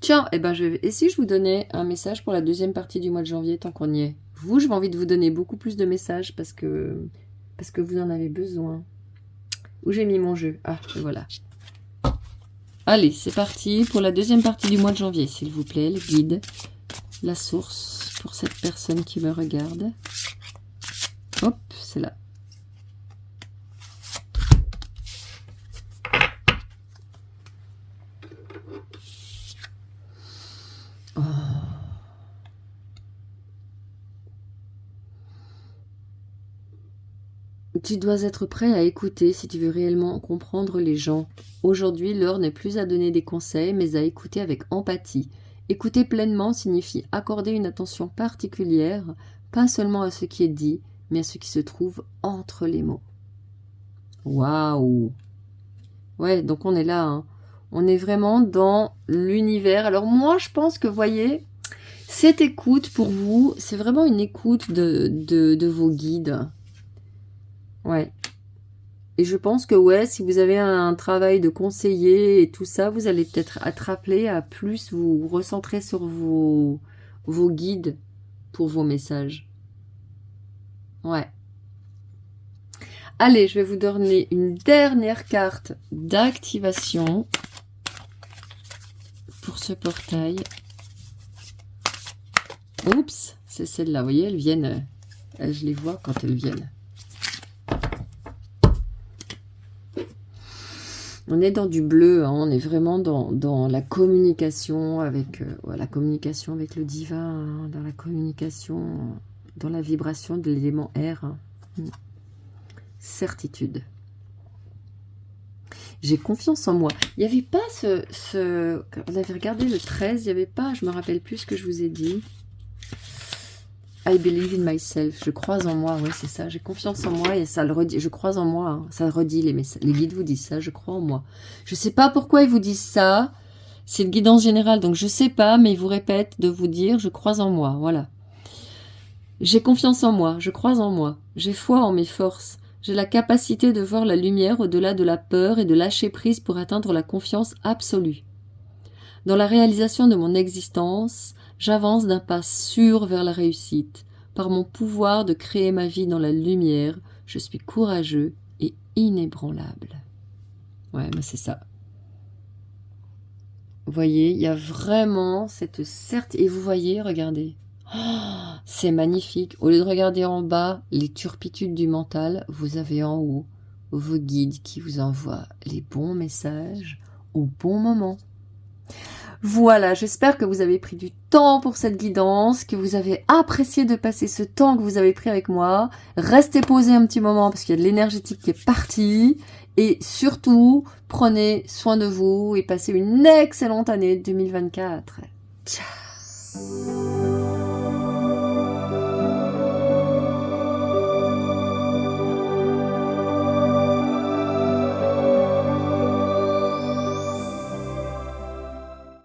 Tiens, et si je vous donnais un message pour la deuxième partie du mois de janvier, tant qu'on y est? Vous, j'ai envie de vous donner beaucoup plus de messages parce que vous en avez besoin. Où j'ai mis mon jeu? Ah, voilà. Allez, c'est parti pour la deuxième partie du mois de janvier, s'il vous plaît. Le guide, la source pour cette personne qui me regarde. Hop, c'est là. Oh. Tu dois être prêt à écouter si tu veux réellement comprendre les gens. Aujourd'hui, l'heure n'est plus à donner des conseils, mais à écouter avec empathie. Écouter pleinement signifie accorder une attention particulière, pas seulement à ce qui est dit, mais à ce qui se trouve entre les mots. Waouh! Ouais, donc on est là, hein. On est vraiment dans l'univers. Alors moi, je pense que, vous voyez, cette écoute pour vous, c'est vraiment une écoute de vos guides. Ouais. Et je pense que, ouais, si vous avez un travail de conseiller et tout ça, vous allez peut-être être appelé à plus vous recentrer sur vos guides pour vos messages. Ouais. Allez, je vais vous donner une dernière carte d'activation pour ce portail. Oups, c'est celle-là, vous voyez, elles viennent, je les vois quand elles viennent. On est dans du bleu, hein, on est vraiment dans la communication avec, la communication avec le divin, hein, dans la communication, dans la vibration de l'élément air. Hein. Certitude. J'ai confiance en moi. Il n'y avait pas on avait regardé le 13, il n'y avait pas, je me rappelle plus ce que je vous ai dit. I believe in myself. Je crois en moi, oui, c'est ça. J'ai confiance en moi et ça le redit. Je crois en moi. Hein. Ça le redit, les guides vous disent ça. Je crois en moi. Je ne sais pas pourquoi ils vous disent ça. C'est une guidance générale, donc je ne sais pas, mais ils vous répètent de vous dire je crois en moi. Voilà. J'ai confiance en moi. Je crois en moi. J'ai foi en mes forces. J'ai la capacité de voir la lumière au-delà de la peur et de lâcher prise pour atteindre la confiance absolue. Dans la réalisation de mon existence, j'avance d'un pas sûr vers la réussite. Par mon pouvoir de créer ma vie dans la lumière, je suis courageux et inébranlable. Ouais, mais c'est ça. Vous voyez, il y a vraiment cette certitude. Et vous voyez, regardez. Oh, c'est magnifique. Au lieu de regarder en bas les turpitudes du mental, vous avez en haut vos guides qui vous envoient les bons messages au bon moment. Voilà, j'espère que vous avez pris du temps pour cette guidance, que vous avez apprécié de passer ce temps que vous avez pris avec moi. Restez posé un petit moment parce qu'il y a de l'énergétique qui est partie. Et surtout, prenez soin de vous et passez une excellente année 2024. Ciao!